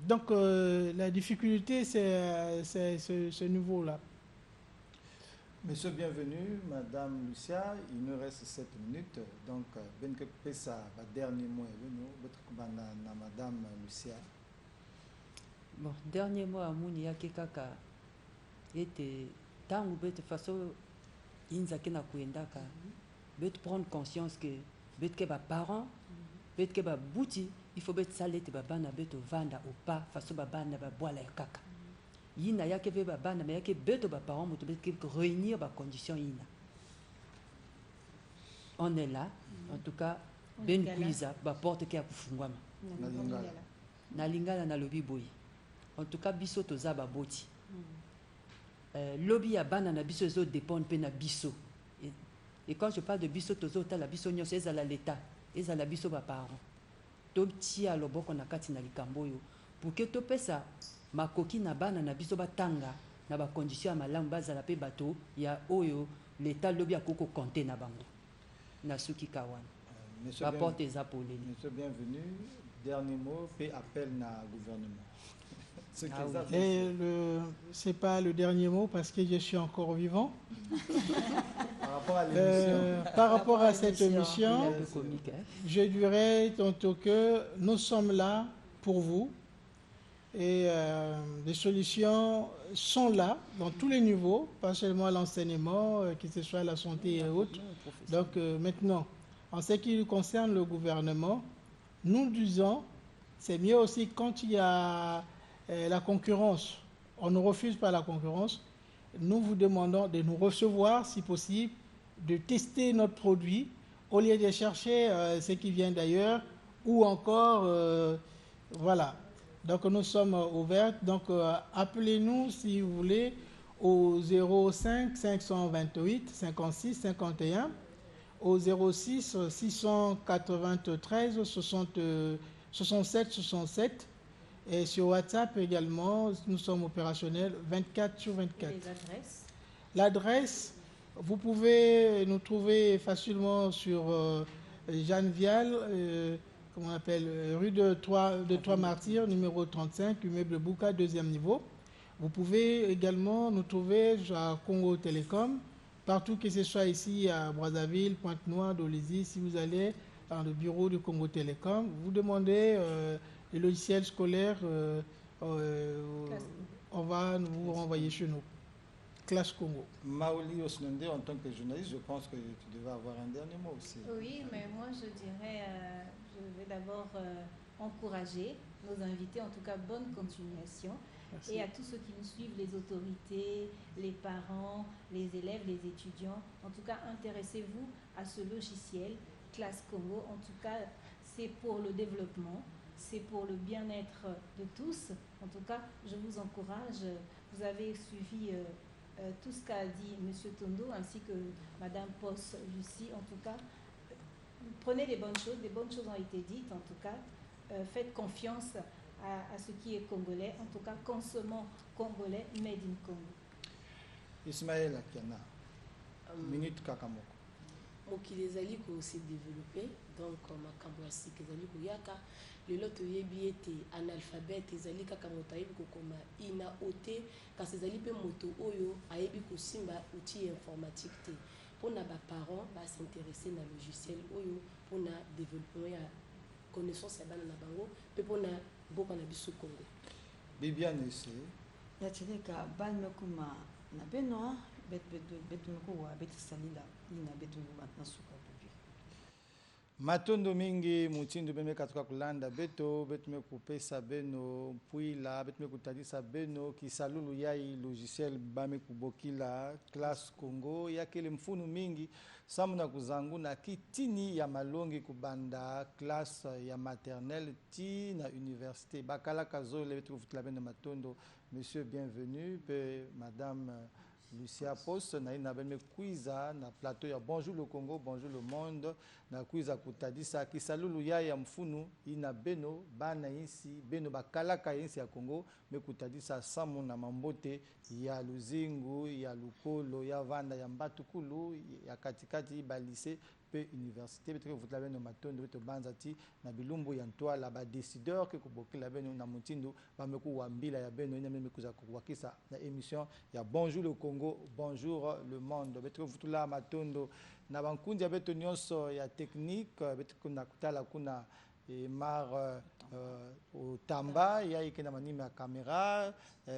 donc, la difficulté, c'est ce niveau-là. Monsieur, bienvenue. Madame Lucia, il nous reste 7 minutes. Donc, ben que pesa, le dernier mot est venu. Madame Lucia. Bon, dernier mot à Mouni Yakekaka était tant ou de façon inzakena kuendaka, bet prendre conscience que bet que ba parents, bet que ba bouti, il faut bet salé te ba bana bet vanda ou pas façon ba bana ba boire la kaka. Yina yake ve ba bana mais yake bet ba parents moto bet que réunir ba condition yina. On est là, en tout cas ben kuiza ba porte qui a kufungwama. Na lingala na lobi boy. En tout cas biso toza ba boti. Lobby à banana biso zo dépend pe na biso. Et quand je parle de biso tozo ta la biso nyos ezala l'état, ezala biso ba parents. To tia loboko na kati na likambo yo pour que to pesa makoki na banana biso batanga na ba condition ya malamu bazala pe bato ya oyo l'état lobby akoko compter na bango. Na suki kawana. Ba porte eza poleli. Monsieur bienvenue. Dernier mot, fait appel na gouvernement. Ce n'est pas le dernier mot parce que je suis encore vivant. Par rapport à cette émission, je dirais tantôt que nous sommes là pour vous. Et les solutions sont là, dans tous les niveaux, pas seulement à l'enseignement, que ce soit la santé et autres. Donc maintenant, en ce qui concerne le gouvernement, nous disons, c'est mieux aussi quand il y a la concurrence. On ne refuse pas la concurrence. Nous vous demandons de nous recevoir, si possible, de tester notre produit, au lieu de chercher ce qui vient d'ailleurs, ou encore, voilà. Donc nous sommes ouverts. Donc appelez-nous si vous voulez au 05 528 56 51, au 06 693 67 67, et sur WhatsApp également, nous sommes opérationnels 24/24. Et les adresses? L'adresse, vous pouvez nous trouver facilement sur Jeanne Vial, comment on appelle, rue de Trois Martyrs, numéro 35, immeuble Bouka, 2e niveau. Vous pouvez également nous trouver à Congo Télécom, partout que ce soit ici à Brazzaville, Pointe-Noire, Dolisie. Si vous allez dans le bureau du Congo Télécom, vous demandez les logiciels scolaires, on va vous renvoyer chez nous. Classe Congo. Maoli Osnende, en tant que journaliste, je pense que tu devais avoir un dernier mot aussi. Oui, mais moi je dirais, je vais d'abord encourager nos invités, en tout cas bonne continuation. Merci. Et à tous ceux qui nous suivent, les autorités, les parents, les élèves, les étudiants, en tout cas intéressez-vous à ce logiciel Classe Congo. En tout cas, c'est pour le développement, c'est pour le bien-être de tous. En tout cas, je vous encourage. Vous avez suivi tout ce qu'a dit M. Tondo ainsi que Mme Posse Lucie. En tout cas, prenez des bonnes choses ont été dites. En tout cas, faites confiance à ce qui est congolais. En tout cas, consommons congolais, made in Congo. Ismaël Akiana, minute Kakamoko. mokili ezali se développer, donc makambo ya sika ezali koyaka lelo toyebi ete analphabète ezali kaka moto ayebi kokoma ina ote kasi ezali mpe moto oyo ayebi kosimba outil informatique te mpona baparent basinteresse na logiciel oyo mpona développement ya connaissance ya bana na bango mpe mpona mboka na biso Congo. Bibiane ese yatileka bana mekuma na benoa betu mekuwa betu salila ina betu na suka bubi matondo mingi mutindo beme katuka kulanda beto me kupesa beno puila me kutadisa beno kisalulu yai logiciel bame kubokila Classe Congo yakele mfunu mingi samu na kuzangu na kitini ya malongi kubanda classe ya maternelle ti na université bakala kazole betu kufutla beno matondo. Monsieur bienvenue pe madame Lucia Poste na ina beme kuiza na plateau ya Bonjour le Congo, Bonjour le Monde na kuiza kutadisa kisalulu ya mfunu ina beno bana insi beno bakalaka insi ya Congo me kutadisa samu na mambote ya luzingu ya lukolo ya vanda ya mbatukulu ya katikati ba lycée pe université beto vutla beno matondo beto banza ti na bilumbu ya ntwala ba décideur ke kubokela beno na mutindo bameku wambila ya beno ina meme kuza kuwakisa na émission ya Bonjour le Congo, Bonjour le Monde beto vutula matondo na bankundi ya beto nyonso ya technique beto kuna kutala kuna mar Otamba ya ikena manima ya kamera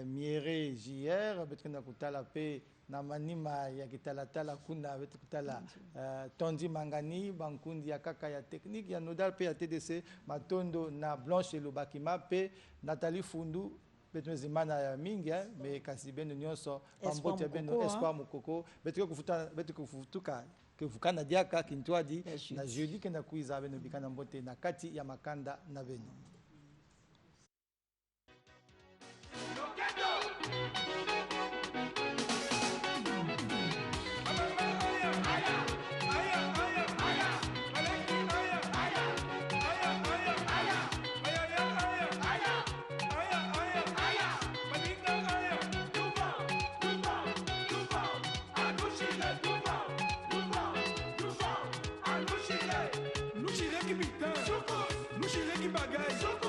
Miere JR beto kuna kutala pe na manima ya kitalatala kuna betu kutala Tondi Mangani bankundi ya kaka ya technique ya nodal pe ya TDC matondo na Blanche Lubakima pe Nathalie Fundu betu mezimana ya mingi me kasi beno nyonso pamboti ya beno Espoir Mukoko betu kufutuka kufukana diaka kintwadi na jeudi kena kuiza beno bikana mbote na kati ya makanda na beno. Nous chirons qui bagaille.